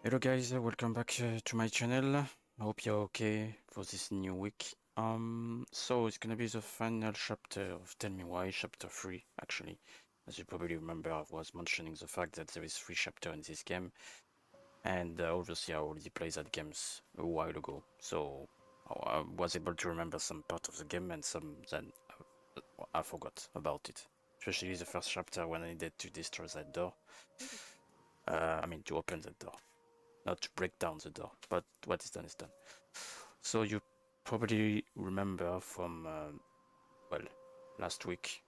Hello guys, welcome back to my channel. I hope you're okay for this new week. So it's gonna be the final chapter of Tell Me Why, chapter 3 actually. As you probably remember, I was mentioning the fact that there is 3 chapters in this game, and obviously I already played that games a while ago, so I was able to remember some part of the game and some then I forgot about it. Especially the first chapter when I needed to destroy that door. To open the door. Not to break down the door, but what is done is done. So you probably remember from, last week,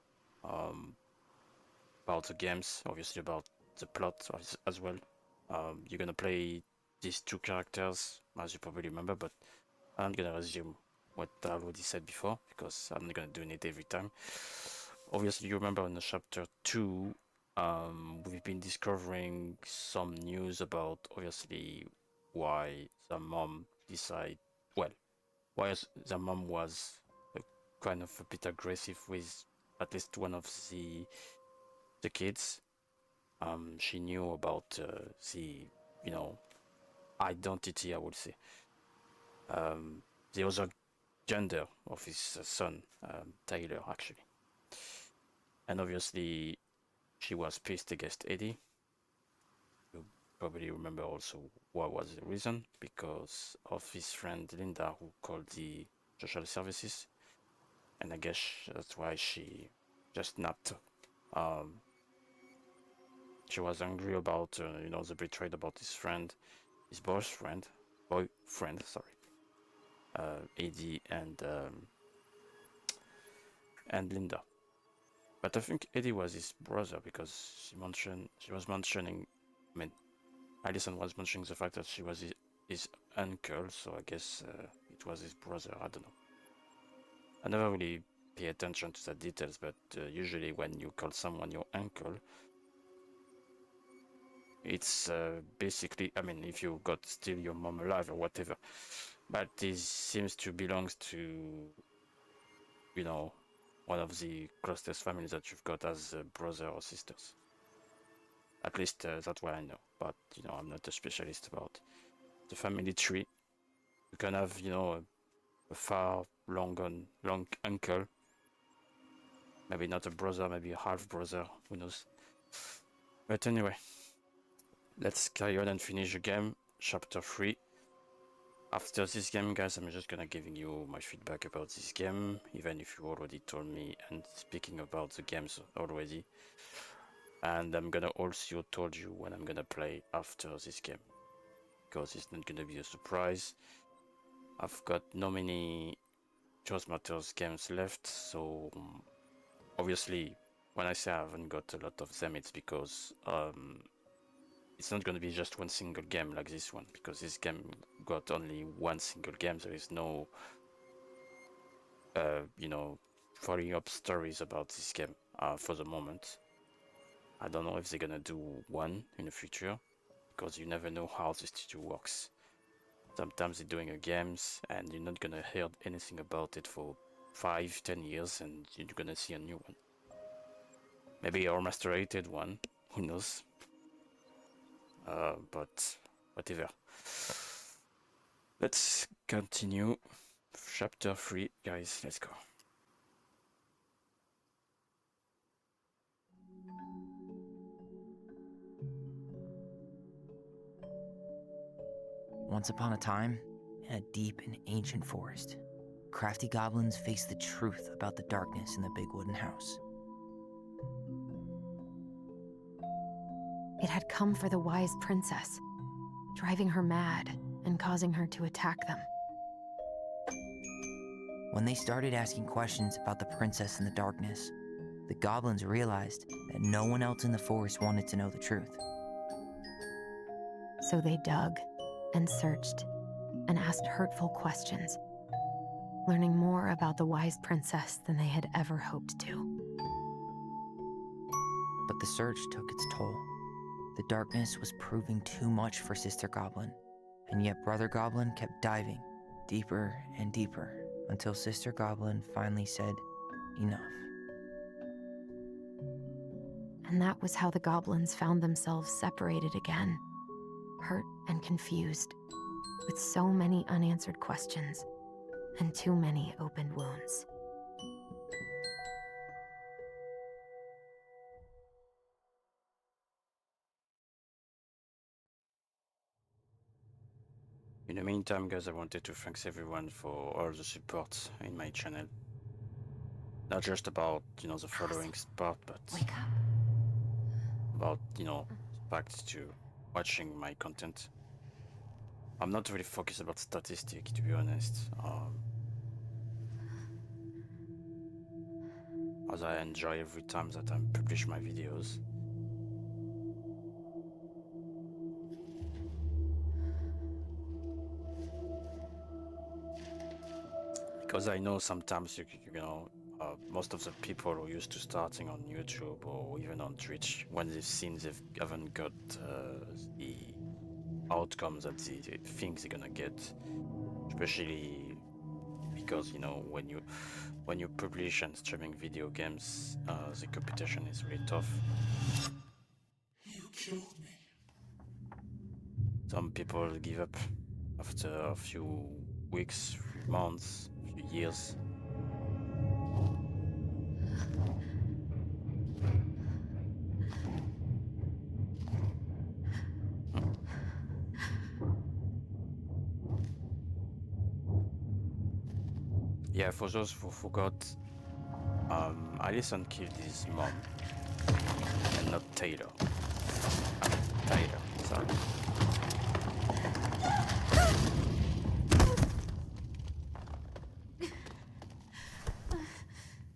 um, about the games, obviously about the plot as well. You're gonna play these two characters, as you probably remember, but I'm gonna resume what I already said before, because I'm not gonna do it every time. Obviously, you remember in the chapter 2, we've been discovering some news about, obviously, why the mom decided, well, why the mom was kind of a bit aggressive with at least one of the kids. She knew about the, you know, identity, I would say. Um, the other gender of his son, Tyler, actually. And obviously, she was pissed against Eddie. You probably remember also what was the reason, because of his friend Linda, who called the social services. And I guess that's why she just snapped. Um, she was angry about, the betrayal about his friend, his boyfriend, sorry, Eddie and Linda. But I think Eddie was his brother because she was mentioning, I mean, Alyson was mentioning the fact that she was his uncle, so I guess it was his brother. I don't know. I never really pay attention to the details, but usually when you call someone your uncle, it's basically, I mean, if you got still your mom alive or whatever, but this seems to belongs to, you know, one of the closest families that you've got as brother or sisters. At least that's what I know. But I'm not a specialist about the family tree. You can have, a far long uncle, maybe not a brother, maybe a half brother. Who knows? But anyway, let's carry on and finish the game, chapter 3. After this game, guys, I'm just gonna giving you my feedback about this game, even if you already told me and speaking about the games already. And I'm gonna also told you when I'm gonna play after this game, because it's not gonna be a surprise. I've got no many Just Matters games left, so obviously when I say I haven't got a lot of them, it's because it's not going to be just one single game like this one, because this game got only one single game. There is no, following up stories about this game for the moment. I don't know if they're going to do one in the future, because you never know how the studio works. Sometimes they're doing a games and you're not going to hear anything about it for 5-10 years, and you're going to see a new one. Maybe a remastered one, who knows? But whatever. Let's continue. Chapter 3, guys, let's go. Once upon a time, in a deep and ancient forest, crafty goblins faced the truth about the darkness in the big wooden house. It had come for the wise princess, driving her mad and causing her to attack them. When they started asking questions about the princess in the darkness, the goblins realized that no one else in the forest wanted to know the truth. So they dug and searched and asked hurtful questions, learning more about the wise princess than they had ever hoped to. But the search took its toll. The darkness was proving too much for Sister Goblin, and yet Brother Goblin kept diving deeper and deeper until Sister Goblin finally said, enough. And that was how the goblins found themselves separated again, hurt and confused, with so many unanswered questions and too many opened wounds. In the meantime, guys, I wanted to thank everyone for all the support in my channel. Not just about, the following part, but Wake up. about, back to watching my content. I'm not really focused about statistics, to be honest. As I enjoy every time that I publish my videos. Because I know sometimes, most of the people who used to starting on YouTube or even on Twitch, when they've seen they haven't got the outcomes that they think they're gonna get, especially because when you publish and streaming video games, the competition is really tough. You killed me. Some people give up after a few weeks, few months, few years. Yeah, for those who forgot, Alyson killed his mom, and not Taylor. Tyler, sorry.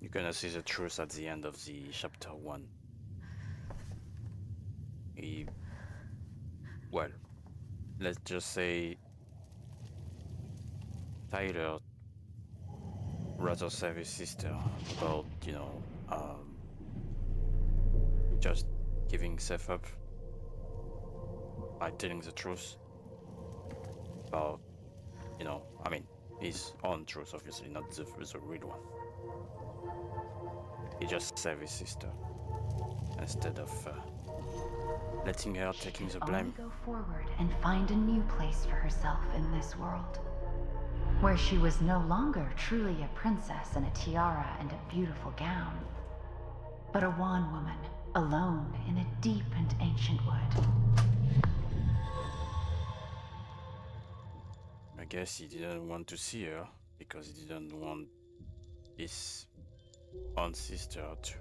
You're gonna see the truth at the end of the chapter 1. Well, let's just say Tyler rather save his sister about, just giving himself up by telling the truth about, his own truth, obviously, not the real one. He just saved his sister instead of letting her taking the blame. Only go forward and find a new place for herself in this world, where she was no longer truly a princess in a tiara and a beautiful gown, but a wan woman, alone in a deep and ancient wood. I guess he didn't want to see her because he didn't want his own sister to,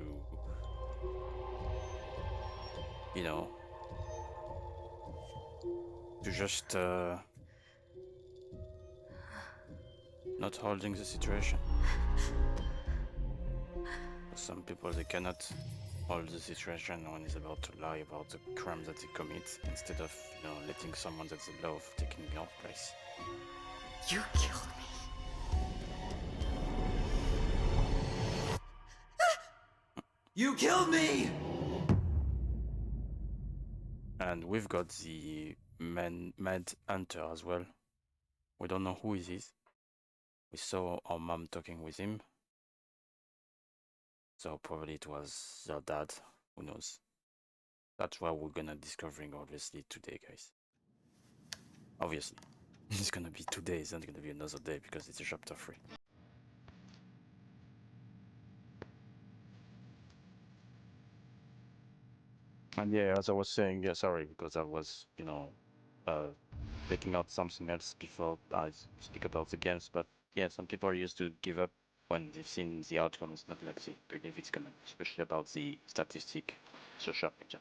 to just not holding the situation. For some people, they cannot hold the situation when he's about to lie about the crime that he commits, instead of, letting someone that they love taking your place. You killed me. You killed me! And we've got the mad hunter as well. We don't know who he is. We saw our mom talking with him. So probably it was their dad. Who knows? That's what we're gonna discovering obviously today, guys. Obviously. It's gonna be today, it's not gonna be another day because it's a chapter 3. And yeah, as I was saying, yeah, sorry, because I was, picking out something else before I speak about the games, but yeah, some people used to give up when they've seen the outcome is not like they believe it's gonna, especially about the statistic, social media.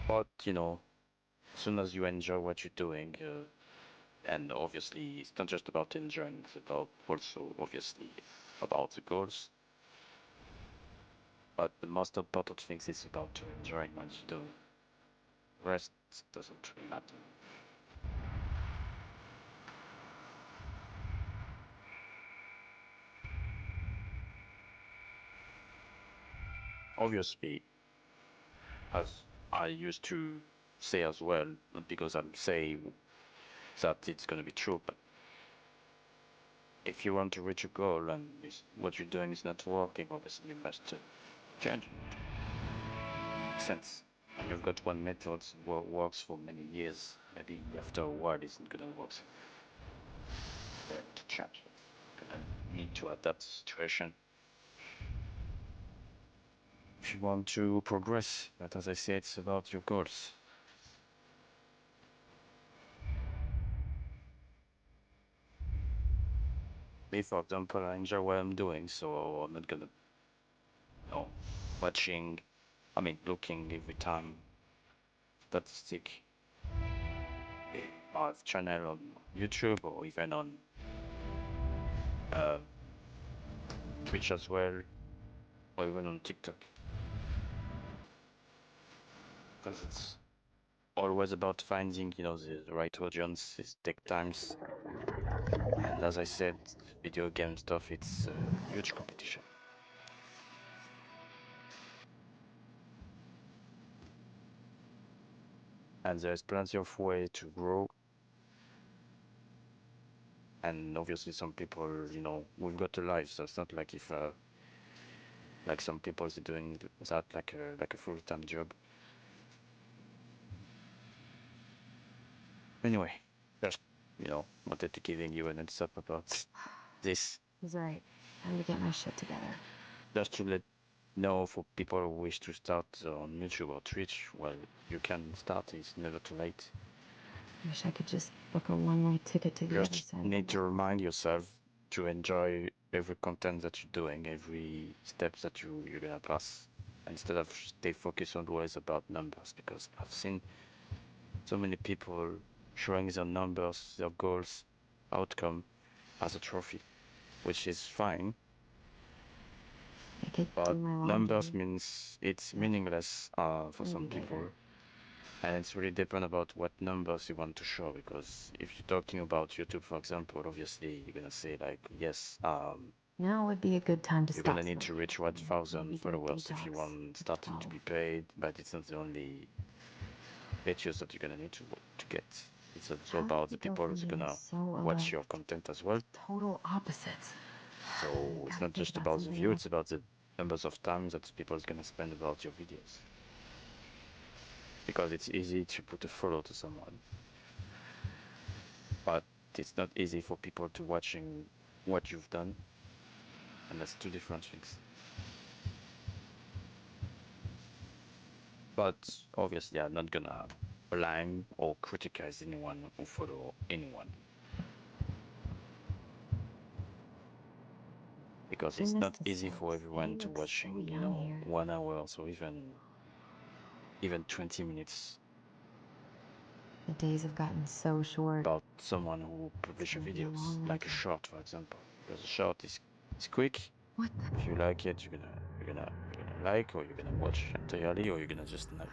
But, as soon as you enjoy what you're doing, and obviously it's not just about enjoying, it's about also, obviously, about the goals. But the most important thing is about enjoying what you do. The rest doesn't really matter. Obviously, as I used to say as well, not because I'm saying that it's going to be true, but if you want to reach a goal and what you're doing is not working, obviously you must change. Makes sense. You've got one method that works for many years. Maybe after a while, it's not gonna work. To change. Gonna need to adapt the situation. If you want to progress, but as I said, it's about your goals. Me, for example, I enjoy what I'm doing, so I'm not gonna, watching, looking every time statistic of channel on YouTube or even on uh, Twitch as well, or even on TikTok, because it's always about finding, the right audience. It takes times, and as I said, video game stuff, it's a huge competition. And there's plenty of way to grow. And obviously some people, we've got a life, so it's not like if like some people are doing that like a full-time job. Anyway, just wanted to giving you an heads up about this. He's right. Time to get my shit together. Just to let know for people who wish to start on YouTube or Twitch, well, you can start. It's never too late. Wish I could just book a one-way ticket to the other Just side. need to remind yourself to enjoy every content that you're doing, every step that you're gonna pass, instead of stay focused on always about numbers, because I've seen so many people showing their numbers, their goals, outcome as a trophy, which is fine, I could but do my numbers laundry. means it's meaningless for some Maybe people. later. And it's really depend about what numbers you want to show, because if you're talking about YouTube, for example, obviously you're gonna say like, yes, Now would be a good time to you're stop gonna need to smoking. reach 1,000 Maybe do a followers if you detox want at starting to 12. be paid, but it's not the only videos that you're gonna need to get. It's also How did about we the go people from who's being gonna so watch alike your content as well. total opposites? So it's Gotta not think just about about the something view, else. it's about the numbers of times that people is gonna spend about your videos. Because it's easy to put a follow to someone, but it's not easy for people to watching what you've done, and that's two different things. But obviously, I'm not gonna blame or criticize anyone who follow anyone, because it's Goodness, not this easy for everyone day to looks so watching, young here. 1 hour, so even 20 minutes The days have gotten so short. about someone who It's publishes gonna be a videos, long like a winter. short, for example. Because a short is quick. What the? If you like it, you're gonna like, or you're gonna watch entirely, or you're gonna just not.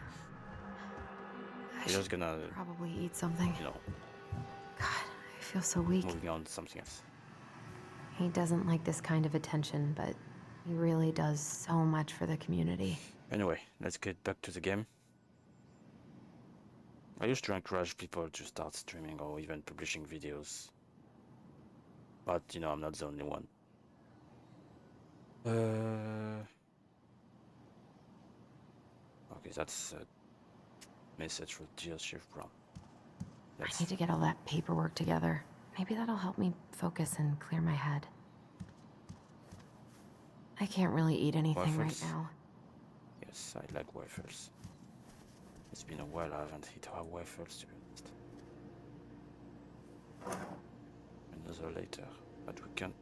I You're should just gonna, probably eat something. God, I feel so weak. moving on to something else. He doesn't like this kind of attention, but he really does so much for the community. Anyway, let's get back to the game. I used to encourage people to start streaming or even publishing videos, but I'm not the only one. Okay, that's a message for Dear Chief Brown. I need to get all that paperwork together. Maybe that'll help me focus and clear my head. I can't really eat anything right Waffles? now. Yes, I like waffles. It's been a while I haven't eaten waffles, to be honest. Another later, but we can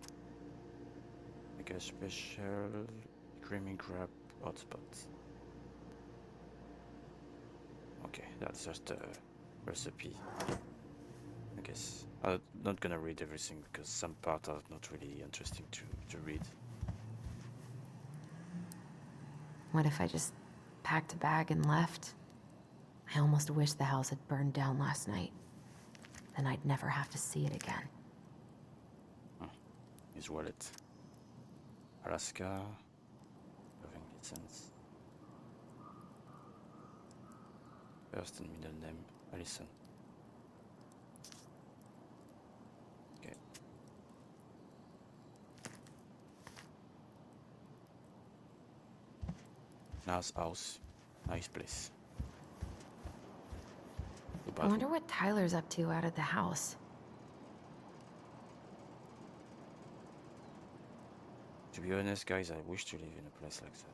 make a special creamy crab hotspot. Okay, that's just a recipe. I guess I'm not gonna read everything because some parts are not really interesting to read. What if I just packed a bag and left? I almost wish the house had burned down last night. Then I'd never have to see it again. His wallet. Alaska. Driving license. First and middle name, Alyson. Okay. Nice house. Nice place. I wonder what Tyler's up to out of the house. To be honest, guys, I wish to live in a place like that.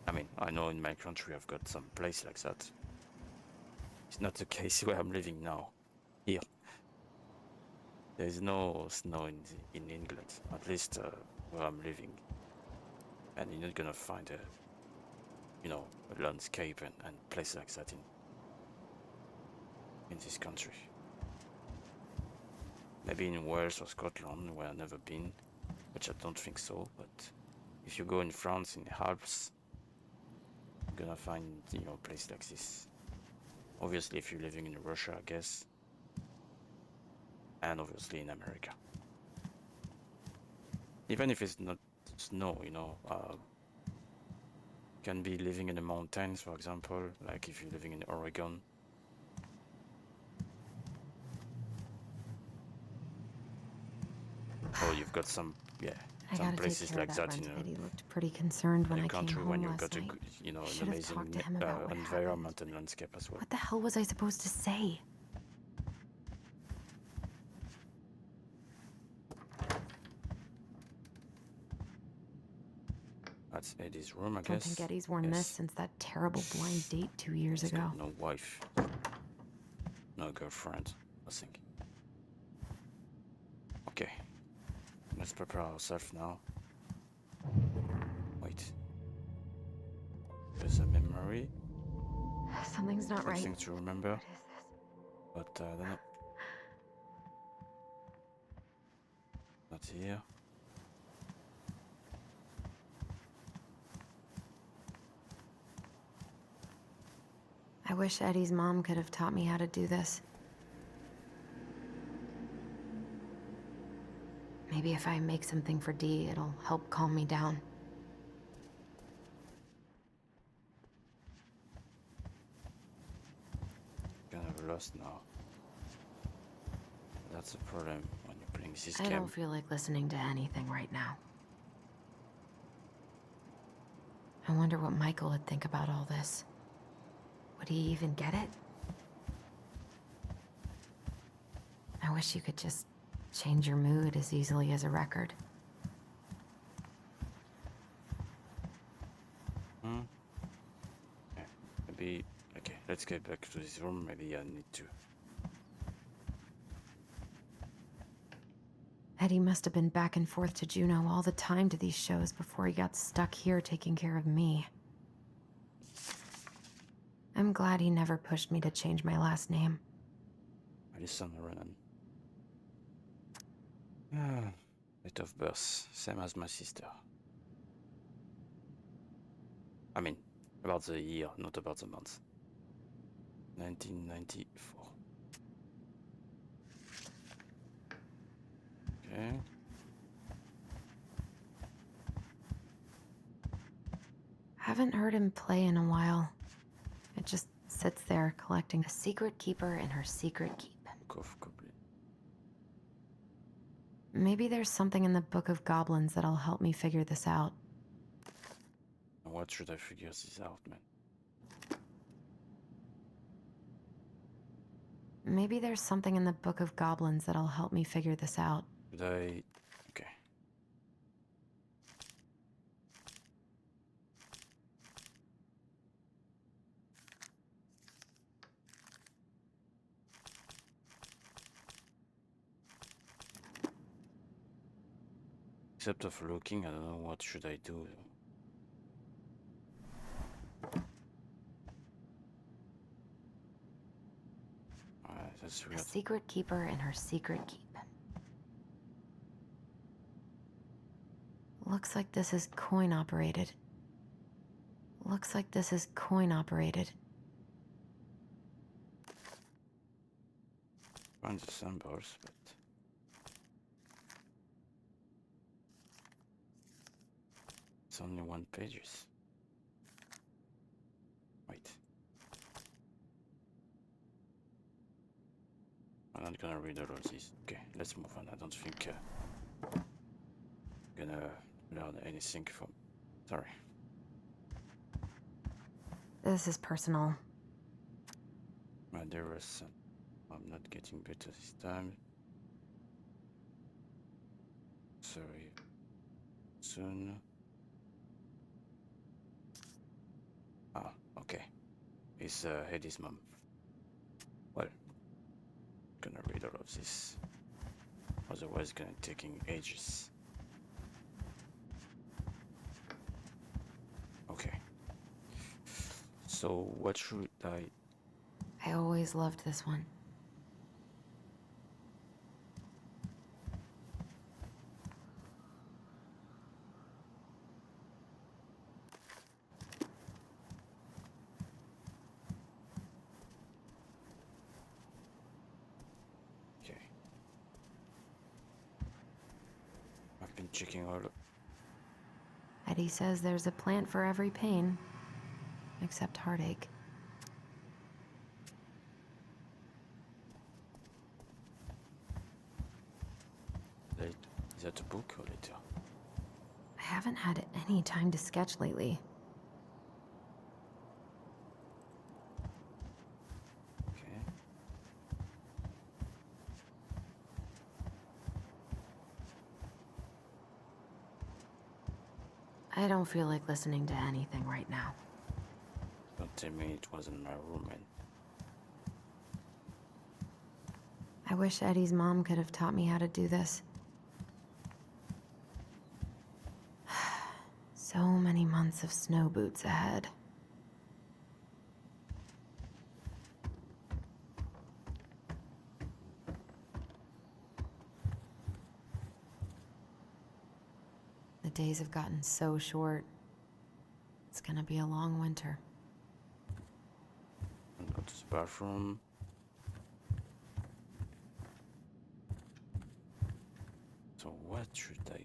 I mean, I know in my country I've got some place like that. It's not the case where I'm living now. Here. There is no snow in England, at least where I'm living. And you're not gonna find a, you know, a landscape and place like that in this country. Maybe in Wales or Scotland, where I've never been, which I don't think so, but if you go in France, in the Alps, you're gonna find, you know, a place like this. Obviously, if you're living in Russia, I guess, and obviously in America. Even if it's not snow, you know, can be living in the mountains, for example, like if you're living in Oregon. Or you've got some, yeah, some places like that, you know, Eddie looked pretty concerned when in I a came country home when you've last got a, night. you know, an Should have talked to amazing him about what environment and landscape as well. What the hell was I supposed to say? That's Eddie's room, I Don't guess. think Eddie's worn this since that terrible blind date 2 years He's ago. got no wife, no girlfriend, nothing. Okay, let's prepare ourselves now. Wait. There's a memory. Something's not right. Something to remember. But I don't know. Not here. I wish Eddie's mom could have taught me how to do this. Maybe if I make something for Dee, it'll help calm me down. Kind of lost now. That's the problem when you're playing this I game. don't feel like listening to anything right now. I wonder what Michael would think about all this. Would he even get it? I wish you could just change your mood as easily as a record. Okay. Maybe. Okay, let's get back to this room. Maybe I need to. Eddie must have been back and forth to Juneau all the time to these shows before he got stuck here taking care of me. I'm glad he never pushed me to change my last name. Alyson Ronan. Ah, date of birth, same as my sister. I mean, about the year, not about the month. 1994. Okay. Haven't heard him play in a while. It just sits there collecting a secret keeper in her secret keep. Maybe there's something in the Book of Goblins that'll help me figure this out. What should I figure this out, man? Maybe there's something in the Book of Goblins that'll help me figure this out. Should I... Okay. Except of looking, I don't know what should I do. That's A weird. secret keeper in her secret keep. Looks like this is coin operated. Looks like this is coin operated. Find the symbols, but... It's only one pages. Wait. I'm not gonna read all of these. Okay, let's move on. I don't think I'm gonna learn anything from... Sorry. This is personal. My dearest son, I'm not getting better this time. Sorry. Soon. Ah, okay. His Eddie's mom. Well, gonna read all of this. Otherwise, gonna taking ages. Okay. So, what should I? I always loved this one. Okay. I've been checking all. Eddie says there's a plant for every pain, except heartache. Late. Is that a book or later? I haven't had any time to sketch lately. Okay. I don't feel like listening to anything right now. Don't tell me it wasn't my room, man. I wish Eddie's mom could have taught me how to do this. So many months of snow boots ahead. The days have gotten so short. It's gonna be a long winter. And go to the bathroom. So what should I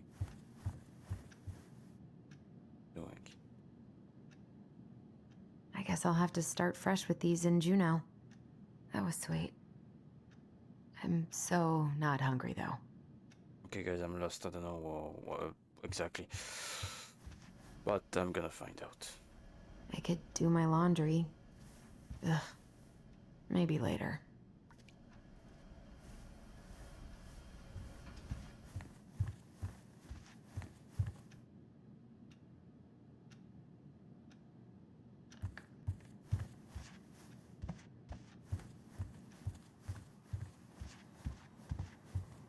doing? I guess I'll have to start fresh with these in Juneau. That was sweet. I'm so not hungry though. Okay, guys, I'm lost. I don't know what exactly, but I'm gonna find out. I could do my laundry. Ugh. Maybe later.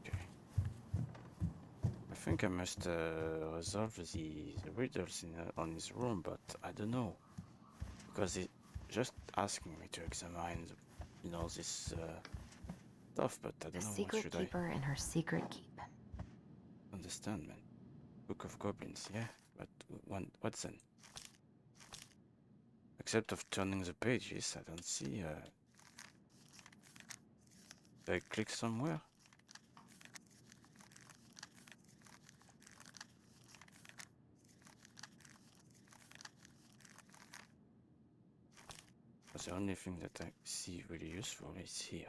Okay. I think I must resolve the riddles on his room, but I don't know. Because it just asking me to examine, this stuff, but I A don't know what secret should I keeper and her secret keep. understand, man. Book of Goblins, yeah, but what's then? Except of turning the pages, I don't see. Do I click somewhere? But the only thing that I see really useful is here.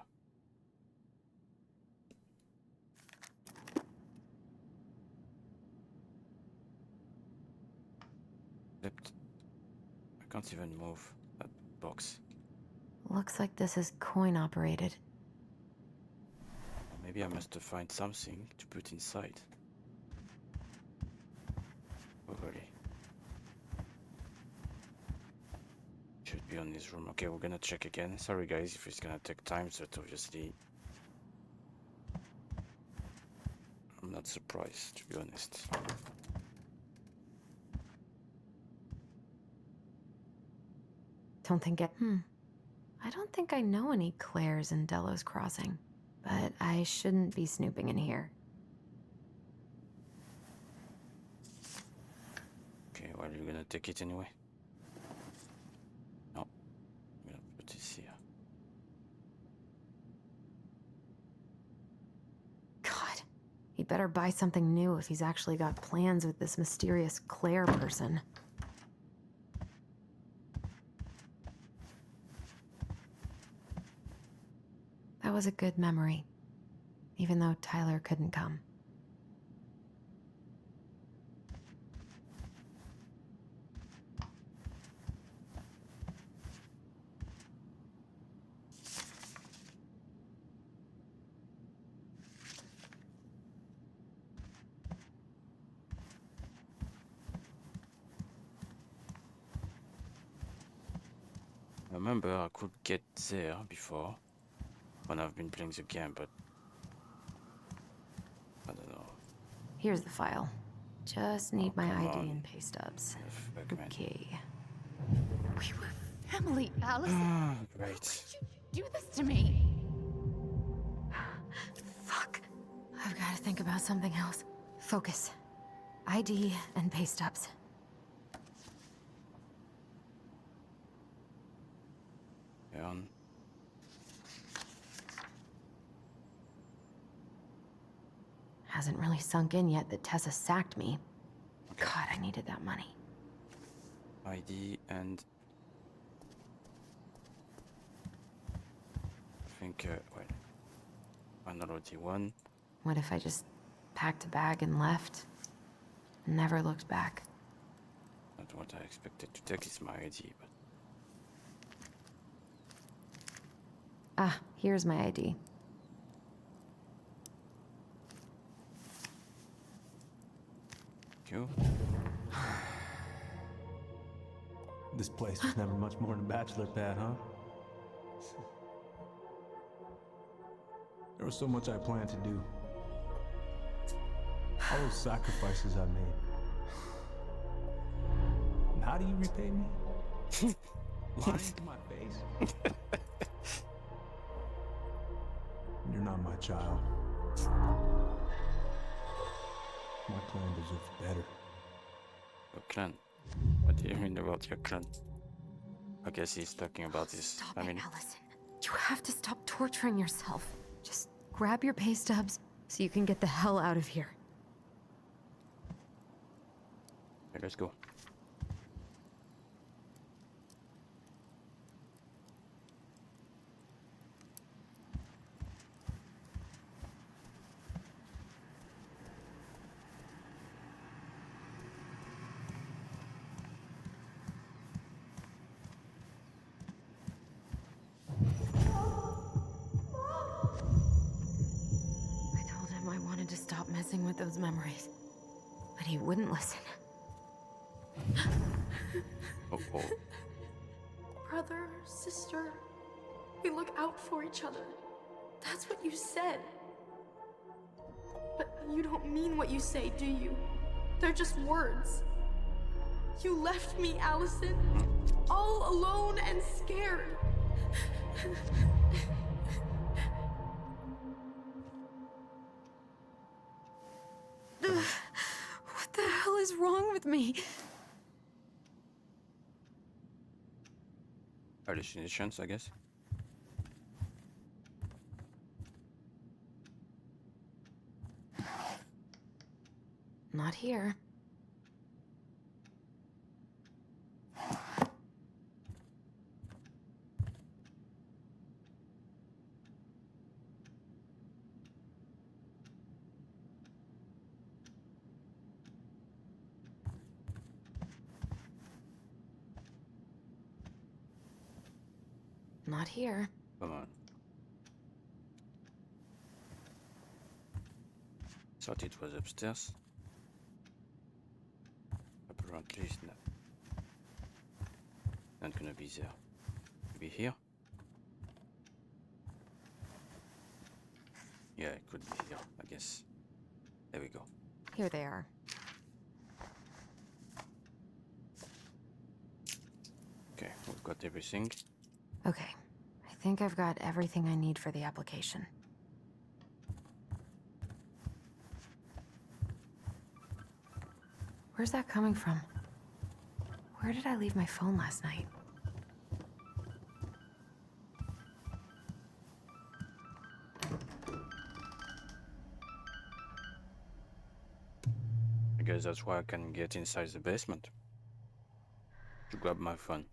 Except I can't even move that box. Looks like this is coin operated. Maybe I must find something to put inside. Probably. Should be on this room. Okay, we're gonna check again. Sorry guys if it's gonna take time, but obviously I'm not surprised, to be honest. Don't think it. I don't think I know any Claires in Delos Crossing, but I shouldn't be snooping in here. Okay, well, you're gonna take it anyway? No. I'm gonna put this here. God, he better buy something new if he's actually got plans with this mysterious Claire person. That was a good memory, even though Tyler couldn't come. I remember I could get there before when I've been playing the game, but I don't know. Here's the file. Just need my come ID on. and pay stubs. Fuck, man. Okay. We were family, Alyson. Ah, great. Why did you do this to me? Fuck. I've got to think about something else. Focus. ID and pay stubs. Earn. Hasn't really sunk in yet that Tessa sacked me. Okay. God, I needed that money. ID and I think wait. Analogy 1. What if I just packed a bag and left? And never looked back. Not what I expected to take is my ID, but Ah, here's my ID. you. This place was never much more than a bachelor pad, huh? There was so much I planned to do. All those sacrifices I made. And how do you repay me? Lying to my face? You're not my child. My clan deserves better. Your clan? What do you mean about your clan? I guess he's talking about his Stop family. it, Alyson. You have to stop torturing yourself. Just grab your pay stubs so you can get the hell out of here. Okay, let's go. I told him I wanted to stop messing with those memories, but he wouldn't listen. Oh, oh. Brother, sister, we look out for each other. That's what you said. But you don't mean what you say, do you? They're just words. You left me, Alyson, all alone and scared. What the hell is wrong with me? Hallucinations, I guess. Not here. Not here. Come on. Thought it was upstairs. Apparently it's not. Not gonna be there. Maybe here? Yeah, it could be here, I guess. There we go. Here they are. Okay, we've got everything. Okay. I think I've got everything I need for the application. Where's that coming from? Where did I leave my phone last night? I guess that's why I can get inside the basement. To grab my phone.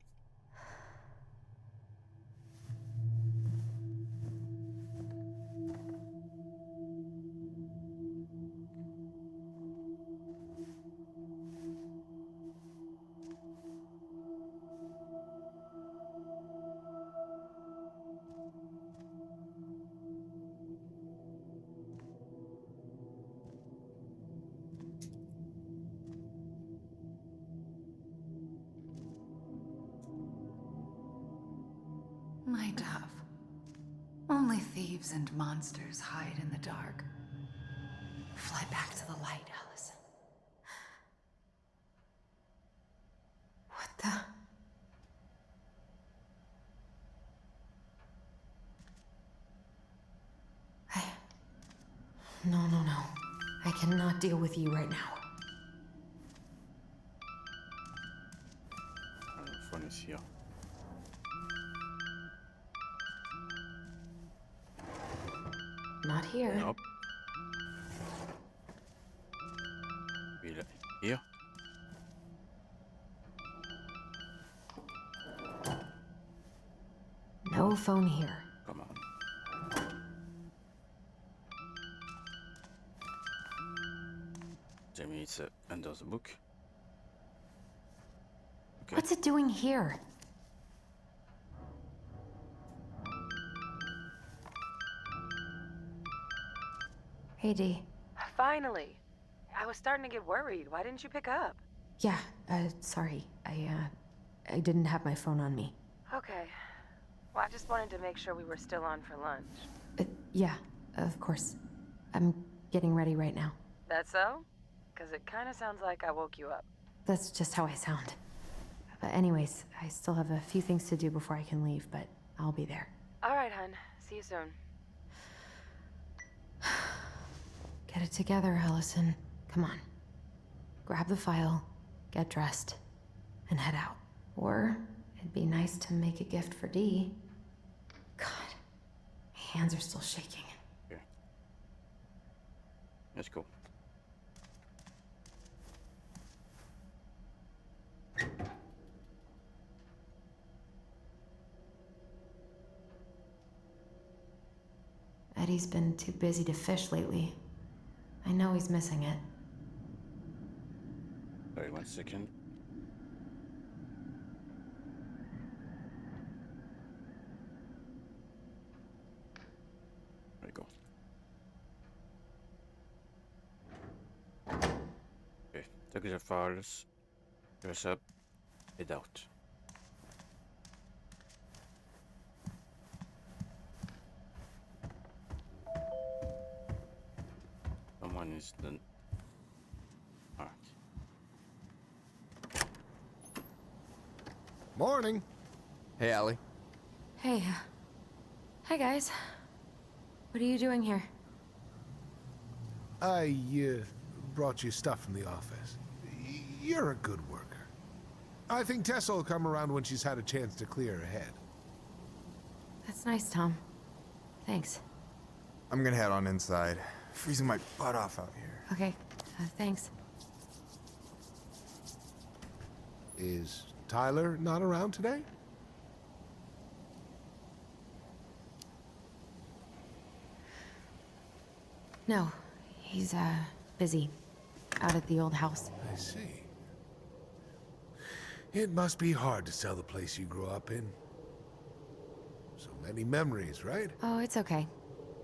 My dove. Only thieves and monsters hide in the dark. Fly back to the light, Alyson. What the? No, no, no. I cannot deal with you right now. Phone is here. Not here. Nope. Here. No phone here. Come on. Jamie, it's under the book. Okay. What's it doing here? Hey, Dee. Finally. I was starting to get worried. Why didn't you pick up? Yeah, sorry. I didn't have my phone on me. Okay. Well, I just wanted to make sure we were still on for lunch. Yeah, of course. I'm getting ready right now. That so? Because it kind of sounds like I woke you up. That's just how I sound. But anyways, I still have a few things to do before I can leave, but I'll be there. All right, hun. See you soon. Get it together, Alyson. Come on. Grab the file, get dressed, and head out. Or it'd be nice to make a gift for Dee. God, my hands are still shaking. Okay. Let's go. Eddie's been too busy to fish lately. I know he's missing it. Sorry, 1 second. There we go. Okay, take the files, dress up, head out. Someone is done. Alright. Morning. Hey, Allie. Hey. Hi, guys. What are you doing here? I, brought you stuff from the office. You're a good worker. I think Tessa will come around when she's had a chance to clear her head. That's nice, Tom. Thanks. I'm gonna head on inside. Freezing my butt off out here. Okay, thanks. Is Tyler not around today? No, he's, busy. Out at the old house. I see. It must be hard to sell the place you grew up in. So many memories, right? Oh, it's okay.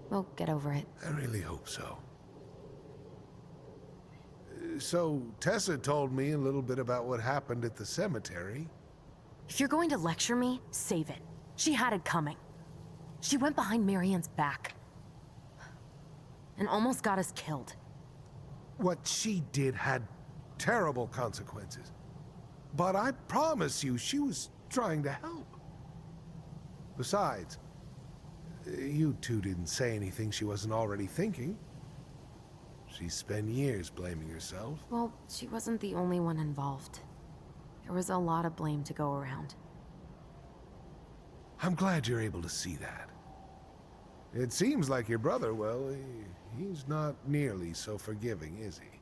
We'll get over it. I really hope so. So, Tessa told me a little bit about what happened at the cemetery. If you're going to lecture me, save it. She had it coming. She went behind Marianne's back. And almost got us killed. What she did had terrible consequences. But I promise you, she was trying to help. Besides, you two didn't say anything she wasn't already thinking. She spent years blaming herself. Well, she wasn't the only one involved. There was a lot of blame to go around. I'm glad you're able to see that. It seems like your brother, well, he's not nearly so forgiving, is he?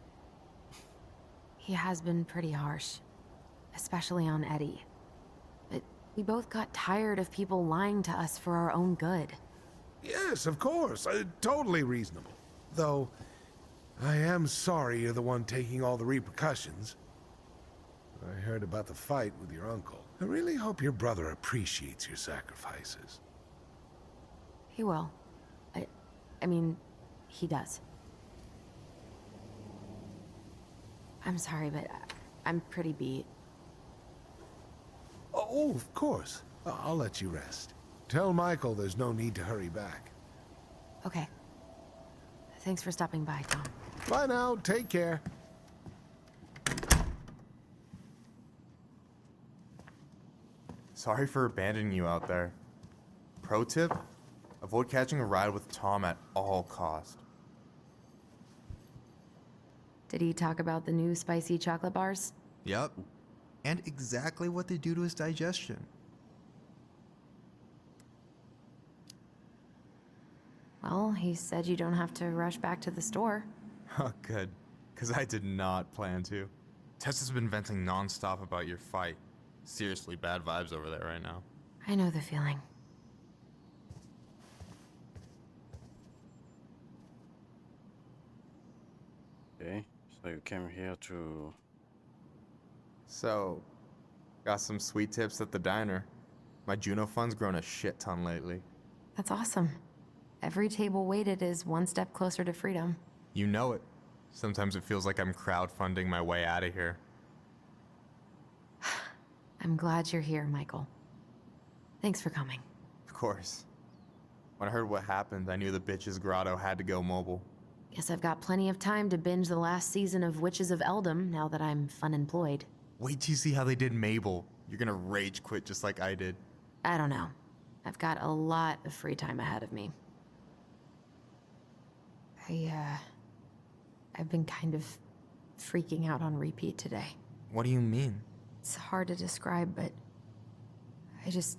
He has been pretty harsh. Especially on Eddie. But we both got tired of people lying to us for our own good. Yes, of course. Totally reasonable. Though, I am sorry you're the one taking all the repercussions. I heard about the fight with your uncle. I really hope your brother appreciates your sacrifices. He will. I mean, he does. I'm sorry, but I'm pretty beat. Oh, of course. I'll let you rest. Tell Michael there's no need to hurry back. Okay. Thanks for stopping by, Tom. Bye now, take care. Sorry for abandoning you out there. Pro tip? Avoid catching a ride with Tom at all cost. Did he talk about the new spicy chocolate bars? Yup. And exactly what they do to his digestion. Well, he said you don't have to rush back to the store. Oh, good. Because I did not plan to. Tessa's been venting nonstop about your fight. Seriously bad vibes over there right now. I know the feeling. Okay, so you came here to... So, got some sweet tips at the diner. My Juno fund's grown a shit ton lately. That's awesome. Every table waited is one step closer to freedom. You know it. Sometimes it feels like I'm crowdfunding my way out of here. I'm glad you're here, Michael. Thanks for coming. Of course. When I heard what happened, I knew the bitch's grotto had to go mobile. Guess I've got plenty of time to binge the last season of Witches of Eldom now that I'm fun-employed. Wait till you see how they did Mabel. You're gonna rage quit just like I did. I don't know. I've got a lot of free time ahead of me. I've been kind of freaking out on repeat today. What do you mean? It's hard to describe, but I just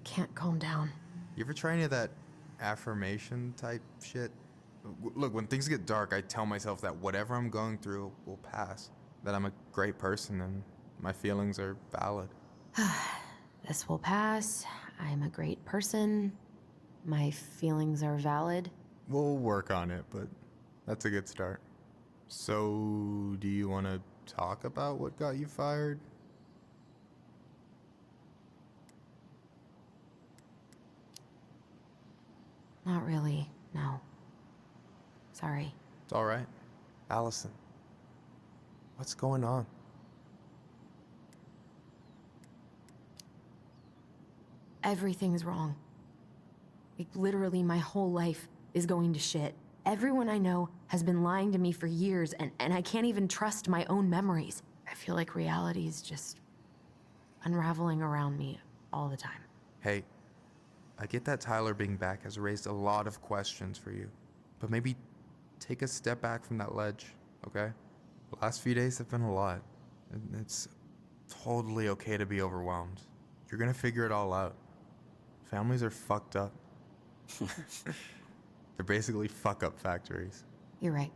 can't calm down. You ever try any of that affirmation type shit? Look, when things get dark, I tell myself that whatever I'm going through will pass. That I'm a great person and my feelings are valid. This will pass. I'm a great person. My feelings are valid. We'll work on it, but that's a good start. So, do you want to talk about what got you fired? Not really, no. Sorry. It's all right. Alyson, what's going on? Everything's wrong. Like, literally, my whole life is going to shit. Everyone I know has been lying to me for years, and I can't even trust my own memories. I feel like reality is just unraveling around me all the time. Hey, I get that Tyler being back has raised a lot of questions for you, but maybe take a step back from that ledge, okay? The last few days have been a lot, and it's totally okay to be overwhelmed. You're gonna figure it all out. Families are fucked up. They're basically fuck-up factories. You're right.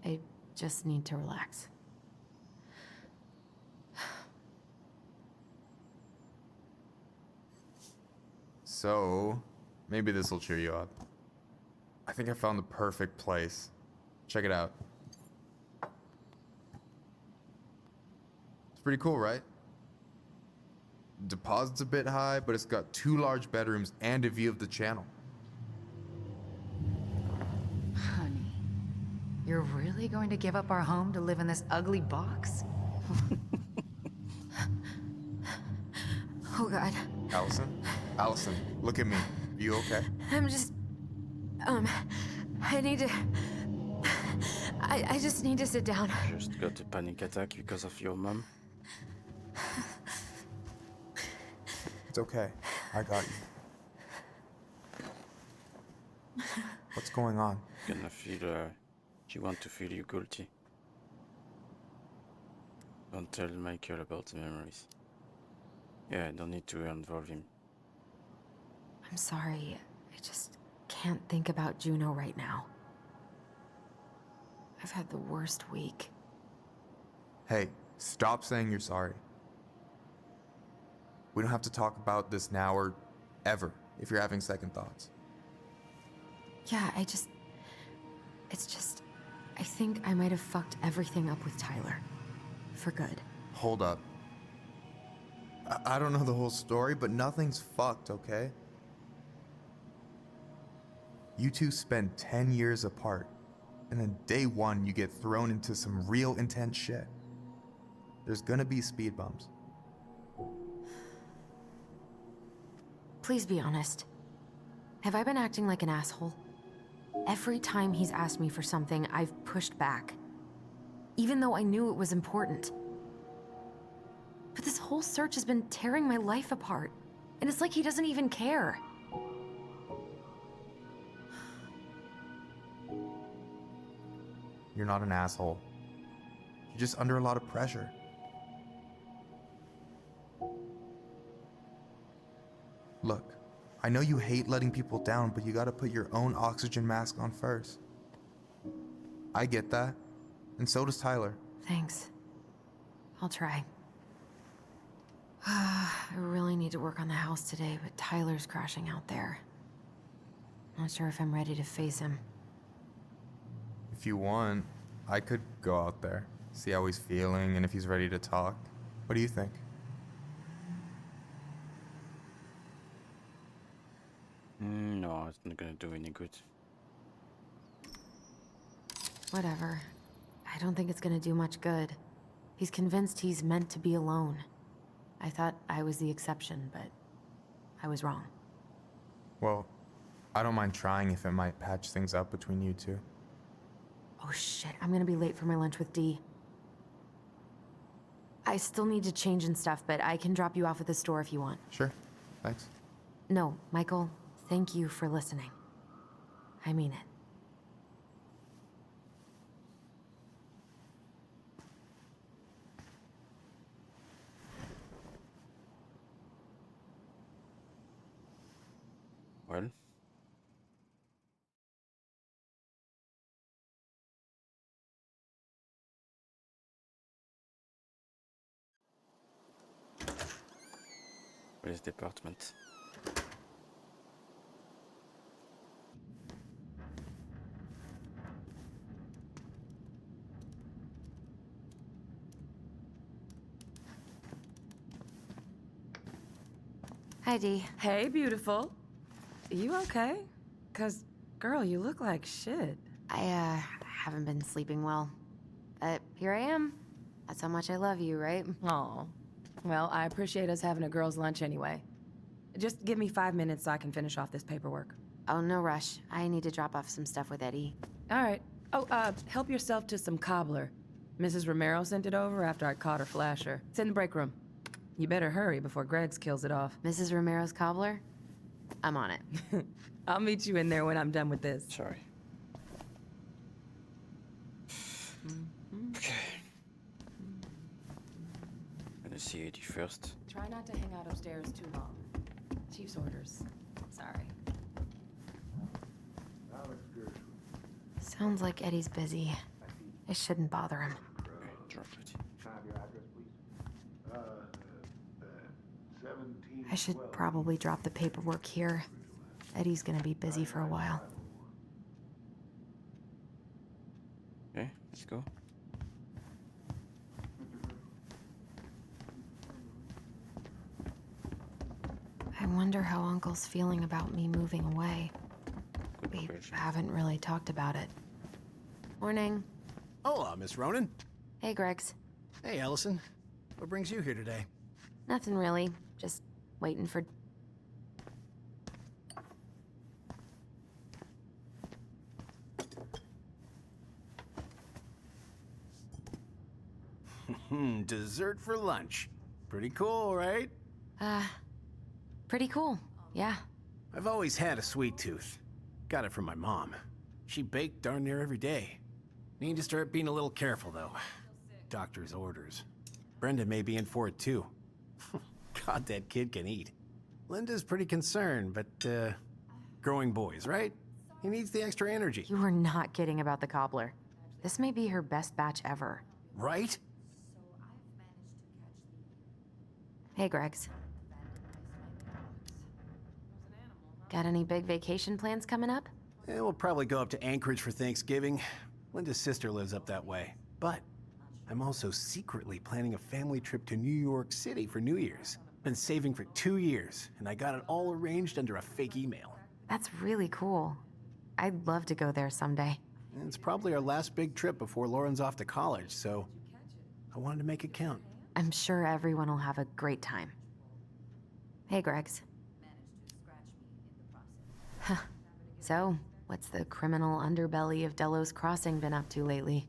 I just need to relax. So, maybe this will cheer you up. I think I found the perfect place. Check it out. It's pretty cool, right? Deposit's a bit high, but it's got 2 large bedrooms and a view of the channel. Honey, you're really going to give up our home to live in this ugly box? Oh, God. Alyson, look at me. You okay? I'm just... I need to... I just need to sit down. Just got a panic attack because of your mom. It's okay. I got you. What's going on? Gonna feel, she want to feel you guilty. Don't tell Michael about the memories. Yeah, don't need to involve him. I'm sorry. I just can't think about Juno right now. I've had the worst week. Hey, stop saying you're sorry. We don't have to talk about this now or ever if you're having second thoughts. Yeah, it's just... I think I might have fucked everything up with Tyler. For good. Hold up. I don't know the whole story, but nothing's fucked, okay? You two spend 10 years apart, and then day one you get thrown into some real intense shit. There's gonna be speed bumps. Please be honest. Have I been acting like an asshole? Every time he's asked me for something, I've pushed back. Even though I knew it was important. But this whole search has been tearing my life apart. And it's like he doesn't even care. You're not an asshole. You're just under a lot of pressure. Look, I know you hate letting people down, but you gotta put your own oxygen mask on first. I get that, and so does Tyler. Thanks. I'll try. I really need to work on the house today, but Tyler's crashing out there. Not sure if I'm ready to face him. If you want, I could go out there, see how he's feeling, and if he's ready to talk. What do you think? No, it's not gonna do any good. Whatever. I don't think it's gonna do much good. He's convinced he's meant to be alone. I thought I was the exception, but I was wrong. Well, I don't mind trying if it might patch things up between you two. Oh shit, I'm gonna be late for my lunch with Dee. I still need to change and stuff, but I can drop you off at the store if you want. Sure, thanks. No, Michael, thank you for listening. I mean it. Well. Police department. Hi, Dee. Hey, beautiful. You okay? 'Cause, girl, you look like shit. I haven't been sleeping well. But here I am. That's how much I love you, right? Aw. Well, I appreciate us having a girls' lunch anyway. Just give me 5 minutes so I can finish off this paperwork. Oh, no rush. I need to drop off some stuff with Eddie. All right. Oh, help yourself to some cobbler. Mrs. Romero sent it over after I caught her flasher. It's in the break room. You better hurry before Greggs kills it off. Mrs. Romero's cobbler? I'm on it. I'll meet you in there when I'm done with this. Sorry. Okay. Gonna see Eddie first. Try not to hang out upstairs too long. Chief's orders. Sorry. Sounds like Eddie's busy. I shouldn't bother him. Okay, drop it. I should probably drop the paperwork here. Eddie's gonna be busy for a while. Okay, let's go. I wonder how Uncle's feeling about me moving away. We haven't really talked about it. Morning. Hola, Miss Ronan. Hey, Greggs. Hey, Alyson. What brings you here today? Nothing really. Just waiting for... Dessert for lunch. Pretty cool, right? Pretty cool. Yeah. I've always had a sweet tooth. Got it from my mom. She baked darn near every day. Need to start being a little careful, though. Doctor's orders. Brenda may be in for it, too. God, that kid can eat. Linda's pretty concerned, but, growing boys, right? He needs the extra energy. You were not kidding about the cobbler. This may be her best batch ever. Right? Hey, Greggs. Got any big vacation plans coming up? We'll probably go up to Anchorage for Thanksgiving. Linda's sister lives up that way. But I'm also secretly planning a family trip to New York City for New Year's. Been saving for 2 years, and I got it all arranged under a fake email. That's really cool. I'd love to go there someday. And it's probably our last big trip before Lauren's off to college, so I wanted to make it count. I'm sure everyone will have a great time. Hey, Greggs. So, what's the criminal underbelly of Delos Crossing been up to lately?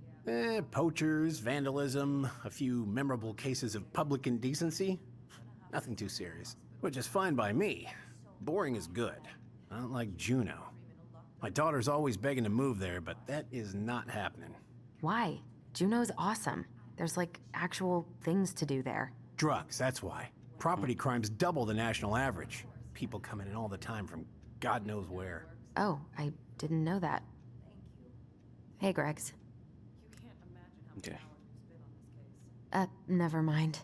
Poachers, vandalism, a few memorable cases of public indecency. Nothing too serious, which is fine by me. Boring is good. Not like Juneau. My daughter's always begging to move there, but that is not happening. Why? Juneau's awesome. There's like actual things to do there. Drugs, that's why. Property crime's double the national average. People coming in all the time from God knows where. Oh, I didn't know that. Hey, Gregs. Okay. Never mind.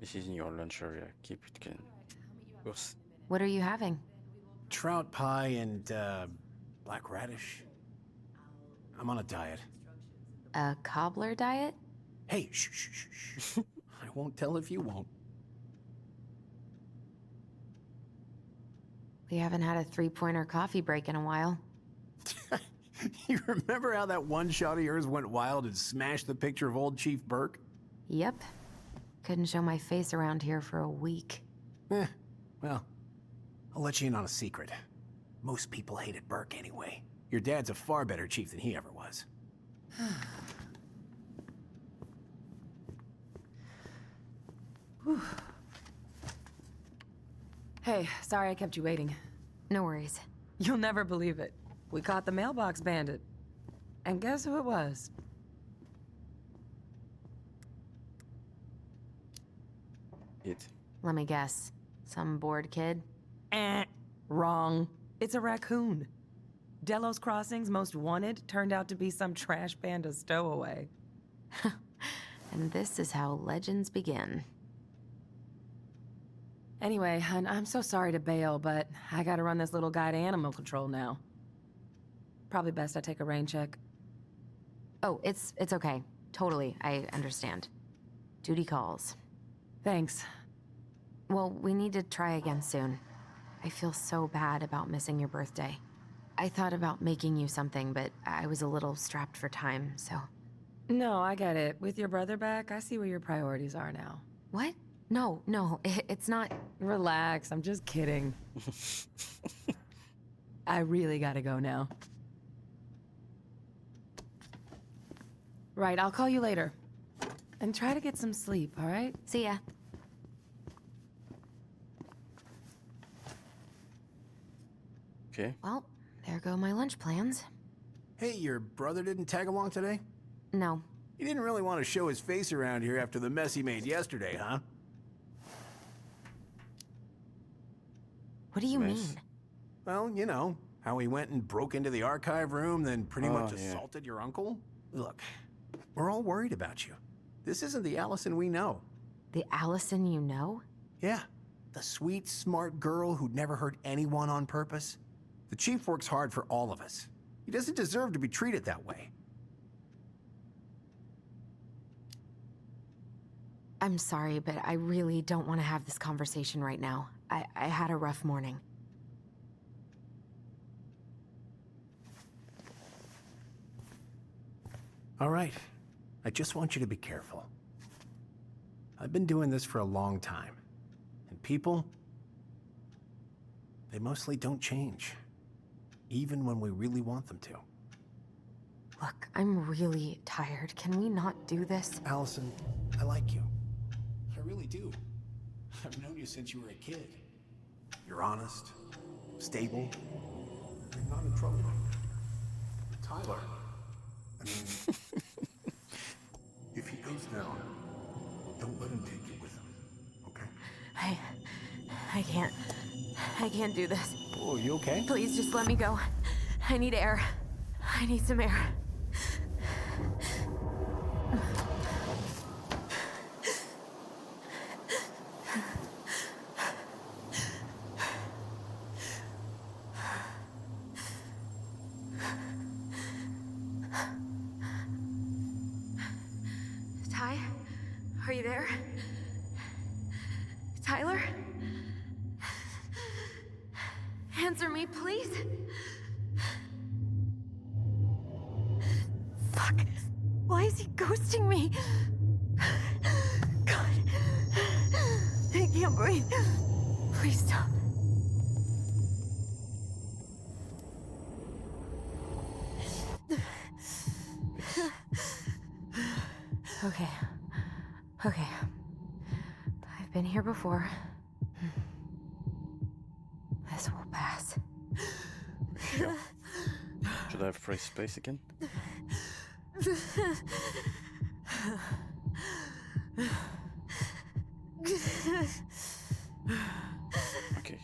This is in your lunch area. Keep it clean. Of course. What are you having? Trout pie and, black radish. I'm on a diet. A cobbler diet? Hey, shh, shh, shh, shh. I won't tell if you won't. We haven't had a three-pointer coffee break in a while. You remember how that one shot of yours went wild and smashed the picture of old Chief Burke? Yep. Couldn't show my face around here for a week. Well, I'll let you in on a secret. Most people hated Burke anyway. Your dad's a far better chief than he ever was. Hey, sorry I kept you waiting. No worries. You'll never believe it. We caught the mailbox bandit. And guess who it was? It. Let me guess. Some bored kid? Wrong. It's a raccoon. Delos Crossing's most wanted turned out to be some trash panda stowaway. And this is how legends begin. Anyway, hun, I'm so sorry to bail, but I gotta run this little guy to animal control now. Probably best I take a rain check. Oh, it's okay. Totally, I understand. Duty calls. Thanks. Well, we need to try again soon. I feel so bad about missing your birthday. I thought about making you something, but I was a little strapped for time, so... No, I get it. With your brother back, I see where your priorities are now. What? No, it's not... Relax, I'm just kidding. I really gotta go now. Right, I'll call you later. And try to get some sleep, all right? See ya. Okay. Well, there go my lunch plans. Hey, your brother didn't tag along today? No. He didn't really want to show his face around here after the mess he made yesterday, huh? What do you mean? Well, you know, how he went and broke into the archive room, then pretty much assaulted your uncle? Look, we're all worried about you. This isn't the Alyson we know. The Alyson you know? Yeah, the sweet, smart girl who'd never hurt anyone on purpose. The chief works hard for all of us. He doesn't deserve to be treated that way. I'm sorry, but I really don't want to have this conversation right now. I had a rough morning. All right. I just want you to be careful. I've been doing this for a long time. And people, they mostly don't change. Even when we really want them to. Look, I'm really tired. Can we not do this? Alyson, I like you. I really do. I've known you since you were a kid. You're honest, stable, and not in trouble. Tyler, I mean, if he goes down, don't let him take you with him, okay? I can't do this. Oh, you okay? Please just let me go. I need air. I need some air. Ty? Are you there? Tyler? Answer me, please. Fuck. Why is he ghosting me? God. I can't breathe. Please stop. Okay. Okay. I've been here before. This will pass. Sure. Should I have free space again? Okay,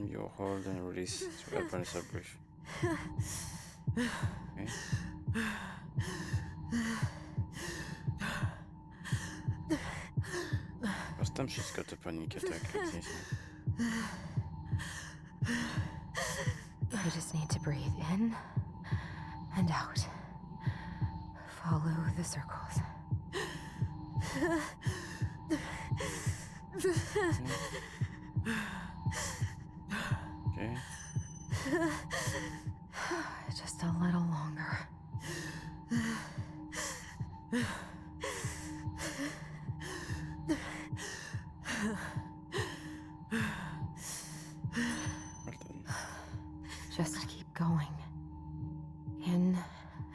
you hold and release to help Vanessa breathe. Okay. First time she's got a panic attack like this. You just need to breathe in and out. Follow the circles. Okay. Just a little longer. Well done. Just keep going. In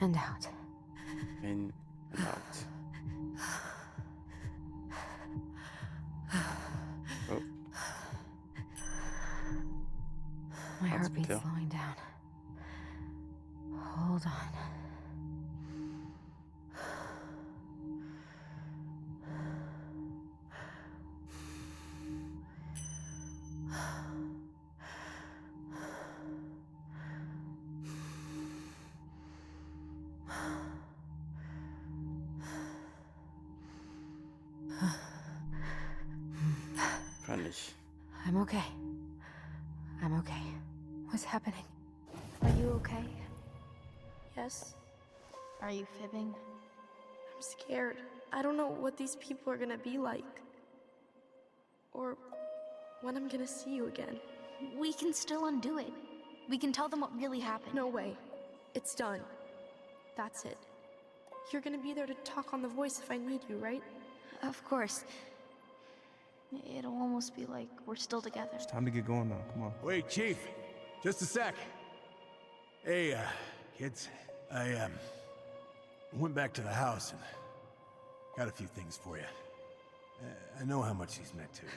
and out. In and out. Oh. My That's heartbeat's better. slowing down. Hold on. Finally. I'm okay. I'm okay. What's happening? Are you okay? Yes? Are you fibbing? I'm scared. I don't know what these people are gonna be like. Or when I'm gonna see you again. We can still undo it. We can tell them what really happened. No way. It's done. That's it. You're gonna be there to talk on the voice if I need you, right? Of course. It'll almost be like we're still together. It's time to get going now. Come on. Wait, Chief. Just a sec. Hey, kids. I went back to the house and got a few things for you. I know how much he's meant to you.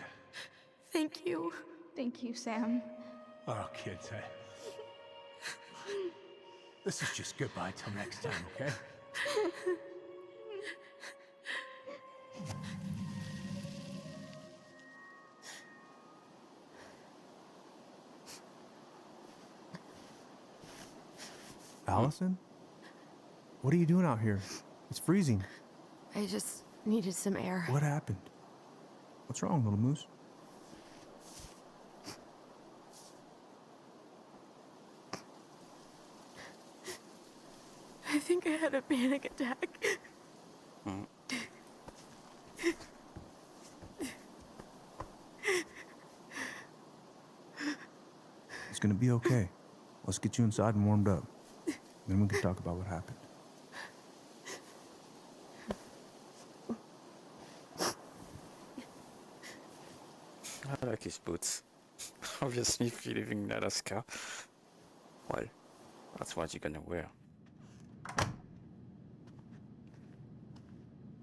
Thank you. Thank you, Sam. Oh, kids, this is just goodbye till next time, okay? Alyson? What are you doing out here? It's freezing. I just needed some air. What happened? What's wrong, little moose? I think I had a panic attack. It's gonna be okay. Let's get you inside and warmed up. Then we can talk about what happened. I like his boots. Obviously, if you live in Alaska, well, that's what you're gonna wear.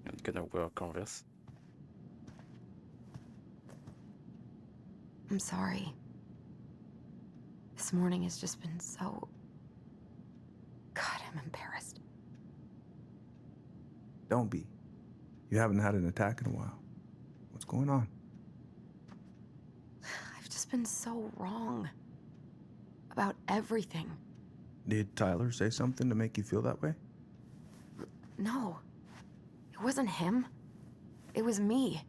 You're not gonna wear Converse. I'm sorry. This morning has just been so... God, I'm embarrassed. Don't be. You haven't had an attack in a while. What's going on? I've just been so wrong. About everything. Did Tyler say something to make you feel that way? No. It wasn't him. It was me.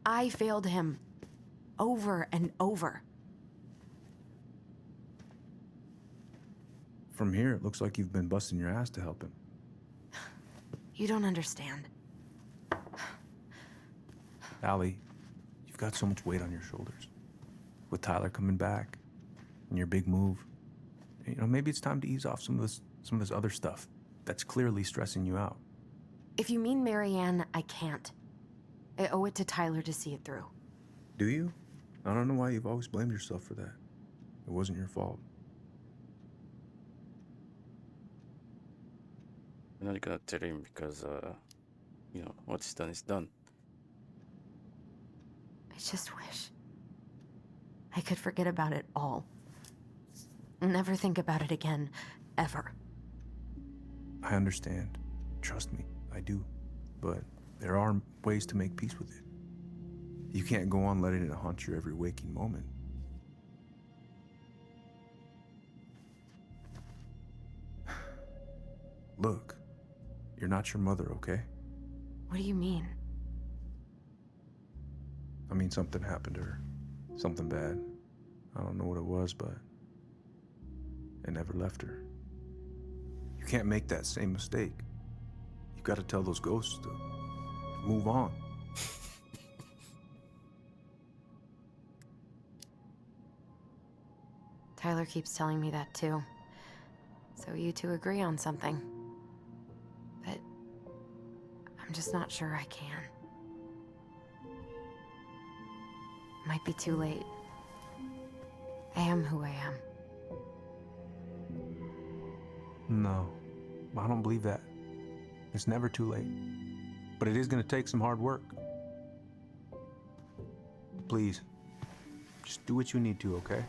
I failed him. Over and over. From here, it looks like you've been busting your ass to help him. You don't understand. Allie, you've got so much weight on your shoulders. With Tyler coming back, and your big move, you know, maybe it's time to ease off some of this other stuff that's clearly stressing you out. If you mean Marianne, I can't. I owe it to Tyler to see it through. Do you? I don't know why you've always blamed yourself for that. It wasn't your fault. I'm not gonna tell him because, you know, what's done is done. I just wish I could forget about it all. Never think about it again, ever. I understand. Trust me, I do. But there are ways to make peace with it. You can't go on letting it haunt your every waking moment. Look, you're not your mother, okay? What do you mean? I mean, something happened to her. Something bad. I don't know what it was, but it never left her. You can't make that same mistake. You gotta tell those ghosts to move on. Tyler keeps telling me that too. So you two agree on something. But I'm just not sure I can. Might be too late. I am who I am. No, I don't believe that. It's never too late. But it is gonna take some hard work. Please, just do what you need to, okay?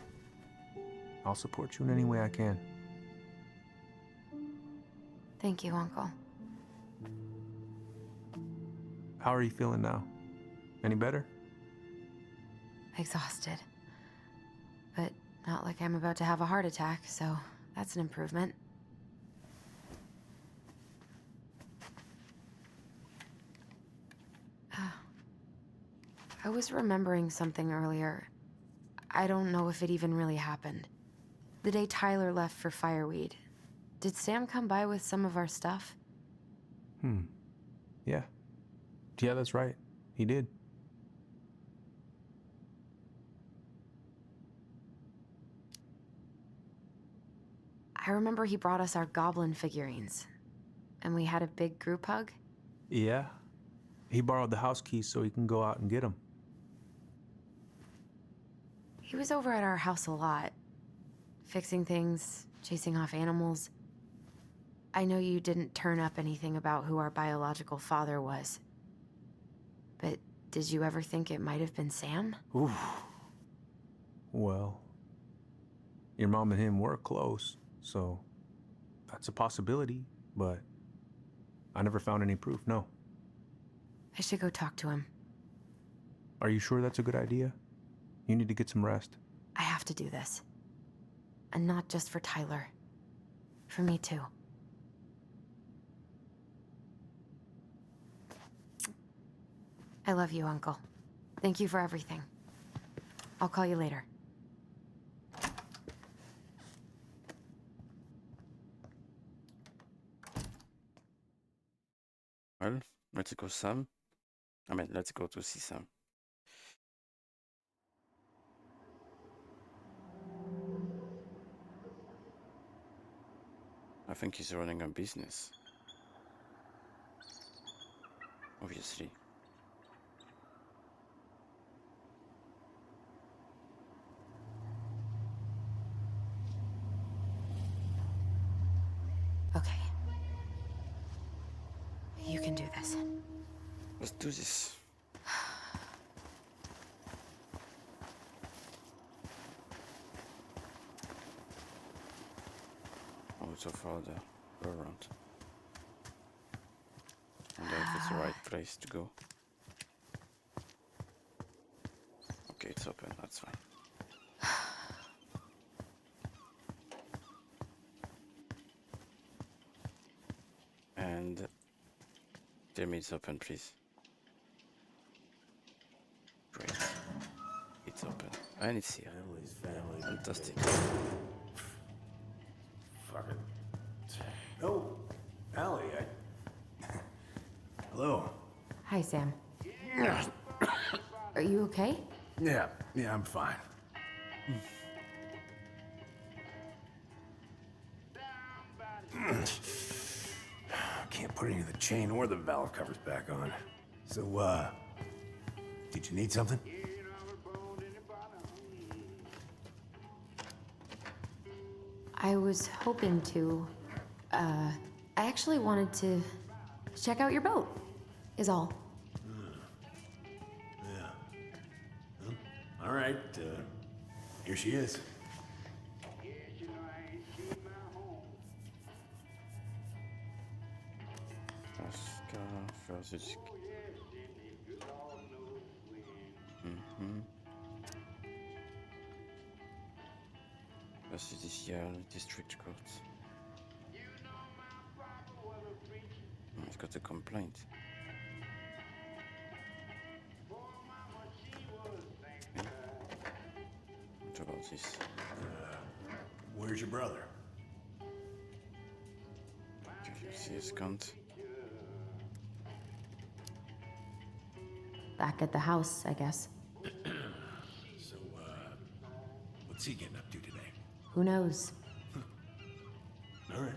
I'll support you in any way I can. Thank you, Uncle. How are you feeling now? Any better? Exhausted. But not like I'm about to have a heart attack, so that's an improvement. I was remembering something earlier. I don't know if it even really happened. The day Tyler left for Fireweed, did Sam come by with some of our stuff? Yeah. Yeah, that's right. He did. I remember he brought us our goblin figurines. And we had a big group hug. Yeah. He borrowed the house keys so he can go out and get them. He was over at our house a lot. Fixing things, chasing off animals. I know you didn't turn up anything about who our biological father was. But did you ever think it might have been Sam? Ooh. Well, your mom and him were close, so that's a possibility, but I never found any proof, no. I should go talk to him. Are you sure that's a good idea? You need to get some rest. I have to do this. And not just for Tyler. For me too. I love you, Uncle. Thank you for everything. I'll call you later. Well, let's go, Sam. Let's go to see Sam. I think he's running a business. Obviously. Okay. You can do this. Let's do this. So far the around. Wonder if it's the right place to go. Okay, it's open, that's fine. And tell me it's open, please. Great. It's open. And it's here. Fantastic. Fucking. Oh, Allie, Hello. Hi, Sam. Are you okay? Yeah, I'm fine. Can't put any of the chain or the valve covers back on. So, did you need something? I was hoping to. I actually wanted to check out your boat, is all. Yeah. Well, all right, here she is. Alaskan versus... Judicial District Court. He's got a complaint. Okay. What about this? Where's your brother? Can you see his count? Back at the house, I guess. So, what's he getting up to today? Who knows? All right.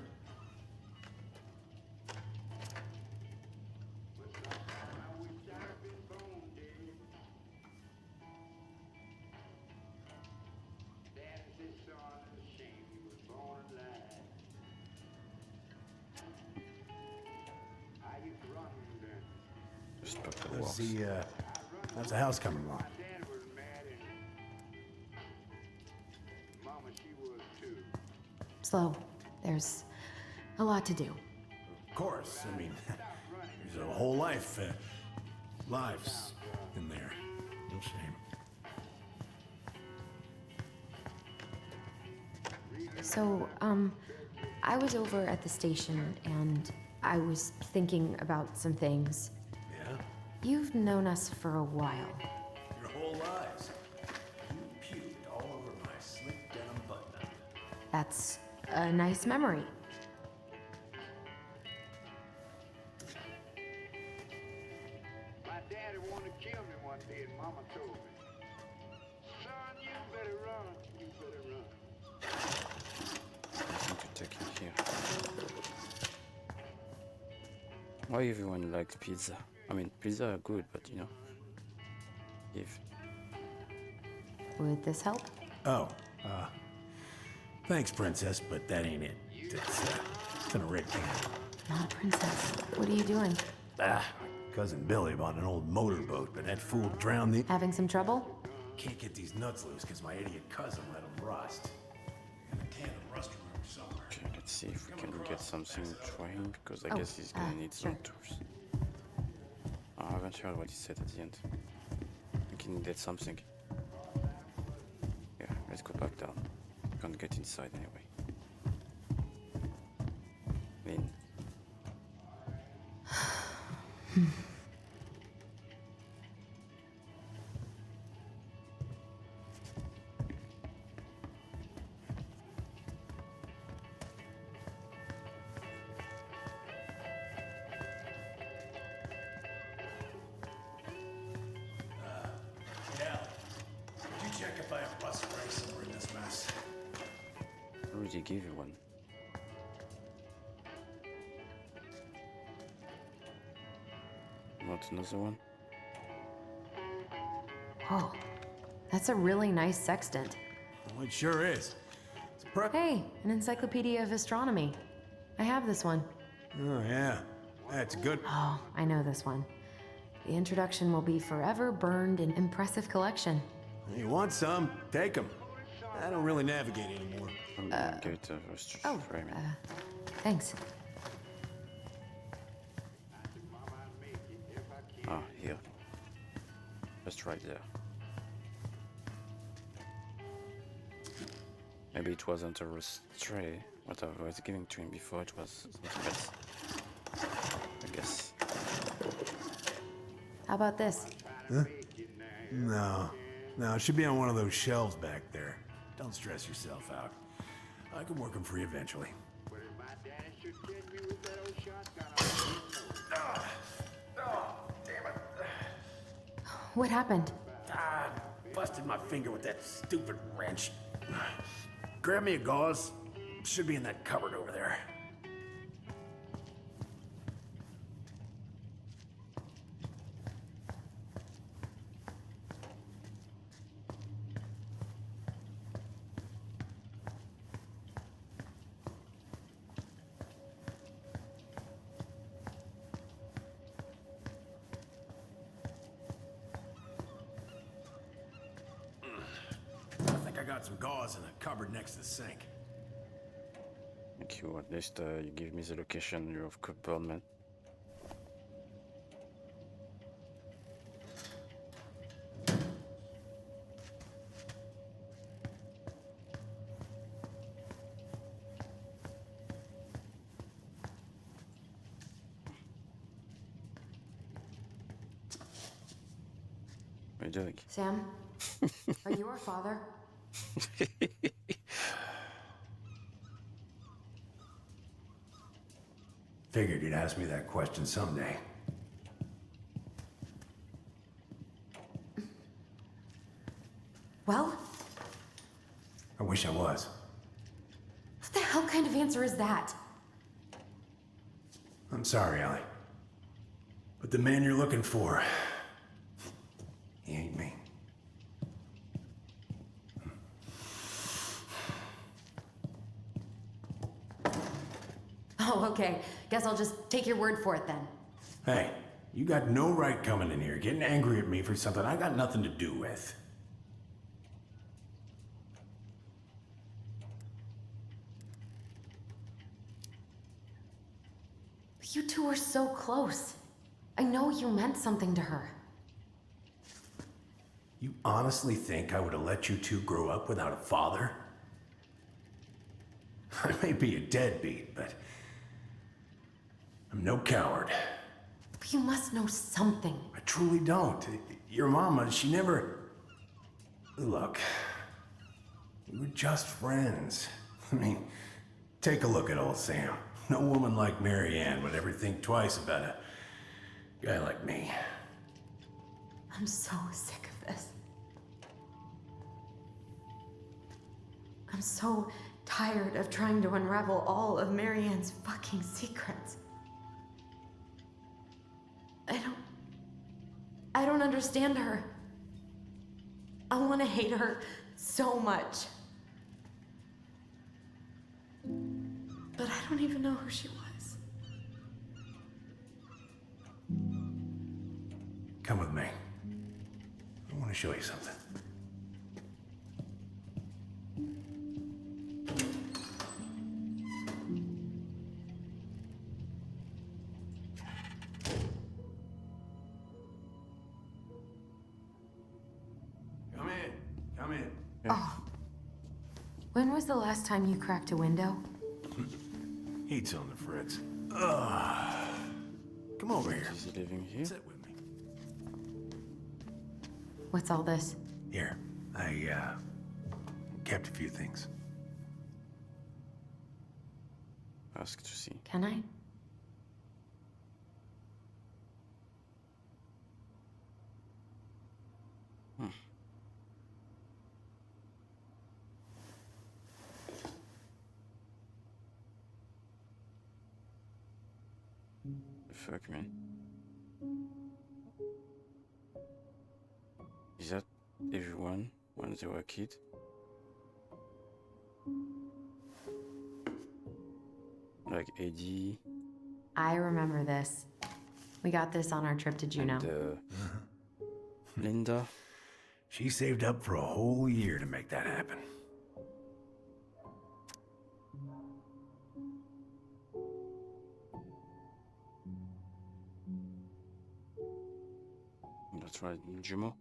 Just put the Let's walks. see, how's the house coming along? Slow. There's a lot to do. Of course, I mean, there's a whole life, lives in there. No shame. So, I was over at the station and I was thinking about some things. Yeah? You've known us for a while. Your whole lives. You puked all over my slick denim button-up. That's a nice memory. My daddy wanted to kill me one day, and Mama told me, "Son, you better run. You better run." I need to take it here. Why everyone likes pizza? I mean, pizza are good, but you know, if Would this help? Oh, thanks, Princess, but that ain't it. It's in a red can. Not a princess. What are you doing? My cousin Billy bought an old motorboat, but that fool drowned the... Having some trouble? Can't get these nuts loose because my idiot cousin let them rust. In a can of rust room somewhere. okay, let's see if we can get something trying, because I Oh, guess he's gonna need some sure. tools. I haven't heard what he said at the end. We can get something. Yeah, let's go back down. Can't get inside anyway. In. Yeah. Could you check if I have bus spray somewhere in this mess? I already gave you one. Not another one? Whoa. That's a really nice sextant. Well, it sure is. It's Hey, an encyclopedia of astronomy. I have this one. Oh, yeah. That's good. Oh, I know this one. The introduction will be forever burned in impressive collection. You want some? Take them. I don't really navigate anymore. I'm gonna get a Oh, framing. thanks. Ah, here. Just right there. Maybe it wasn't a stray. What I was giving to him before, it was something else. I guess. How about this? Huh? No. No, it should be on one of those shelves back there. Don't stress yourself out. I can work them free eventually. What happened? Busted my finger with that stupid wrench. Grab me a gauze. Should be in that cupboard over there. got some gauze in a cupboard next to the sink. Thank you. At least you give me the location of cupboard, man. What are you doing? Sam? Are you our father? Figured you'd ask me that question someday. Well? I wish I was. What the hell kind of answer is that? I'm sorry, Ellie. But the man you're looking for, he ain't me. Oh, okay. Guess I'll just take your word for it then. Hey, you got no right coming in here getting angry at me for something I got nothing to do with. You two are so close. I know you meant something to her. You honestly think I would have let you two grow up without a father? I may be a deadbeat, but I'm no coward. But you must know something. I truly don't. Your mama, she never... Look, we were just friends. I mean, take a look at old Sam. No woman like Mary Ann would ever think twice about a guy like me. I'm so sick of this. I'm so tired of trying to unravel all of Mary Ann's fucking secrets. I don't understand her. I want to hate her so much. But I don't even know who she was. Come with me. I want to show you something. Come in. Come in. Oh. When was the last time you cracked a window? Heat's on the fritz. Come over here. Is he living here? Sit with me. What's all this? Here, I kept a few things. Ask to see. Can I? Fuck, man. Is that everyone when they were a kid? Like Eddie. I remember this. We got this on our trip to Juneau. And, Linda. She saved up for a whole year to make that happen. That's right, Juno.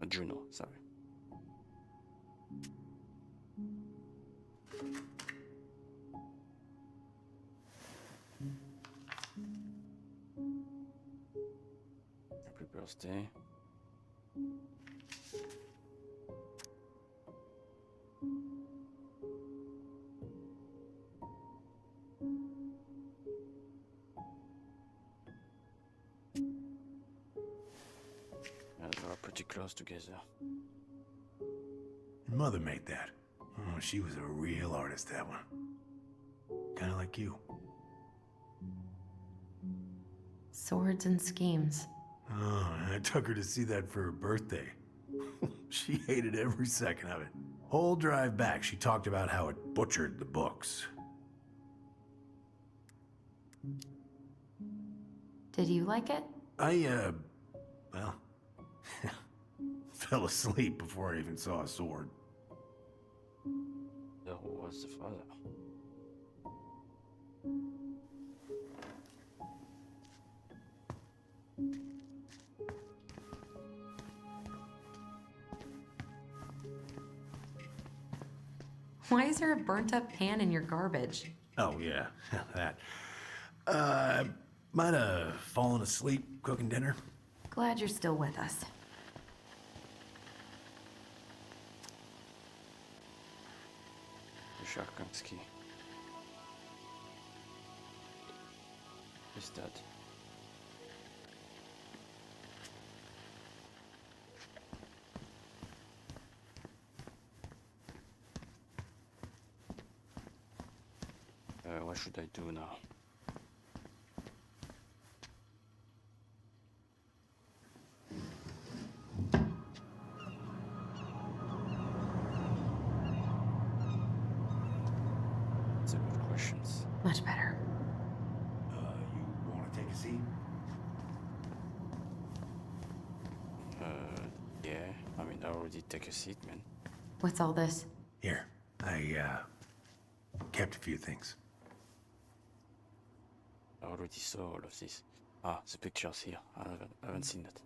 Juno, sorry. Happy birthday. Yeah, they are pretty close together. Your mother made that. Oh, she was a real artist, that one. Kind of like you. Swords and schemes. Oh, I took her to see that for her birthday. She hated every second of it. Whole drive back, she talked about how it butchered the books. Did you like it? Well, fell asleep before I even saw a sword. So who was the father? Why is there a burnt up pan in your garbage? Oh, yeah, that. Might have fallen asleep cooking dinner. Glad you're still with us. Shotgun's key. Is that? What should I do now? That's a good questions. Much better. You want to take a seat? Yeah. I mean, I already take a seat, man. What's all this? Here, I kept a few things. I already saw all of this. Ah, the pictures here. I haven't seen it.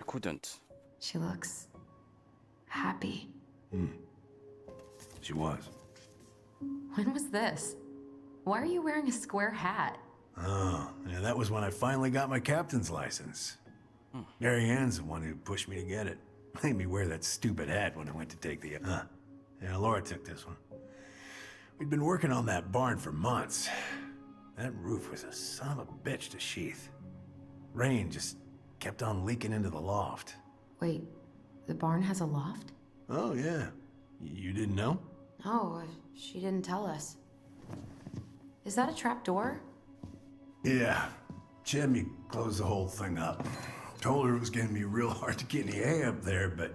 I couldn't. She looks happy. She was. When was this? Why are you wearing a square hat? Oh, yeah, that was when I finally got my captain's license. Mary Ann's the one who pushed me to get it. Made me wear that stupid hat when I went to take the... Yeah, Laura took this one. We'd been working on that barn for months. That roof was a son of a bitch to sheath. Rain just kept on leaking into the loft. Wait, the barn has a loft? Oh, yeah. You didn't know? Oh, she didn't tell us. Is that a trap door? Yeah. Chimney closed the whole thing up. Told her it was gonna be real hard to get any hay up there, but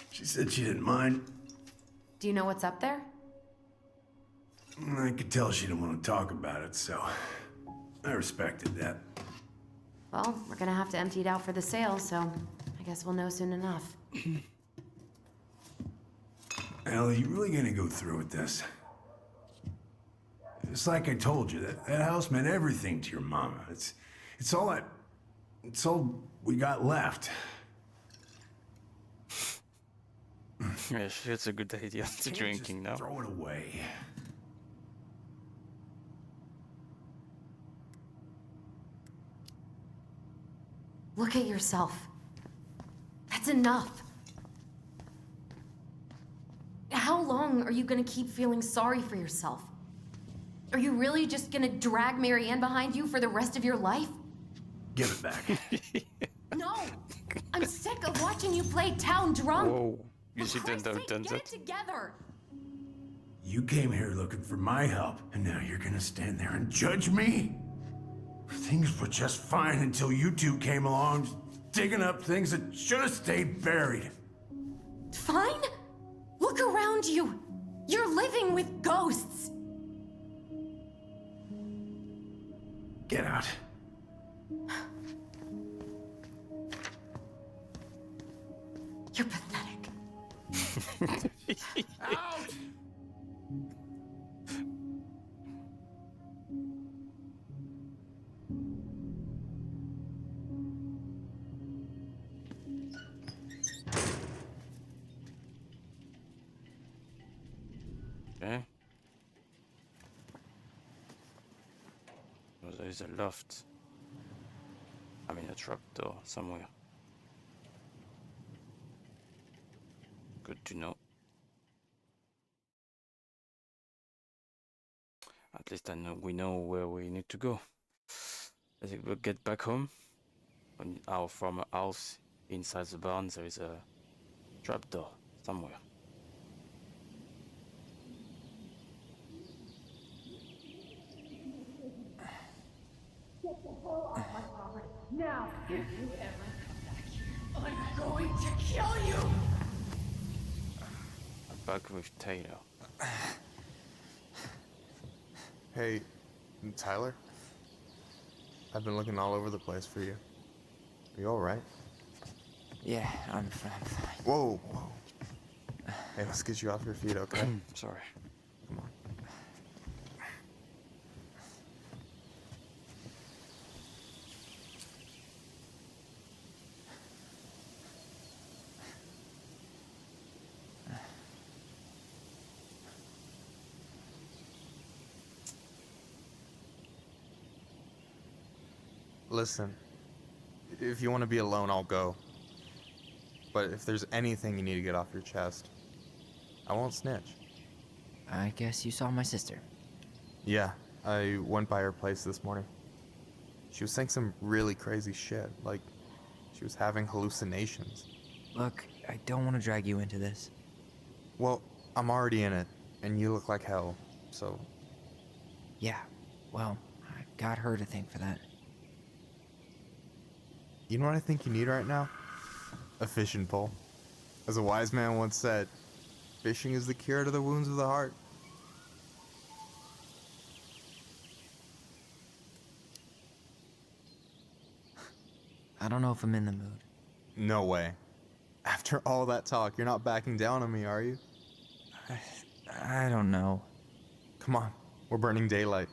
she said she didn't mind. Do you know what's up there? I could tell she didn't want to talk about it, so I respected that. Well, we're gonna have to empty it out for the sale, so I guess we'll know soon enough. Ellie, you really gonna go through with this? It's like I told you, that house meant everything to your mama. It's all we got left. Yeah, it's a good idea to drinking now. Throw it away. Look at yourself. That's enough. How long are you gonna keep feeling sorry for yourself? Are you really just gonna drag Mary Ann behind you for the rest of your life? Give it back. No! I'm sick of watching you play town drunk! Whoa, you shouldn't have done Get it that. together! You came here looking for my help, and now you're gonna stand there and judge me? Things were just fine until you two came along, digging up things that should have stayed buried. Fine? Look around you! You're living with ghosts! Get out. You're pathetic. Out! Okay. Oh, there is a loft. I mean, a trapdoor somewhere. Good to know. At least we know where we need to go. I think we'll get back home. On our former house, inside the barn, there is a trapdoor somewhere. Get the hell off my property now! If you ever come back here, I'm going to kill you! I'm back with Taylor. Hey, Tyler? I've been looking all over the place for you. Are you alright? Yeah, I'm fine. Whoa, whoa. Hey, let's get you off your feet, okay? Sorry. Come on. Listen, if you want to be alone, I'll go. But if there's anything you need to get off your chest, I won't snitch. I guess you saw my sister. Yeah, I went by her place this morning. She was saying some really crazy shit, like she was having hallucinations. Look, I don't want to drag you into this. Well, I'm already in it, and you look like hell, so... Yeah, well, I got her to thank for that. You know what I think you need right now? A fishing pole. As a wise man once said, fishing is the cure to the wounds of the heart. I don't know if I'm in the mood. No way. After all that talk, you're not backing down on me, are you? I don't know. Come on, we're burning daylight.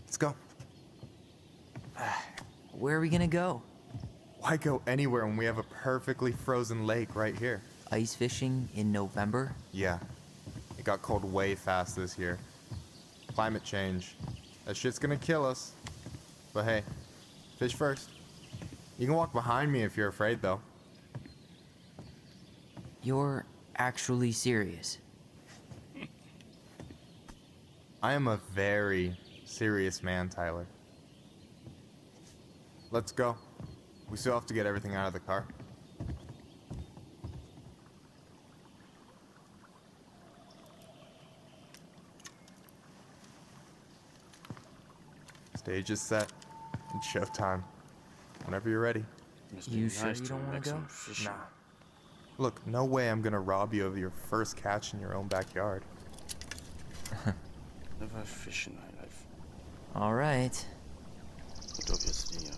Let's go. Where are we gonna go? Why go anywhere when we have a perfectly frozen lake right here? Ice fishing in November? Yeah. It got cold way fast this year. Climate change. That shit's gonna kill us. But hey, fish first. You can walk behind me if you're afraid, though. You're actually serious? I am a very serious man, Tyler. Let's go. We still have to get everything out of the car. Stage is set. It's showtime. Whenever you're ready. You sure you don't want to go? Nah. Look, no way I'm gonna rob you of your first catch in your own backyard. Never fish in my life. All right. But obviously,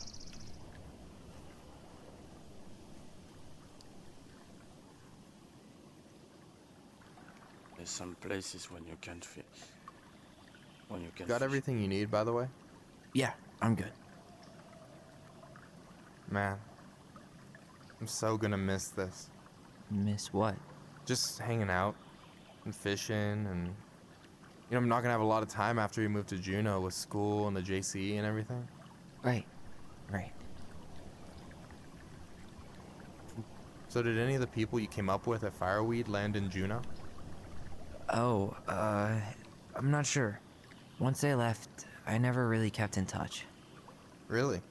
there's some places when you can't fish. When you can. Got everything you need, by the way? Yeah, I'm good. Man, I'm so gonna miss this. Miss what? Just hanging out and fishing and... You know, I'm not gonna have a lot of time after we move to Juneau with school and the JC and everything. Right. So did any of the people you came up with at Fireweed land in Juneau? Oh, I'm not sure. Once they left, I never really kept in touch. Really?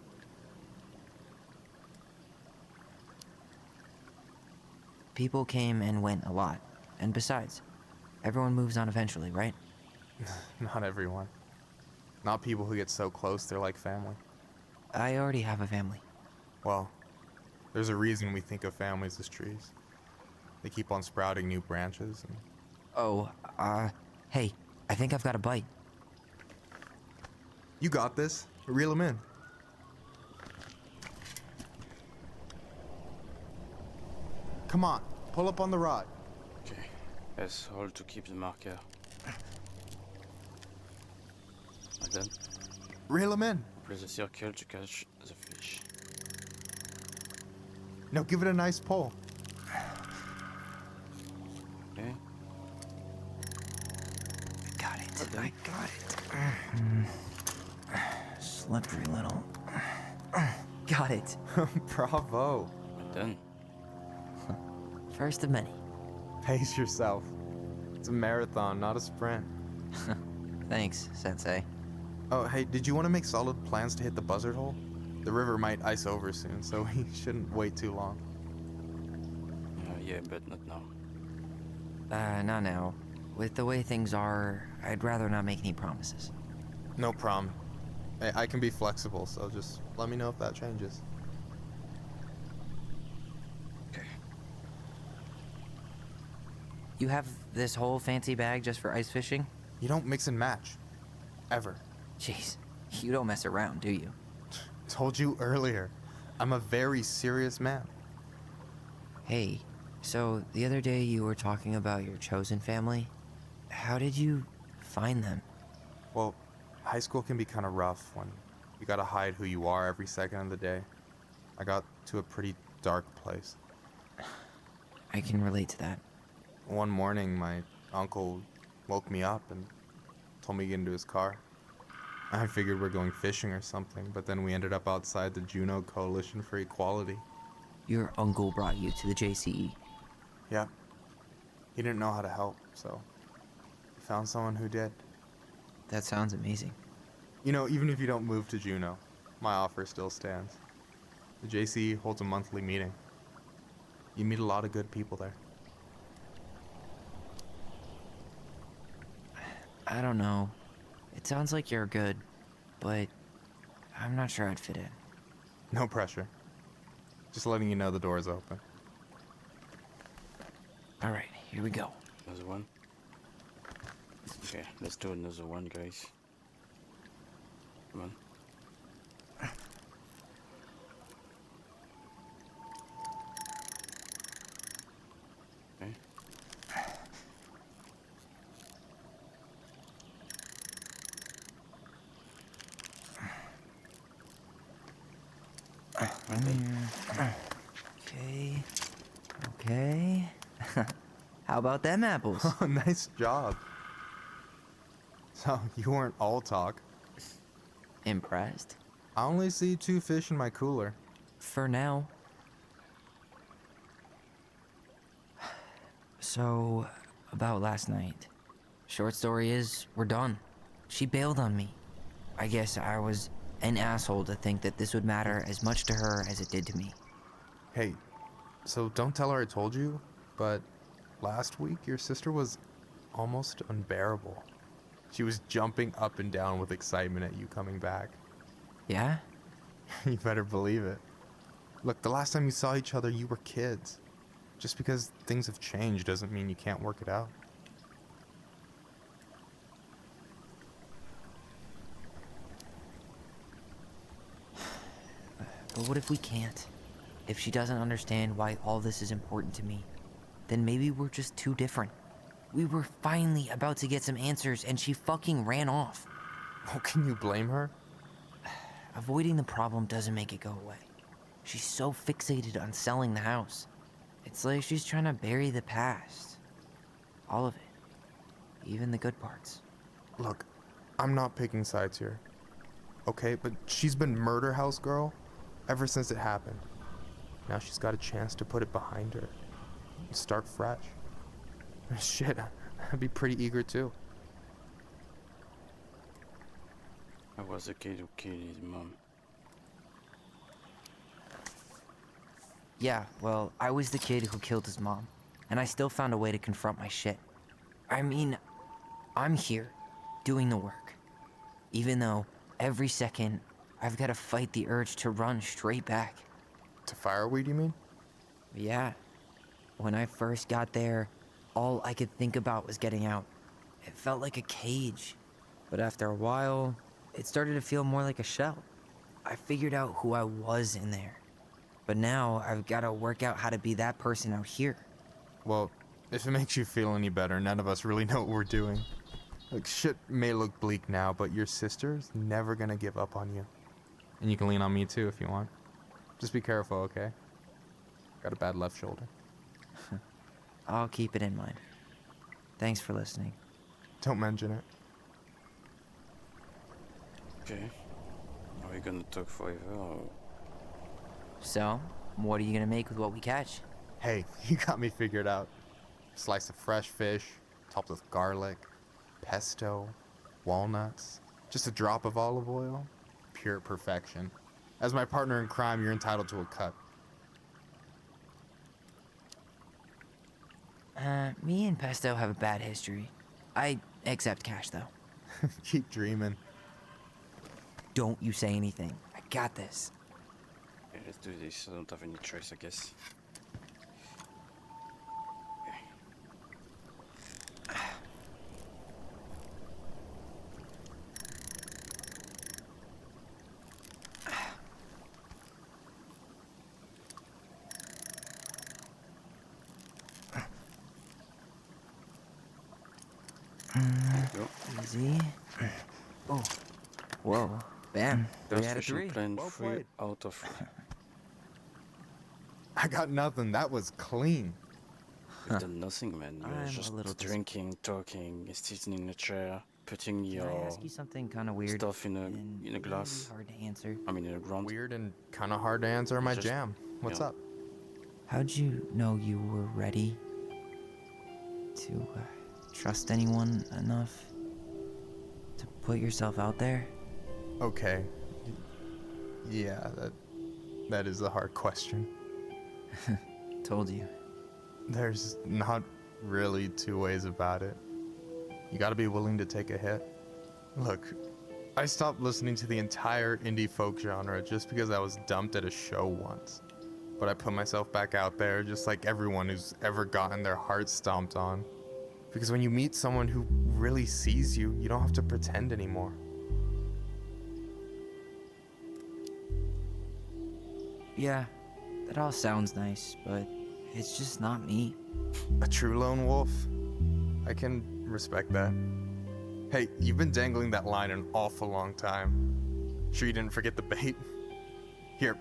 People came and went a lot. And besides, everyone moves on eventually, right? Not everyone. Not people who get so close they're like family. I already have a family. Well, there's a reason we think of families as trees. They keep on sprouting new branches and... Oh, hey, I think I've got a bite. You got this. Reel them in. Come on, pull up on the rod. Okay, let's hold to keep the marker. And then reel them in. Press the circle to catch the fish. Now give it a nice pull. Okay. Got it. I got it. Slippery little. Got it. Bravo. And then first of many. Pace yourself. It's a marathon, not a sprint. Thanks, Sensei. Oh, hey, did you want to make solid plans to hit the buzzard hole? The river might ice over soon, so we shouldn't wait too long. Yeah, but not now. Not now. With the way things are, I'd rather not make any promises. No problem. I can be flexible, so just let me know if that changes. Okay. You have this whole fancy bag just for ice fishing? You don't mix and match. Ever. Jeez, you don't mess around, do you? Told you earlier, I'm a very serious man. Hey, so the other day you were talking about your chosen family. How did you find them? Well, high school can be kind of rough when you gotta hide who you are every second of the day. I got to a pretty dark place. I can relate to that. One morning, my uncle woke me up and told me to get into his car. I figured we're going fishing or something, but then we ended up outside the Juneau Coalition for Equality. Your uncle brought you to the JCE. Yeah. He didn't know how to help, so he found someone who did. That sounds amazing. You know, even if you don't move to Juneau, my offer still stands. The JCE holds a monthly meeting. You meet a lot of good people there. I don't know. It sounds like you're good, but I'm not sure I'd fit in. No pressure. Just letting you know the door is open. Alright, here we go. Another one. Okay, let's do another one, guys. Come on. Okay. Okay. Okay. How about them apples? Oh, nice job. So, you weren't all talk. Impressed? I only see 2 fish in my cooler. For now. So, about last night. Short story is, we're done. She bailed on me. I guess I was an asshole to think that this would matter as much to her as it did to me. Hey, so don't tell her I told you, but last week your sister was almost unbearable. She was jumping up and down with excitement at you coming back. Yeah? You better believe it. Look, the last time you saw each other, you were kids. Just because things have changed doesn't mean you can't work it out. But what if we can't? If she doesn't understand why all this is important to me, then maybe we're just too different. We were finally about to get some answers and she fucking ran off. Oh, can you blame her? Avoiding the problem doesn't make it go away. She's so fixated on selling the house. It's like she's trying to bury the past. All of it. Even the good parts. Look, I'm not picking sides here. Okay, but she's been murder house girl ever since it happened. Now she's got a chance to put it behind her and start fresh. Shit, I'd be pretty eager too. I was a kid who killed his mom. Yeah, well, I was the kid who killed his mom, and I still found a way to confront my shit. I mean, I'm here, doing the work. Even though, every second, I've got to fight the urge to run straight back. To fireweed, you mean? Yeah. When I first got there, all I could think about was getting out. It felt like a cage. But after a while, it started to feel more like a shell. I figured out who I was in there. But now, I've got to work out how to be that person out here. Well, if it makes you feel any better, none of us really know what we're doing. Like, shit may look bleak now, but your sister's never gonna give up on you. And you can lean on me too if you want. Just be careful, okay? Got a bad left shoulder. I'll keep it in mind. Thanks for listening. Don't mention it. Okay. Are we gonna talk forever or... So, what are you gonna make with what we catch? Hey, you got me figured out. Slice of fresh fish, topped with garlic, pesto, walnuts, just a drop of olive oil. Pure perfection. As my partner in crime, you're entitled to a cut. Me and Pesto have a bad history. I accept cash, though. Keep dreaming. Don't you say anything. I got this. Okay, let's do this. I don't have any choice, I guess. go. Easy. Oh. Whoa. Bam. 3 out of Fishing 3. plane Well 3 played. out of 3. I got nothing. That was clean. You've done nothing, man. You're I'm a just little drinking, talking, sitting in a chair, putting Can I your ask you something kind of weird stuff in and a really glass. hard to answer? I mean, in a ground. Weird and kind of hard to answer my Just, jam. What's yeah. up? How'd you know you were ready to trust anyone enough to put yourself out there? Okay. Yeah, that is a hard question. Told you. There's not really two ways about it. You gotta be willing to take a hit. Look, I stopped listening to the entire indie folk genre just because I was dumped at a show once. But I put myself back out there just like everyone who's ever gotten their heart stomped on. Because when you meet someone who really sees you, you don't have to pretend anymore. Yeah, that all sounds nice, but it's just not me. A true lone wolf? I can respect that. Hey, you've been dangling that line an awful long time. Sure you didn't forget the bait? Here,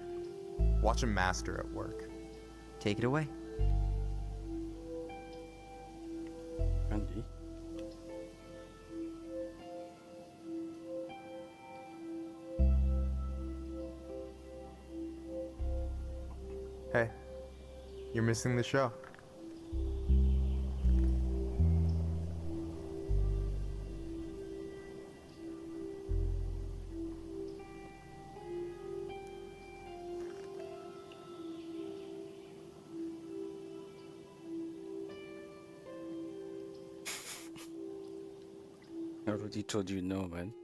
watch a master at work. Take it away. Andy. Hey, you're missing the show. I already told you no, man.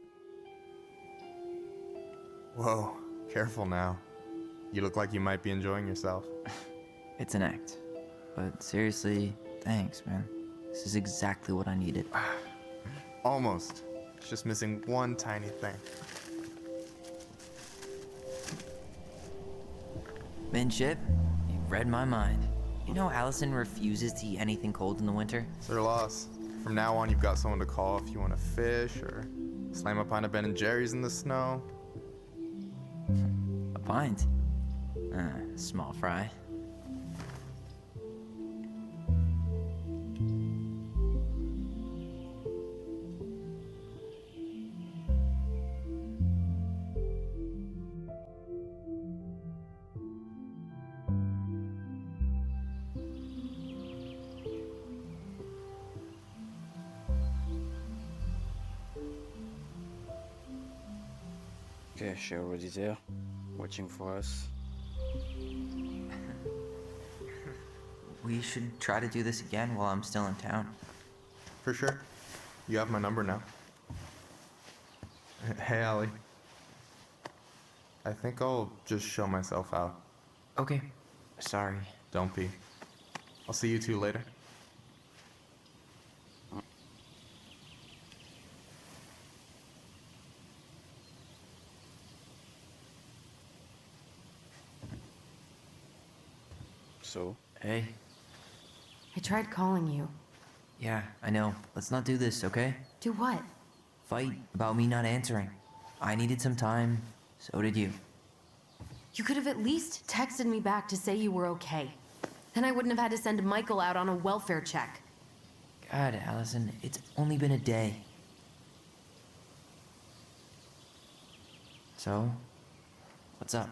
Whoa, careful now. You look like you might be enjoying yourself. It's an act. But seriously, thanks, man. This is exactly what I needed. Almost. It's just missing one tiny thing. Midship, you read my mind. You know Alyson refuses to eat anything cold in the winter? It's their loss. From now on, you've got someone to call if you want to fish or slam a pint of Ben & Jerry's in the snow. A pint? Small fry. Okay, she already there, watching for us. We should try to do this again while I'm still in town. For sure. You have my number now. Hey, Allie. I think I'll just show myself out. Okay. Sorry. Don't be. I'll see you two later. So? Hey. I tried calling you. Yeah, I know. Let's not do this, okay? Do what? Fight about me not answering. I needed some time. So did you. You could have at least texted me back to say you were okay. Then I wouldn't have had to send Michael out on a welfare check. God, Alyson, it's only been a day. So, what's up?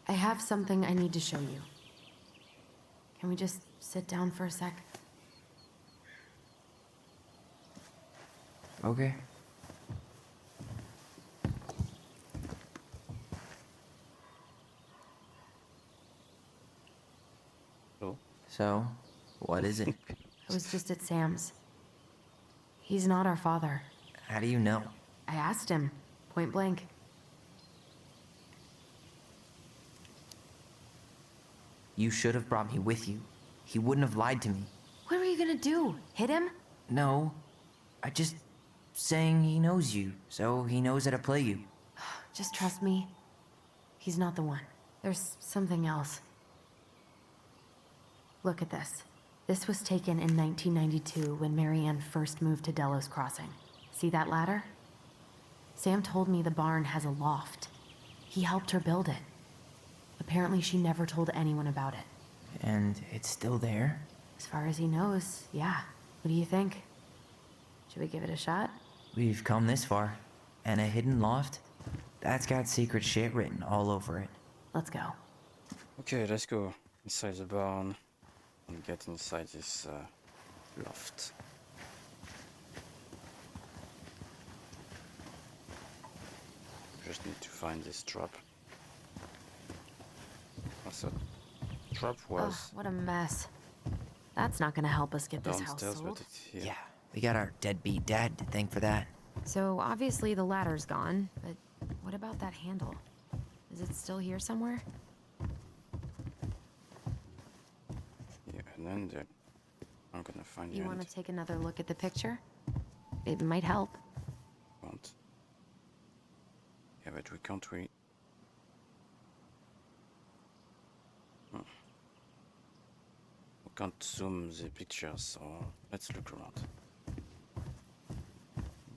I have something I need to show you. Can we just sit down for a sec? Okay. So, what is it? I was just at Sam's. He's not our father. How do you know? I asked him, point blank. You should have brought me with you. He wouldn't have lied to me. What were you gonna do? Hit him? No. I just saying he knows you, so he knows how to play you. Just trust me. He's not the one. There's something else. Look at this. This was taken in 1992 when Marianne first moved to Delos Crossing. See that ladder? Sam told me the barn has a loft. He helped her build it. Apparently she never told anyone about it. And it's still there? As far as he knows, yeah. What do you think? Should we give it a shot? We've come this far. And a hidden loft? That's got secret shit written all over it. Let's go. Okay, let's go inside the barn and get inside this loft. Just need to find this trap. What's that? Trap was what a mess. That's not gonna help us get this house downstairs, sold. but it's here. Yeah, we got our deadbeat dad to thank for that. So obviously the ladder's gone, but what about that handle? Is it still here somewhere? Yeah, and then I'm gonna find You the want end. to take another look at the picture? It might help. Want. Yeah, but we can't wait. We can't zoom the picture, so let's look around.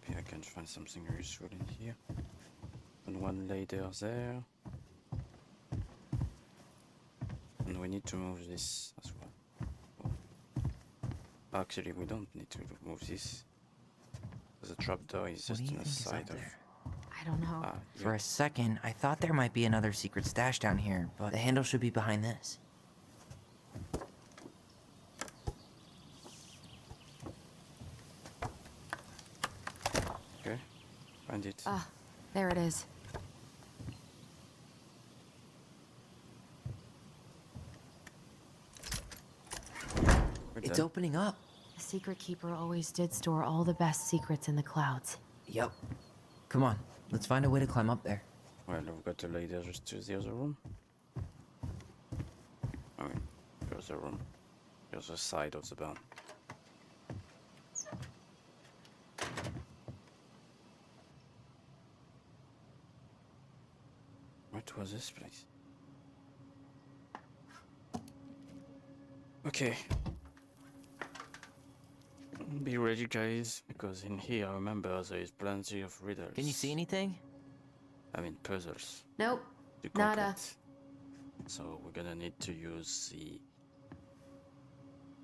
Maybe I can find something useful in here. And one ladder there. And we need to move this as well. Actually, we don't need to move this. The trapdoor is just on the side of. I don't know. For a second, I thought there might be another secret stash down here, but the handle should be behind this. Okay, find it. Ah, there it is. It's opening up. The secret keeper always did store all the best secrets in the clouds. Yep. Come on, let's find a way to climb up there. Well, we've got a ladder just to the other room. I mean, there's the room. There's the side of the barn. What was this place? Okay. Be ready, guys, because in here, I remember there is plenty of riddles. Can you see anything? I mean, puzzles. Nope. To Nada. complete. So we're gonna need to use the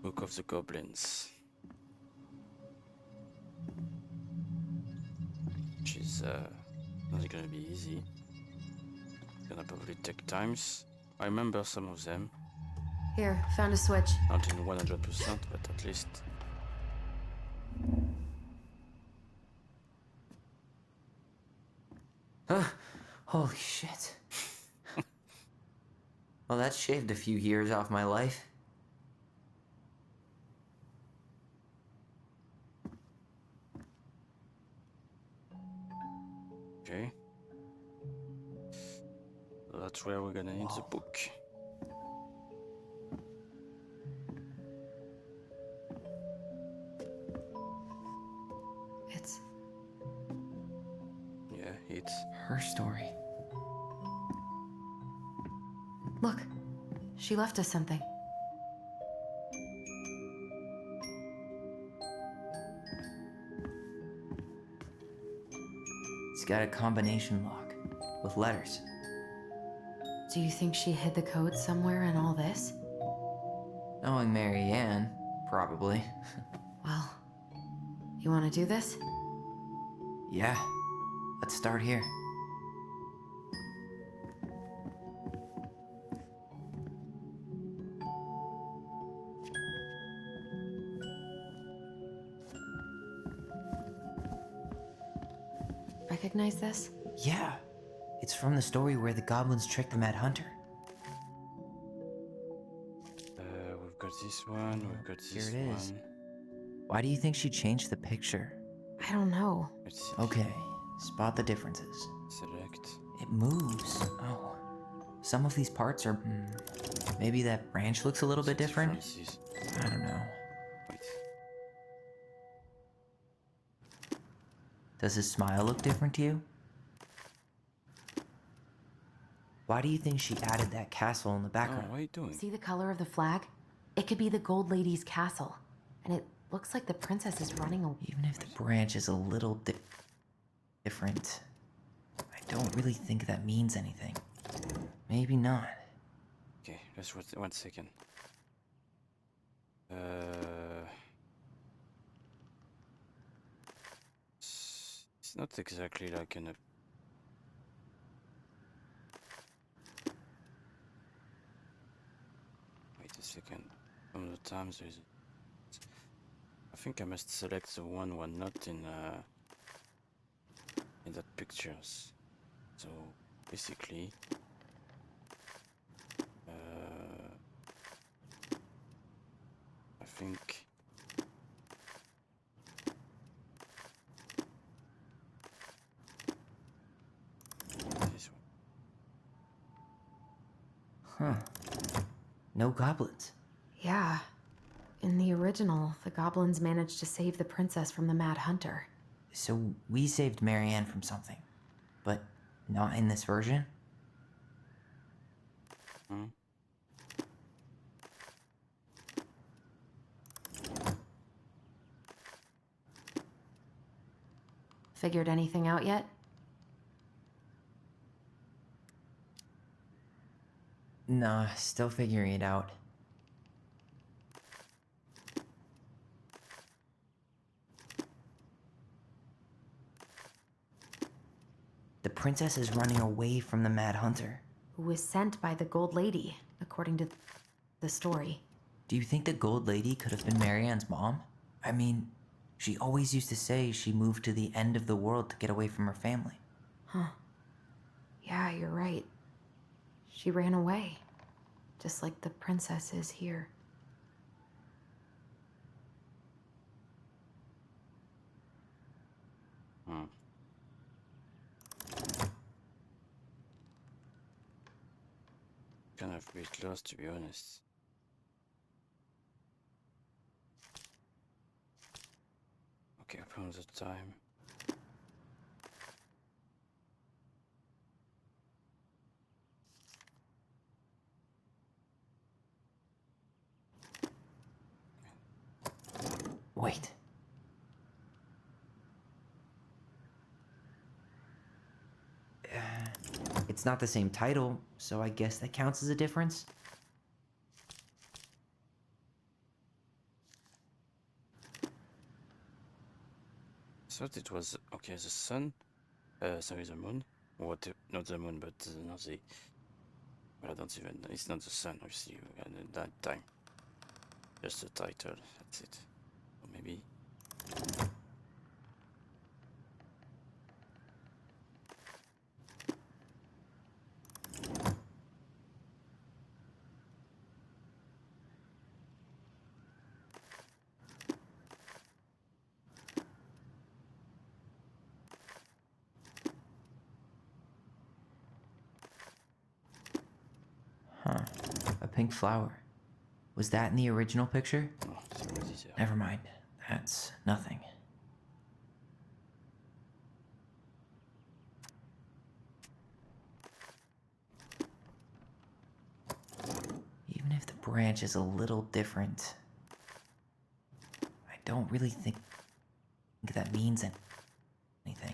Book of the Goblins, which is not gonna be easy. It's gonna probably take times. I remember some of them. Here, found a switch. Not in 100%, but at least. Holy shit. Well, that shaved a few years off my life. Okay. So that's where we're gonna need the book. It's Yeah, it's her story. Look, she left us something. It's got a combination lock with letters. Do you think she hid the code somewhere in all this? Knowing Marianne, probably. Well, you want to do this? Yeah, let's start here. Recognize this? Yeah, it's from the story where the goblins tricked the Mad Hunter. we've got this one, we've got this Here it is. one. Why do you think she changed the picture? I don't know. Let's see. Okay, spot the differences. Select. It moves. Oh, some of these parts are... maybe that branch looks a little bit different? Differences. I don't know. Wait. Does his smile look different to you? Why do you think she added that castle in the Oh, background? what are you doing? See the color of the flag? It could be the Gold Lady's castle. And it looks like the princess is running away. Even if the branch is a little different, I don't really think that means anything. Maybe not. Okay, just 1 second. It's not exactly like an. Wait a second. Some of the times there's. I think I must select the one not in that pictures. So basically, I think. This Huh. No goblins. Yeah. In the original, the goblins managed to save the princess from the Mad Hunter. So we saved Marianne from something, but not in this version? one. Figured anything out yet? Nah, still figuring it out. The princess is running away from the Mad Hunter. Who was sent by the Gold Lady, according to the story. Do you think the Gold Lady could have been Marianne's mom? I mean, she always used to say she moved to the end of the world to get away from her family. Huh. Yeah, you're right. She ran away. Just like the princess is here. Kind of a bit lost, to be honest. Okay, upon the time. Wait. It's not the same title, so I guess that counts as a difference? Thought it was okay. The sun, sorry, the moon. What? Not the moon, but not the. Well, I don't even. It's not the sun. Obviously, at that time. Just the title. That's it. Or maybe. Huh. A pink flower. Was that in the original picture? Oh, sorry, Never mind. That's nothing. Even if the branch is a little different, I don't really think that means anything.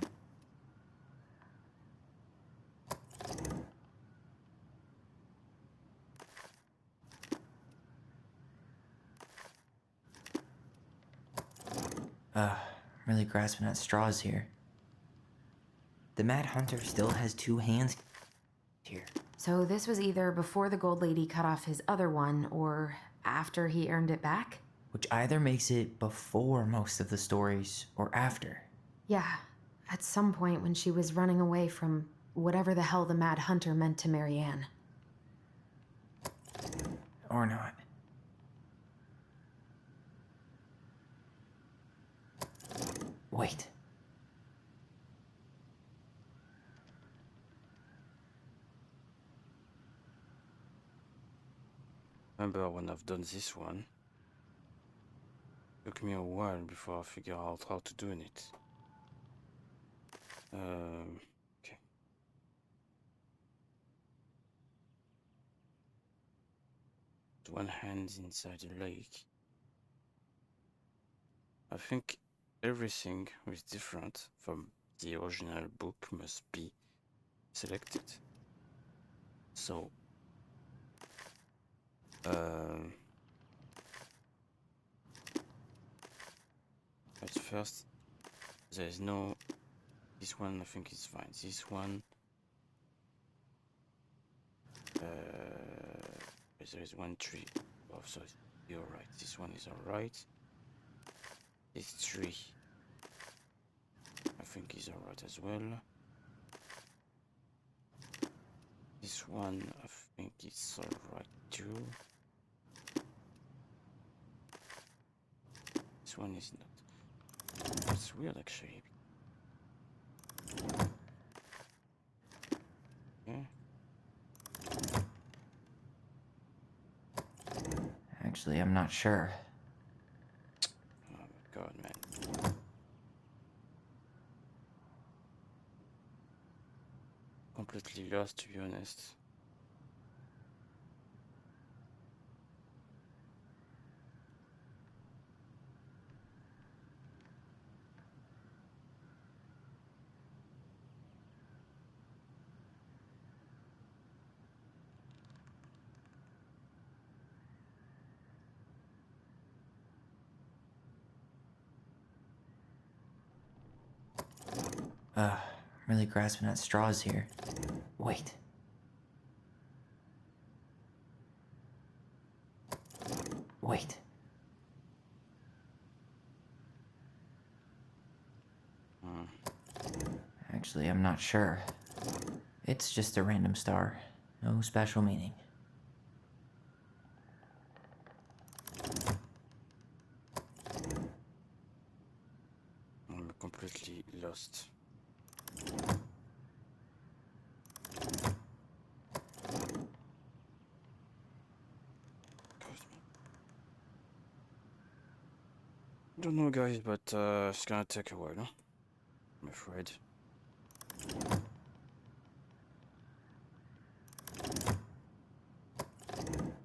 Really grasping at straws here. The Mad Hunter still has two hands here. So this was either before the Gold Lady cut off his other one, or after he earned it back? Which either makes it before most of the stories, or after. Yeah, at some point when she was running away from whatever the hell the Mad Hunter meant to Marianne. Or not. Wait. Remember when I've done this one? Took me a while before I figure out how to do it. Okay. one hand inside the lake. I think everything which is different from the original book must be selected. So, at first, there is no. This one I think is fine. This one, there is one tree. Oh, so you're right. This one is alright. This tree, I think is alright as well. This one, I think it's alright too. This one is not. That's weird actually. Yeah. Actually, I'm not sure. Oh my god, man. Completely lost, to be honest. I'm really grasping at straws here. Wait. Wait. Actually, I'm not sure. It's just a random star. No special meaning. I'm completely lost. Don't know, guys, but it's gonna take a while, huh? I'm afraid.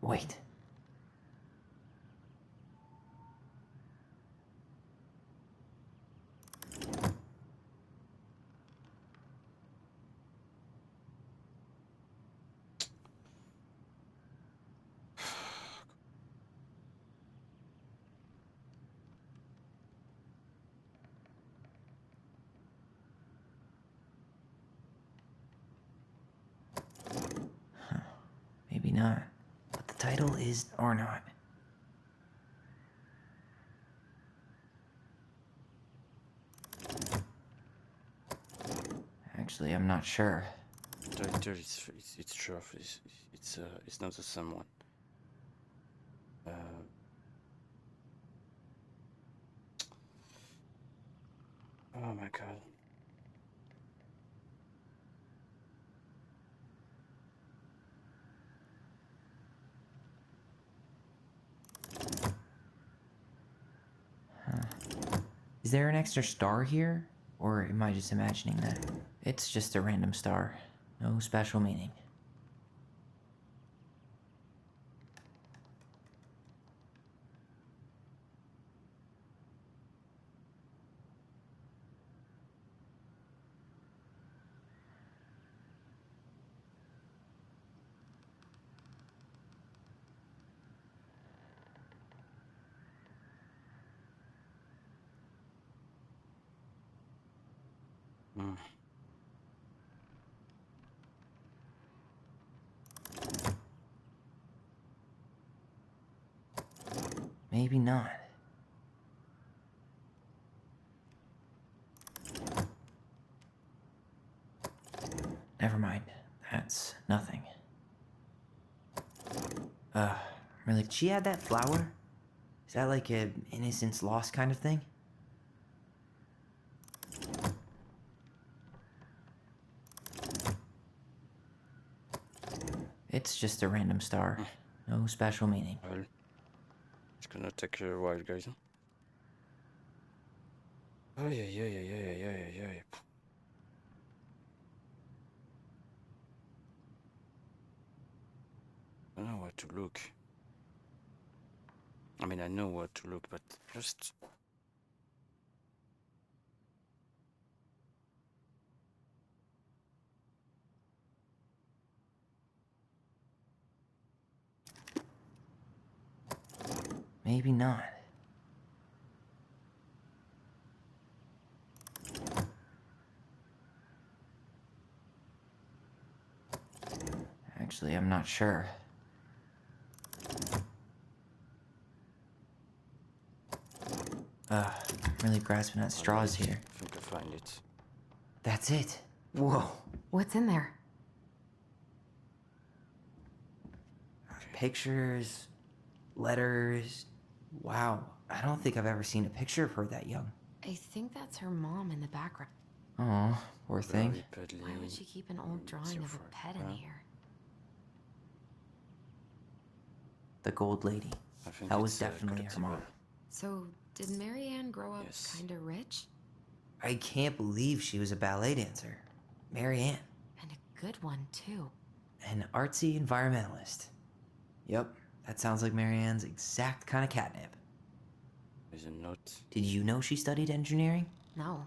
Wait. Maybe not. But the title is or not. Actually, I'm not sure. It's rough. It's not the same one. Oh my god. Is there an extra star here? Or am I just imagining that? It's just a random star. No special meaning. Maybe not. Never mind. That's nothing. Really? Did she add that flower? Is that like a innocence lost kind of thing? It's just a random star. No special meaning. Well, it's gonna take a while, guys. Oh yeah. I don't know where to look. I mean, I know where to look, but just... Maybe not. Actually, I'm not sure. Really grasping at straws here. I think I find it. That's it. Whoa. What's in there? Pictures, letters. Wow, I don't think I've ever seen a picture of her that young. I think that's her mom in the background. Oh, poor thing. Why would she keep an old drawing of a pet in here? The gold lady. That was definitely her mom. So, did Marianne grow up kinda rich? I can't believe she was a ballet dancer. Marianne. And a good one, too. An artsy environmentalist. Yep, that sounds like Marianne's exact kind of catnip. There's a note. Did you know she studied engineering? No.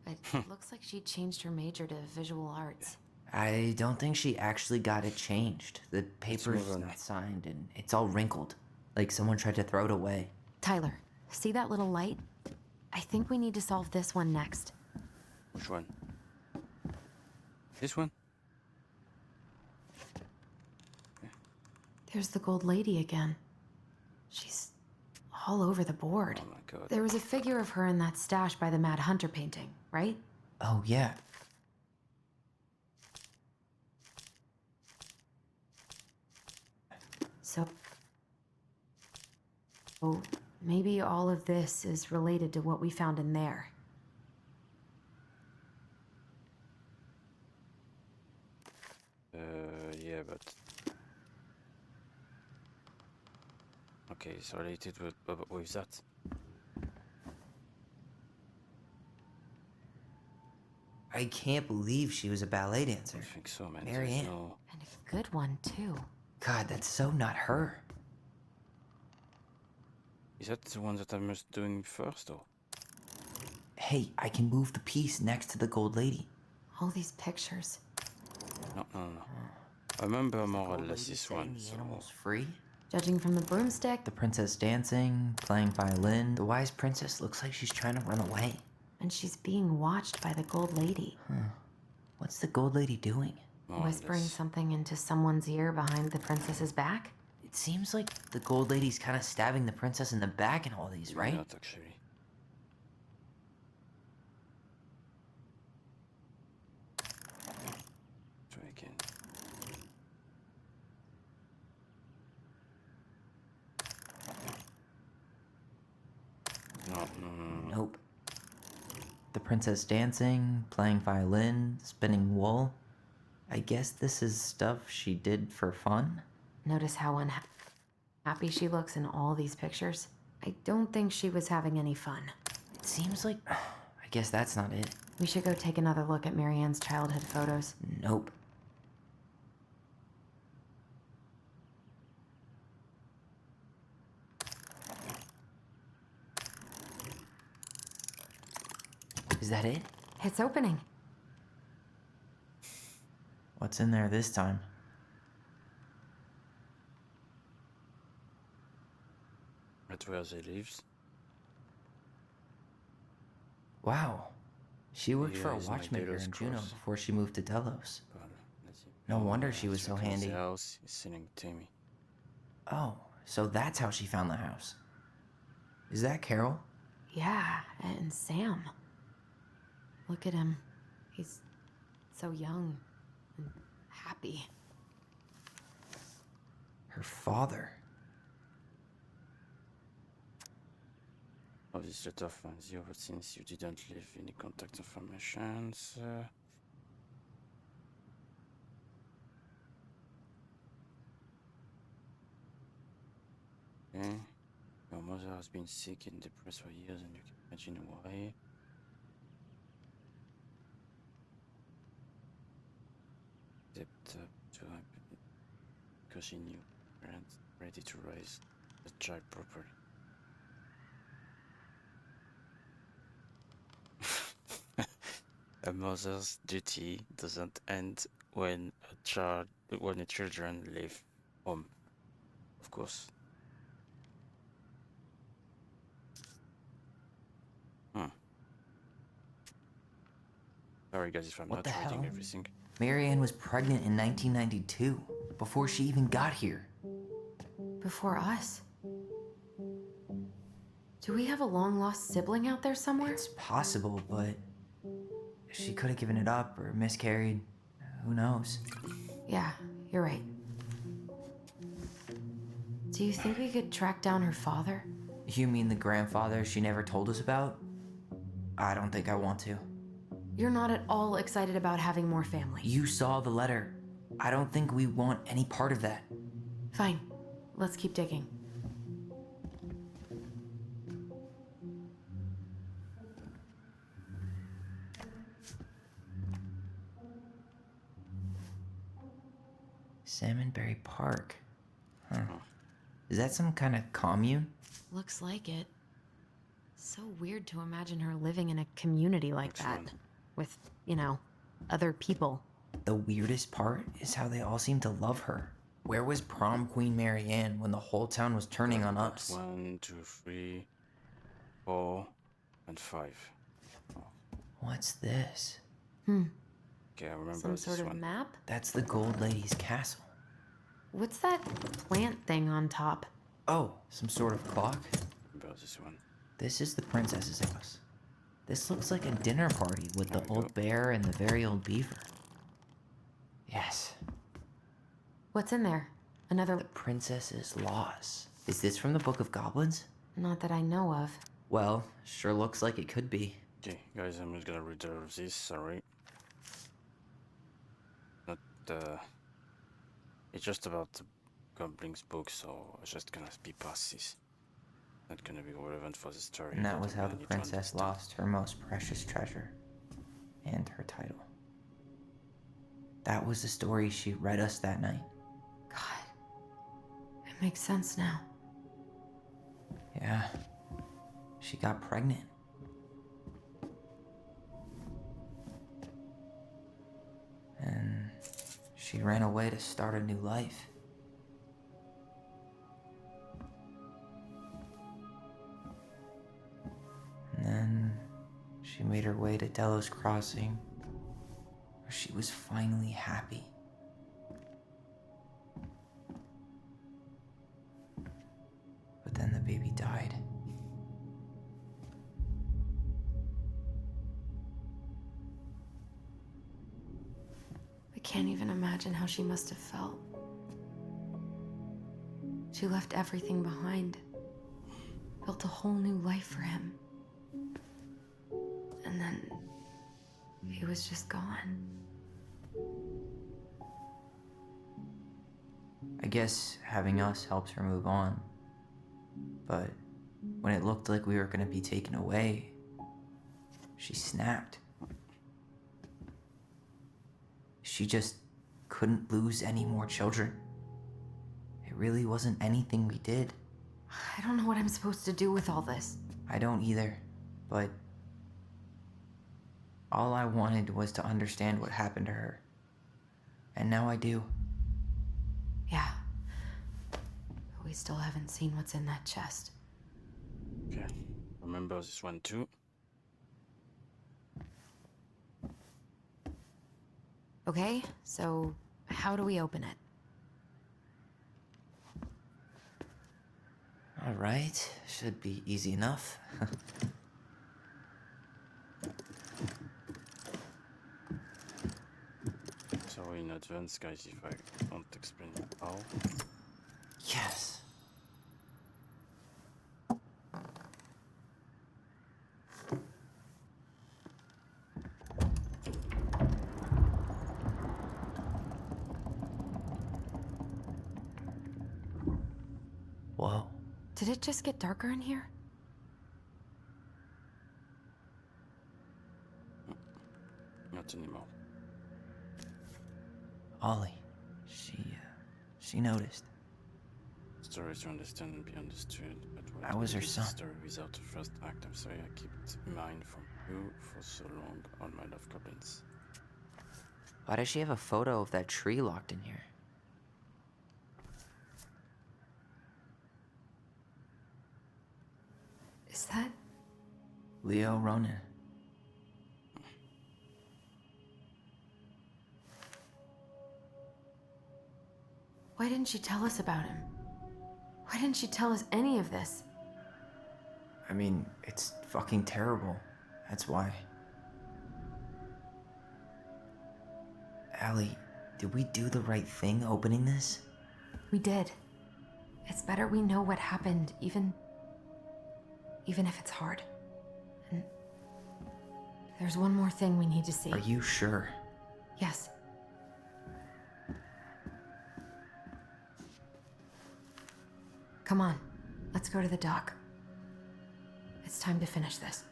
It looks like she changed her major to visual arts. I don't think she actually got it changed. The paper's not signed and it's all wrinkled. Like someone tried to throw it away. Tyler, see that little light? I think we need to solve this one next. Which one? This one? There's the gold lady again. She's all over the board. Oh my god. There was a figure of her in that stash by the Mad Hunter painting, right? Oh, yeah. So... Oh, maybe all of this is related to what we found in there. Yeah, but... Okay, it's related with that. I can't believe she was a ballet dancer. I think so, man. Marianne. No... And a good one, too. God, that's so not her. Is that the one that I was doing first, or? Hey, I can move the piece next to the gold lady. All these pictures. No. I remember more or less this one. The animal's free? Judging from the broomstick. The princess dancing, playing violin. The wise princess looks like she's trying to run away. And she's being watched by the gold lady. What's the gold lady doing? Whispering something into someone's ear behind the princess's back? It seems like the gold lady's kind of stabbing the princess in the back in all these, right? Not actually. Try again. No. Nope. The princess dancing, playing violin, spinning wool. I guess this is stuff she did for fun? Notice how unhappy she looks in all these pictures? I don't think she was having any fun. It seems like... I guess that's not it. We should go take another look at Marianne's childhood photos. Nope. Is that it? It's opening. What's in there this time? That's where they lives. Wow. She worked for a Is my watchmaker Delos in Juneau cross. before she moved to Delos. Let's see. No wonder she was so Check in handy. The house is sitting Timmy. Oh, so that's how she found the house. Is that Carol? Yeah, and Sam. Look at him. He's so young and happy. Her father. Of this letter finds you, but since you didn't leave any contact information, okay. Your mother has been sick and depressed for years, and you can imagine why. Except because she knew parents ready to raise the child properly. A mother's duty doesn't end when the children leave home, of course. Sorry guys if I'm What not the reading hell? everything. Marianne was pregnant in 1992, before she even got here. Before us? Do we have a long-lost sibling out there somewhere? It's possible, but she could have given it up or miscarried. Who knows? Yeah, you're right. Do you think we could track down her father? You mean the grandfather she never told us about? I don't think I want to. You're not at all excited about having more family. You saw the letter. I don't think we want any part of that. Fine. Let's keep digging. Salmonberry Park. Huh. Is that some kind of commune? Looks like it. So weird to imagine her living in a community like that. With, you know, other people. The weirdest part is how they all seem to love her. Where was prom queen Marianne when the whole town was turning on us? 1, 2, 3, 4, and 5. Oh. What's this? Okay, I remember Some this sort of one. map? That's the Gold Lady's castle. What's that plant thing on top? Oh, some sort of clock? Remember this one. This is the princess's house. This looks like a dinner party with the old bear and the very old beaver. Yes. What's in there? Another... The princess's laws. Is this from the Book of Goblins? Not that I know of. Well, sure looks like it could be. Okay, guys, I'm just gonna reserve this, sorry. Not, it's just about the Goblin's book, so I'm just gonna be past this. Not gonna be relevant for the story. And that but was how I the need to princess understand. lost her most precious treasure. And her title. That was the story she read us that night. God. It makes sense now. Yeah. She got pregnant. And she ran away to start a new life. And then she made her way to Delos Crossing, where she was finally happy. But then the baby died. I can't even imagine how she must have felt. She left everything behind. Built a whole new life for him. And then he was just gone. I guess having us helped her move on. But when it looked like we were gonna be taken away, she snapped. She just couldn't lose any more children. It really wasn't anything we did. I don't know what I'm supposed to do with all this. I don't either, but all I wanted was to understand what happened to her. And now I do. Yeah. But we still haven't seen what's in that chest. Okay, remember this one too. Okay, so how do we open it? All right, should be easy enough. Sorry in advance, guys, if I don't explain how. Yes. Whoa. Did it just get darker in here? Not anymore. Ollie. She noticed. Story to understand and be understood, but I was her the son. story without the first act. I'm sorry, I kept mine from You for so long, all my love goblins. Why does she have a photo of that tree locked in here? Is that? Leo Ronan. Why didn't she tell us about him? Why didn't she tell us any of this? I mean, it's fucking terrible. That's why. Allie, did we do the right thing opening this? We did. It's better we know what happened, even if it's hard. And there's one more thing we need to see. Are you sure? Yes. Come on, let's go to the dock. It's time to finish this.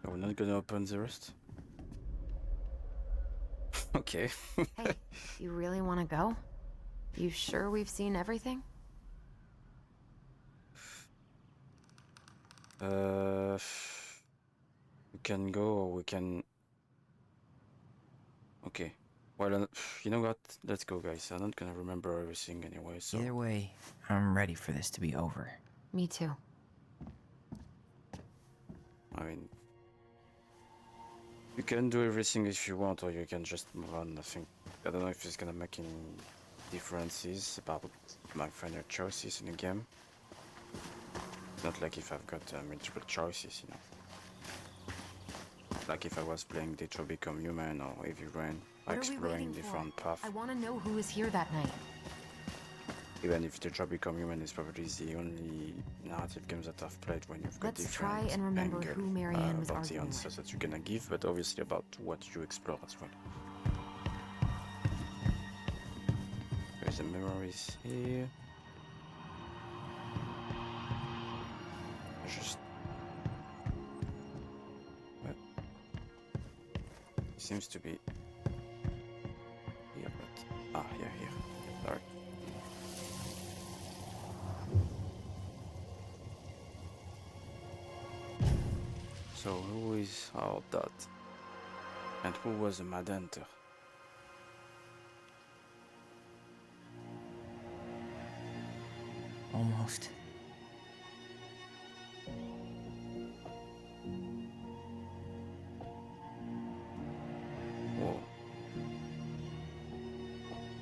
Are we not gonna open the rest? Okay. Hey, you really want to go? You sure we've seen everything? We can go or we can... Okay. Well, you know what? Let's go, guys. I'm not gonna remember everything anyway, so... Either way, I'm ready for this to be over. Me too. I mean... You can do everything if you want, or you can just move on. I don't know if it's gonna make any differences about my final choices in the game. It's not like if I've got multiple choices, you know. Like if I was playing Detroit Become Human or Heavy Rain, exploring different paths. I want to know who was here that night. Even if Detroit Become Human is probably the only narrative games that I've played when you've got Let's different try and remember angle, who Marianne was about the arguing answers with. that you're gonna give, but obviously about what you explore as well. There's the memories here. Just... Well, seems to be here, but... Ah, yeah, here. Sorry. So who is our dad? And who was the Mad Hunter? Almost. Whoa.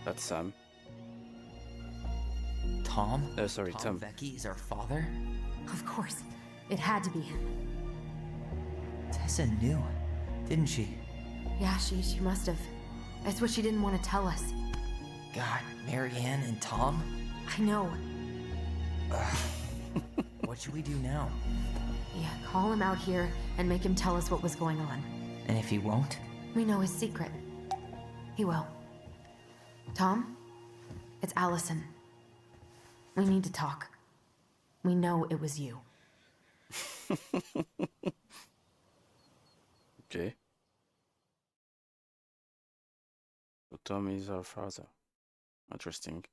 That's Sam. Tom? Sorry, Tom. Vecchi is our father? Of course. It had to be him. Tessa knew, didn't she? Yeah, she must have. It's what she didn't want to tell us. God, Marianne and Tom? I know. What should we do now? Yeah, call him out here and make him tell us what was going on. And if he won't? We know his secret. He will. Tom? It's Alyson. We need to talk. We know it was you. Okay. So Tom is our father. Interesting.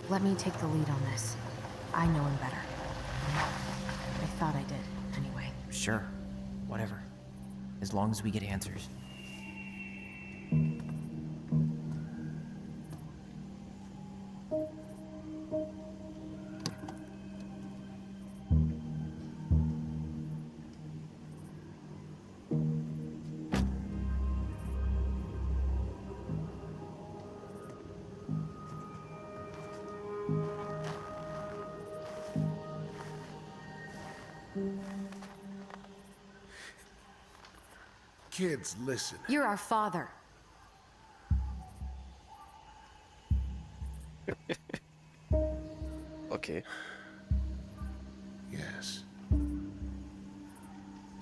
Let me take the lead on this. I know him better. I thought I did, anyway. Sure. Whatever. As long as we get answers. Kids, listen. You're our father. Okay. Yes.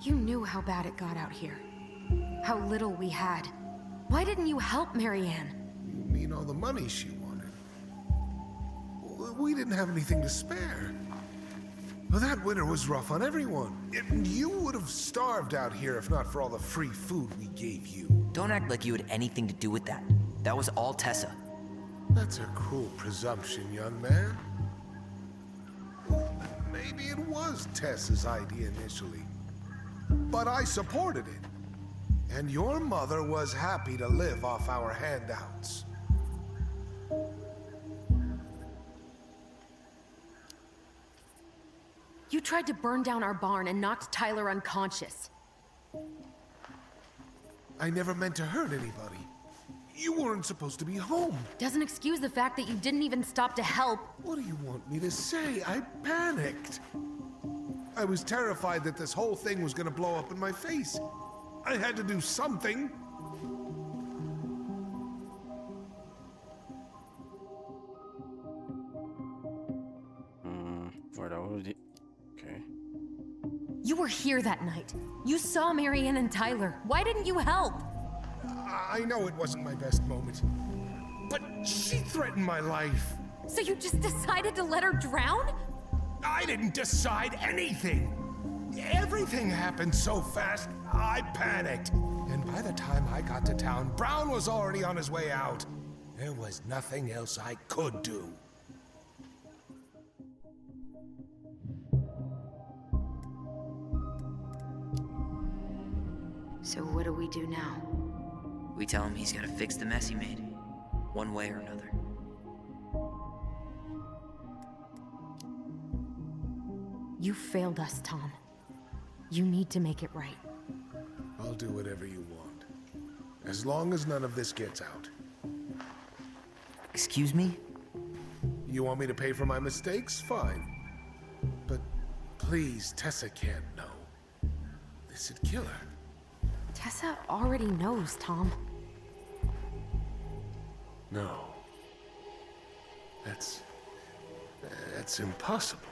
You knew how bad it got out here. How little we had. Why didn't you help Marianne? You mean all the money she wanted? We didn't have anything to spare. Well, that winter was rough on everyone. You would have starved out here if not for all the free food we gave you. Don't act like you had anything to do with that. That was all Tessa. That's a cruel presumption, young man. Maybe it was Tessa's idea initially. But I supported it. And your mother was happy to live off our handouts. You tried to burn down our barn and knocked Tyler unconscious. I never meant to hurt anybody. You weren't supposed to be home. Doesn't excuse the fact that you didn't even stop to help. What do you want me to say? I panicked. I was terrified that this whole thing was gonna blow up in my face. I had to do something. Okay. You were here that night. You saw Marianne and Tyler. Why didn't you help? I know it wasn't my best moment, but she threatened my life. So you just decided to let her drown? I didn't decide anything. Everything happened so fast, I panicked. And by the time I got to town, Brown was already on his way out. There was nothing else I could do. So what do we do now? We tell him he's gotta fix the mess he made, one way or another. You failed us, Tom. You need to make it right. I'll do whatever you want. As long as none of this gets out. Excuse me? You want me to pay for my mistakes? Fine. But please, Tessa can't know. This'd kill her. Tessa already knows, Tom. No. That's impossible.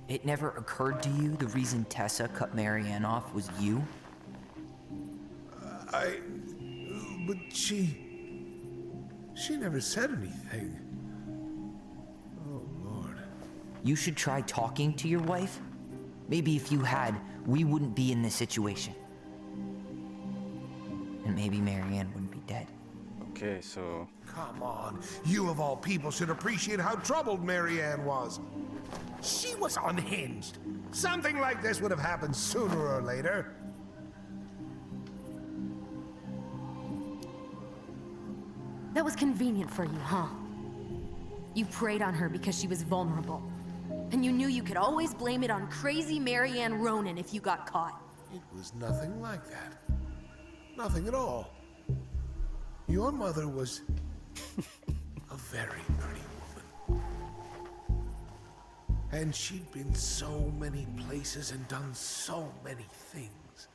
It never occurred to you the reason Tessa cut Marianne off was you? But she never said anything. Oh, Lord. You should try talking to your wife. Maybe if you had, we wouldn't be in this situation. And maybe Marianne wouldn't be dead. Okay, so... Come on. You of all people should appreciate how troubled Marianne was. She was unhinged. Something like this would have happened sooner or later. That was convenient for you, huh? You preyed on her because she was vulnerable. And you knew you could always blame it on crazy Marianne Ronan if you got caught. It was nothing like that. Nothing at all. Your mother was a very pretty woman. And she'd been so many places and done so many things.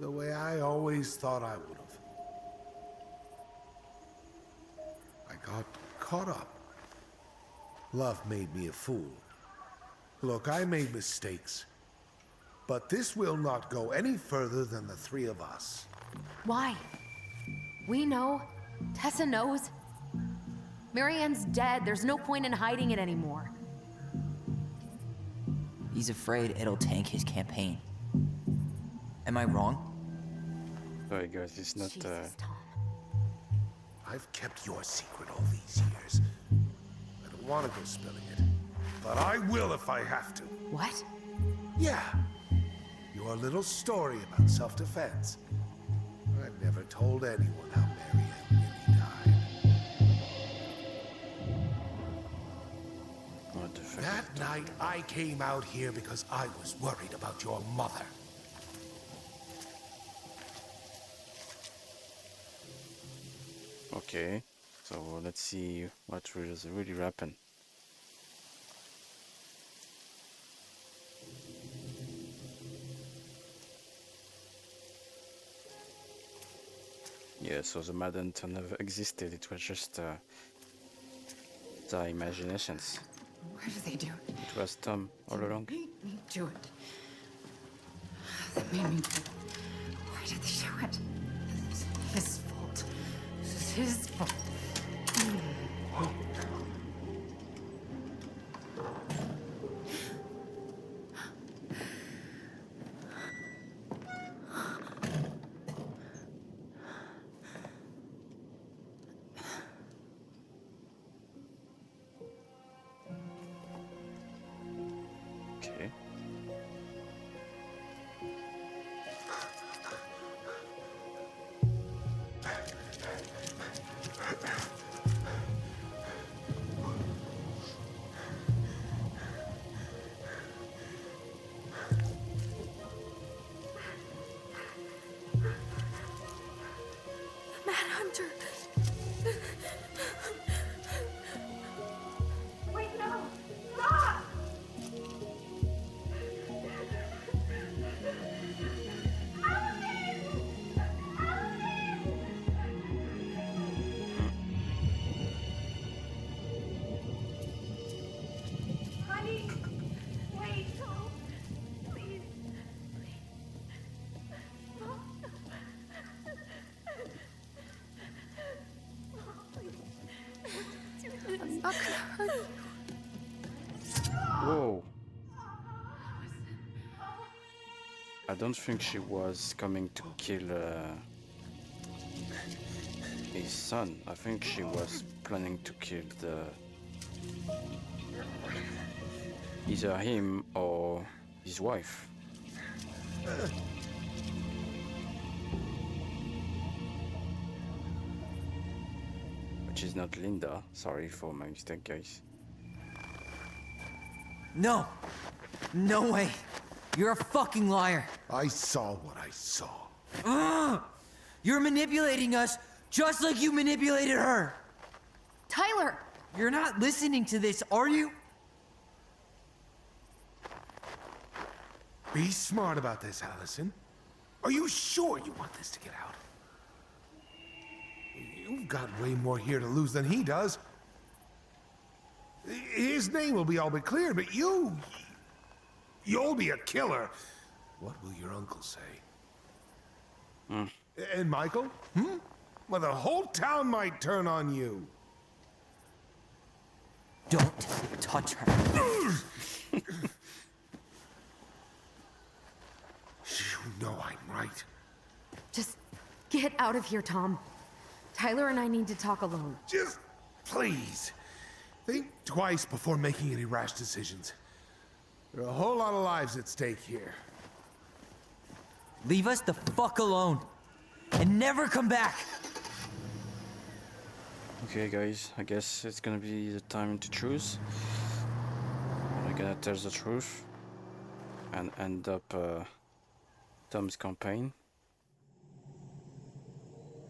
The way I always thought I would have. I got caught up. Love made me a fool. Look, I made mistakes. But this will not go any further than the three of us. Why? We know. Tessa knows. Marianne's dead. There's no point in hiding it anymore. He's afraid it'll tank his campaign. Am I wrong? Sorry guys, it's not... Jesus, Tom. I've kept your secret all these years. I don't want to go spilling it. But I will if I have to. What? Yeah. Your little story about self-defense. I've never told anyone how Marianne really died. What the fuck? That night, I came out here because I was worried about your mother. Okay, so let's see what really happened. Yeah, so the Madden never existed, it was just the imaginations. Why did they do it? It was Tom all along. They made me do it. They made me do it. Why did they do it? This his fault. Okay. Mad Hunter. Wait, no! Stop! Honey! Wait, no! Please. I'm not gonna hurt you. Whoa. I don't think she was coming to kill his son. I think she was planning to kill either him or his wife. Which is not Linda. Sorry for my mistake, guys. No! No way! You're a fucking liar! I saw what I saw. Ugh! You're manipulating us just like you manipulated her! Tyler! You're not listening to this, are you? Be smart about this, Alyson. Are you sure you want this to get out? You've got way more here to lose than he does. His name will be all but clear, but you'll be a killer. What will your uncle say? And Michael? Well, the whole town might turn on you. Don't touch her. You know I'm right. Just get out of here, Tom. Tyler and I need to talk alone. Just please. Think twice before making any rash decisions. There are a whole lot of lives at stake here. Leave us the fuck alone. And never come back! Okay, guys, I guess it's gonna be the time to choose. We're gonna tell the truth and end up Tom's campaign.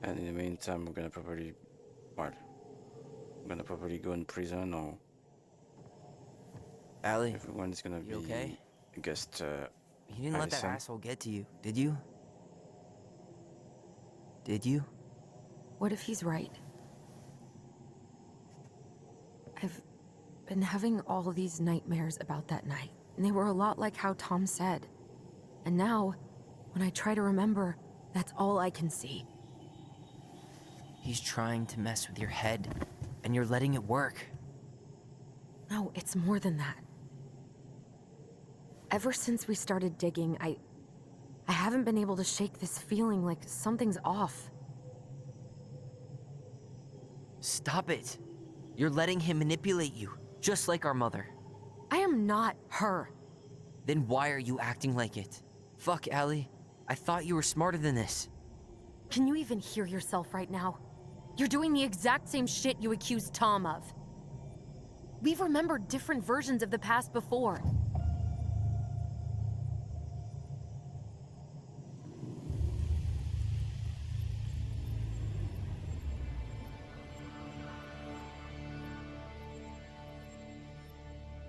And in the meantime, we're gonna probably, well, we're gonna probably go in prison, or Allie, everyone's gonna be, okay? I guess, You didn't let that Alyson. asshole get to you, did you? Did you? What if he's right? I've been having all these nightmares about that night, and they were a lot like how Tom said. And now, when I try to remember, that's all I can see. He's trying to mess with your head, and you're letting it work. No, it's more than that. Ever since we started digging, I haven't been able to shake this feeling like something's off. Stop it. You're letting him manipulate you, just like our mother. I am not her. Then why are you acting like it? Fuck, Allie. I thought you were smarter than this. Can you even hear yourself right now? You're doing the exact same shit you accused Tom of. We've remembered different versions of the past before.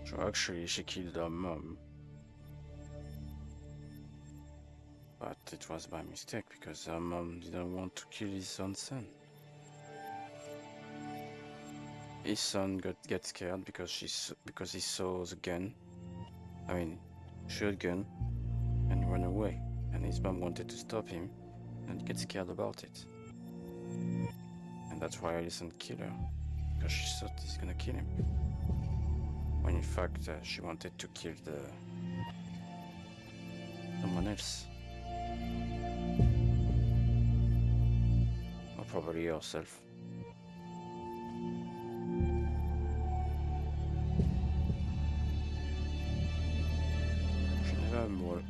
So actually, she killed her mom. But it was by mistake, because her mom didn't want to kill his own son. His son get scared because he saw the gun. I mean, shotgun, and run away. And his mom wanted to stop him, and get scared about it. And That's why Alyson killed her. Because she thought he's gonna kill him. When in fact, she wanted to kill someone else. Or probably herself. She never more.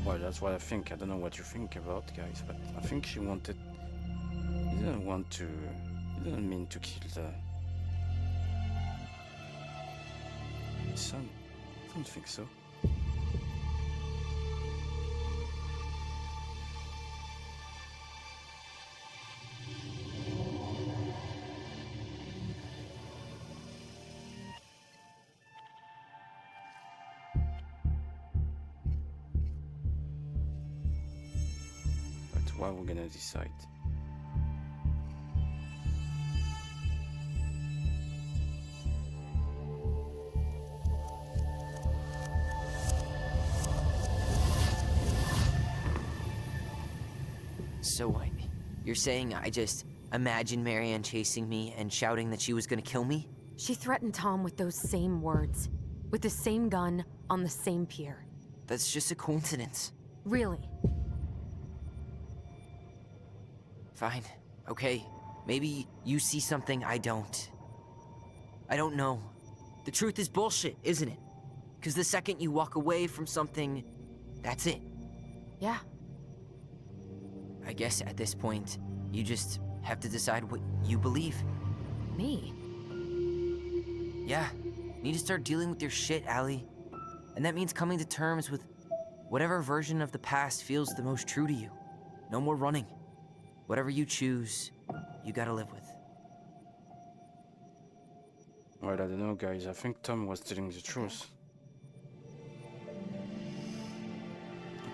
Well, that's what I think. I don't know what you think about, guys, but I think she wanted. He didn't want to. He didn't mean to kill his son. I don't think so. But what we're gonna decide? So what? You're saying I just imagined Marianne chasing me and shouting that she was gonna kill me? She threatened Tom with those same words, with the same gun, on the same pier. That's just a coincidence. Really? Fine. Okay. Maybe you see something I don't. I don't know. The truth is bullshit, isn't it? Because the second you walk away from something, that's it. Yeah. I guess at this point, you just have to decide what you believe. Me? Yeah. You need to start dealing with your shit, Allie. And that means coming to terms with whatever version of the past feels the most true to you. No more running. Whatever you choose, you gotta live with. Well, I don't know, guys. I think Tom was telling the truth.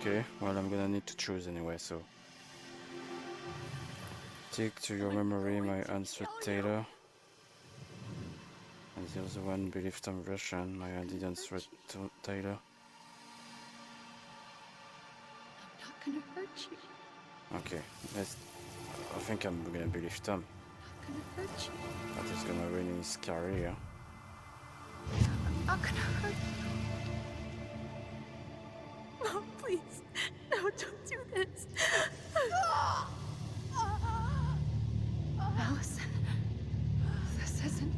Okay, well, I'm gonna need to choose anyway, so... Take to your memory my answer, Taylor. And the other one, believe Tom version. My didn't threat to Taylor. I'm not gonna hurt you. Okay, let's... I think I'm gonna believe Tom. I'm not gonna hurt you. That is gonna ruin his career. I'm not gonna hurt you. Mom, please. No, don't do this. Alyson, this isn't...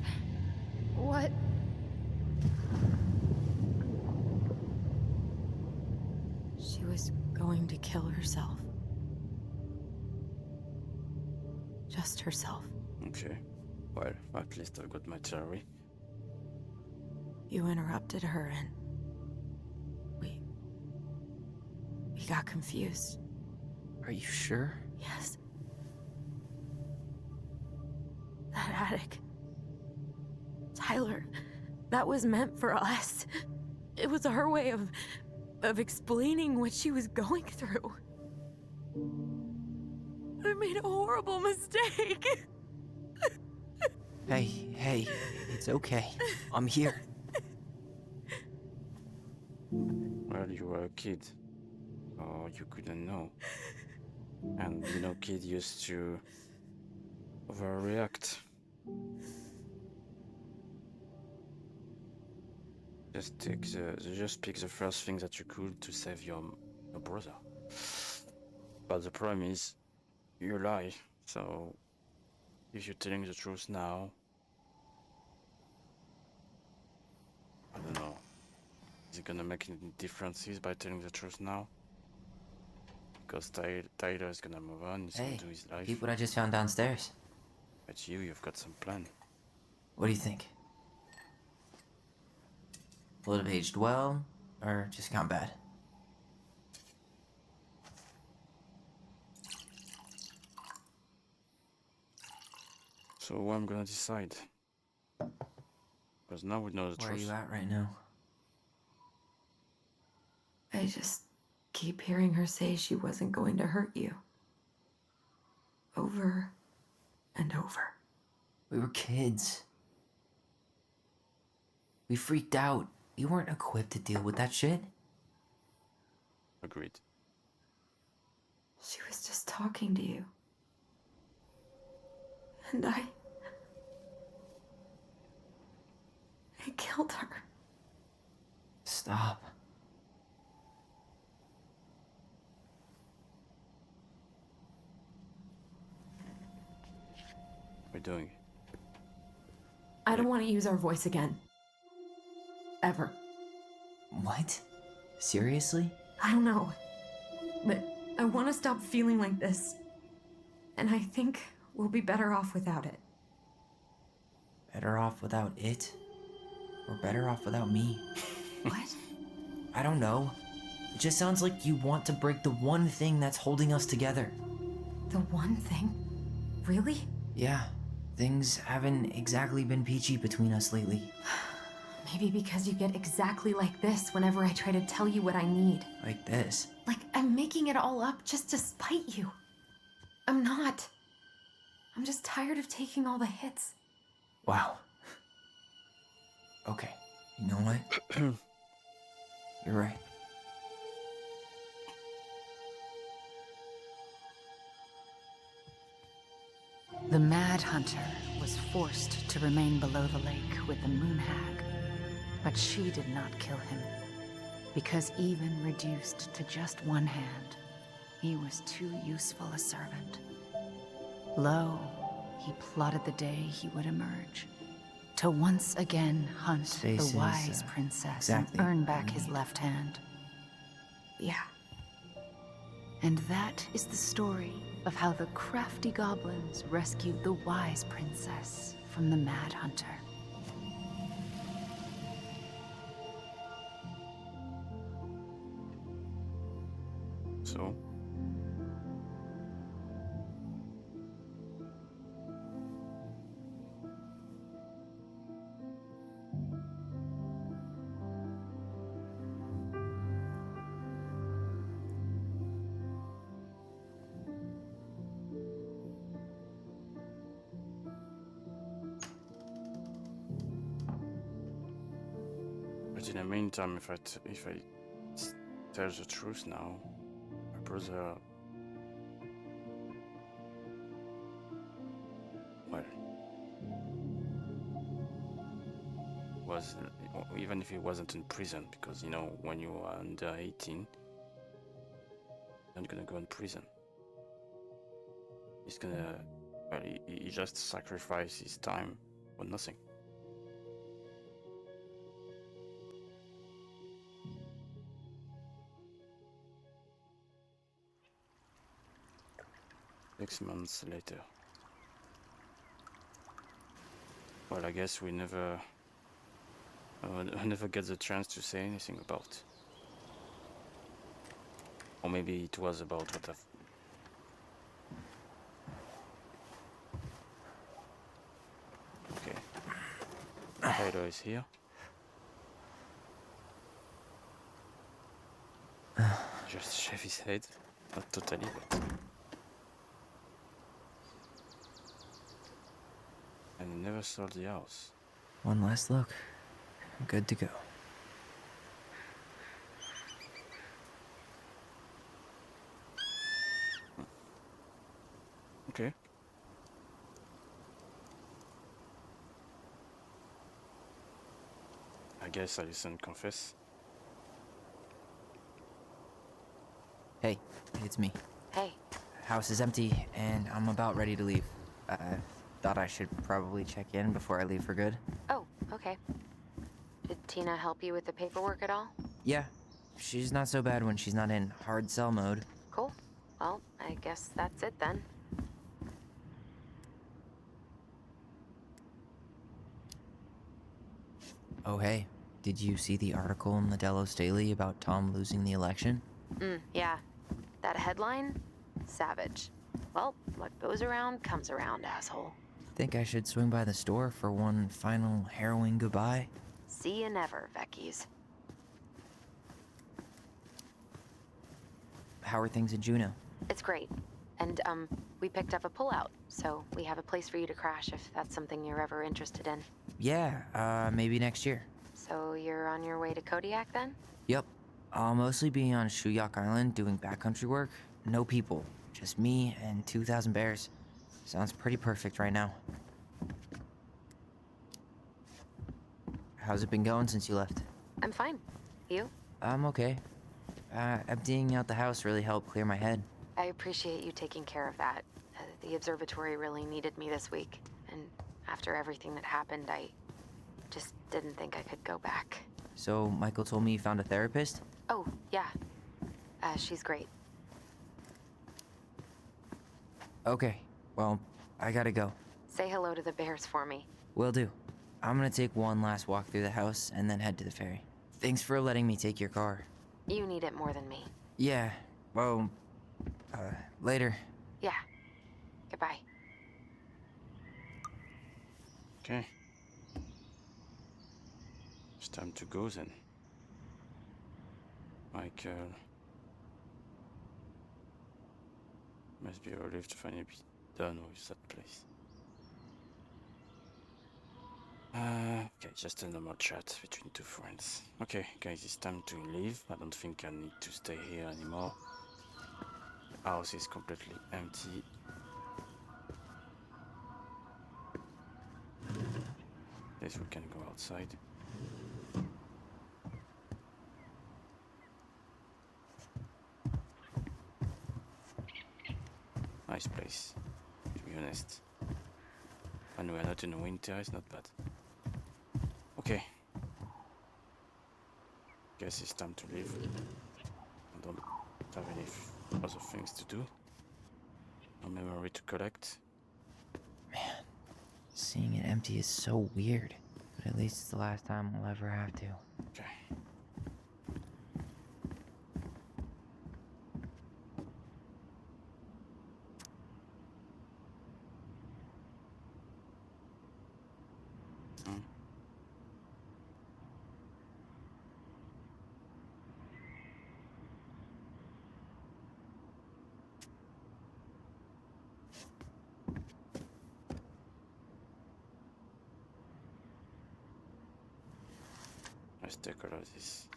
What? She was going to kill herself. Just herself. Okay, well, at least I got my theory. You interrupted her and... We got confused. Are you sure? Yes. That attic. Tyler, that was meant for us. It was her way of explaining what she was going through. I made a horrible mistake. Hey, it's okay. I'm here. Well, you were a kid. Or you couldn't know. And, you know, kid used to overreact. Just pick the first thing that you could to save your brother. But the problem is, you lie. So, if you're telling the truth now, I don't know. Is it gonna make any differences by telling the truth now? Because Tyler is gonna move on. He's gonna do his life. Peep what I just found downstairs. But you've got some plan. What do you think? Will it have aged well, or just gone bad? So what I'm gonna decide. Because now we know the truth. Where are you at right now? I just keep hearing her say she wasn't going to hurt you. Over and over. We were kids. We freaked out. You weren't equipped to deal with that shit. Agreed. She was just talking to you. And I killed her. Stop. We're doing. I don't want to use our voice again. Ever. What? Seriously? I don't know. But I want to stop feeling like this. And I think we'll be better off without it. Better off without it? Or better off without me? What? I don't know. It just sounds like you want to break the one thing that's holding us together. The one thing? Really? Yeah. Things haven't exactly been peachy between us lately. Maybe because you get exactly like this whenever I try to tell you what I need. Like this. Like I'm making it all up just to spite you. I'm not. I'm just tired of taking all the hits. Wow. Okay. You know what? You're right. The Mad Hunter was forced to remain below the lake with the Moon Hag, but she did not kill him, because even reduced to just one hand, he was too useful a servant. Lo, he plotted the day he would emerge, to once again hunt Space the wise is, princess exactly and earn what back we his need. left hand. Yeah. And that is the story of how the crafty goblins rescued the wise princess from the Mad Hunter. So? But in the meantime, if I tell the truth now, my brother, well, was, even if he wasn't in prison, because you know when you are under 18, you're not gonna go in prison. He's gonna, well, he just sacrificed his time for nothing. Six months later. Well, I guess we never get the chance to say anything about. Or maybe it was about what I've... Okay. Tyler is here. Just shave his head. Not totally, but... And he never sold the house. One last look. I'm good to go. Okay. I guess Alyson confess. Hey, it's me. Hey. House is empty, and I'm about ready to leave. Thought I should probably check in before I leave for good. Oh, okay. Did Tina help you with the paperwork at all? Yeah, she's not so bad when she's not in hard sell mode. Cool. Well, I guess that's it then. Oh, hey, did you see the article in the Delos Daily about Tom losing the election? Yeah. That headline? Savage. Well, what goes around comes around, asshole. Think I should swing by the store for one final harrowing goodbye? See you never, Vecchies. How are things in Juneau? It's great. And, we picked up a pullout, so we have a place for you to crash if that's something you're ever interested in. Yeah, maybe next year. So you're on your way to Kodiak then? Yep. I'll mostly be on Shuyak Island doing backcountry work. No people. Just me and 2,000 bears. Sounds pretty perfect right now. How's it been going since you left? I'm fine. You? I'm okay. Emptying out the house really helped clear my head. I appreciate you taking care of that. The observatory really needed me this week, and after everything that happened, I just didn't think I could go back. So, Michael told me you found a therapist? Oh, yeah. She's great. Okay, well, I gotta go. Say hello to the bears for me. Will do. I'm gonna take one last walk through the house and then head to the ferry. Thanks for letting me take your car. You need it more than me. Yeah, well, later. Yeah. Goodbye. Okay. It's time to go then. Michael. Must be relieved to finally be done with that place. Okay, just a normal chat between two friends. Okay, guys, it's time to leave. I don't think I need to stay here anymore. The house is completely empty. Guess we can go outside. Nice place, to be honest. And we are not in winter, it's not bad. Okay. Guess it's time to leave. I don't have any other things to do. No memory to collect. Man, seeing it empty is so weird. But at least it's the last time I'll ever have to. Okay. Let's take all of this.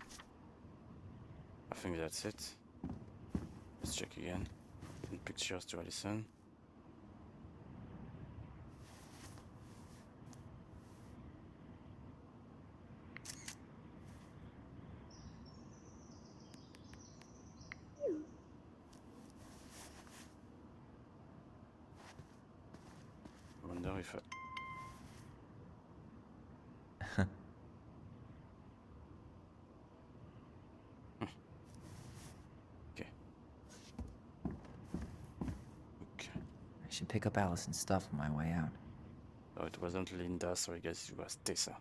I think that's it. Let's check again. And pictures to Alyson. I wonder if I should pick up Allison's stuff on my way out. Oh, it wasn't Linda, so I guess it was Tessa.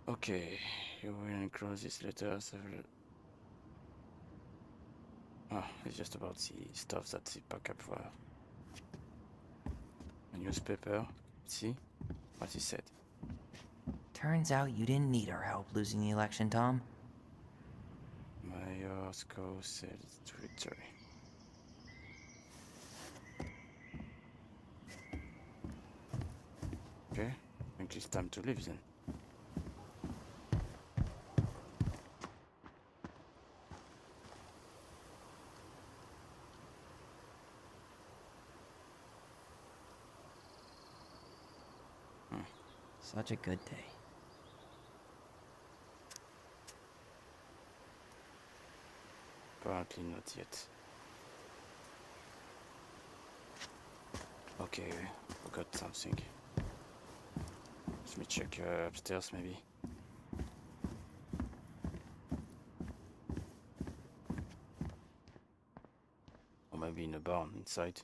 Okay, you will enclose these letters. It's just about the stuff that the backup for a newspaper. See what he said. Turns out you didn't need our help losing the election, Tom. Mayorsko said Twitter. Okay, I think it's time to leave then. Such a good day. Apparently not yet. Okay, forgot something. Let me check upstairs maybe. Or maybe in a barn inside.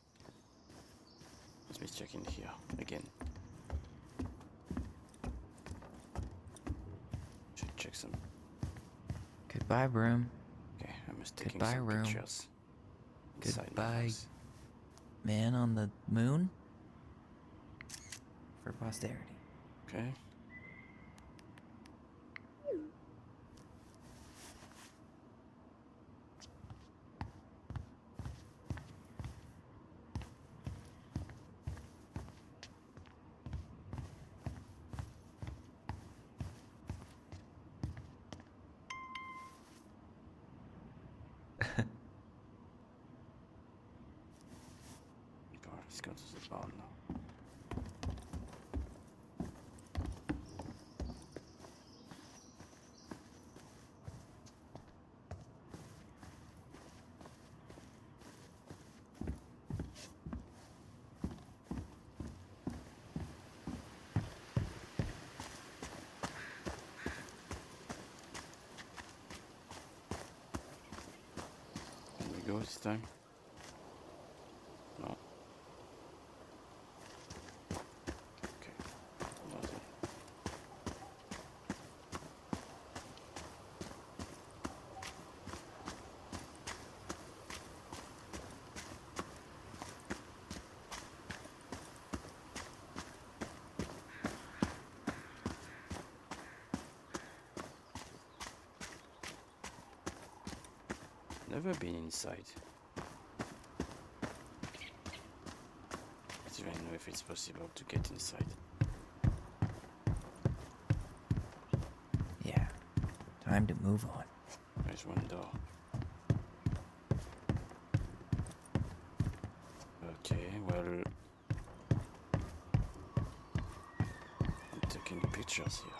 Let me check in here again. Should check some. Goodbye, room. Okay, I must take Goodbye, some room. pictures. Inside my Goodbye, house. man on the moon? For posterity. Okay. Oh no. Can we go this time? No. Okay. Nothing. Never been inside. I don't even know if it's possible to get inside. Yeah, time to move on. There's one door. Okay, well, I'm taking pictures here.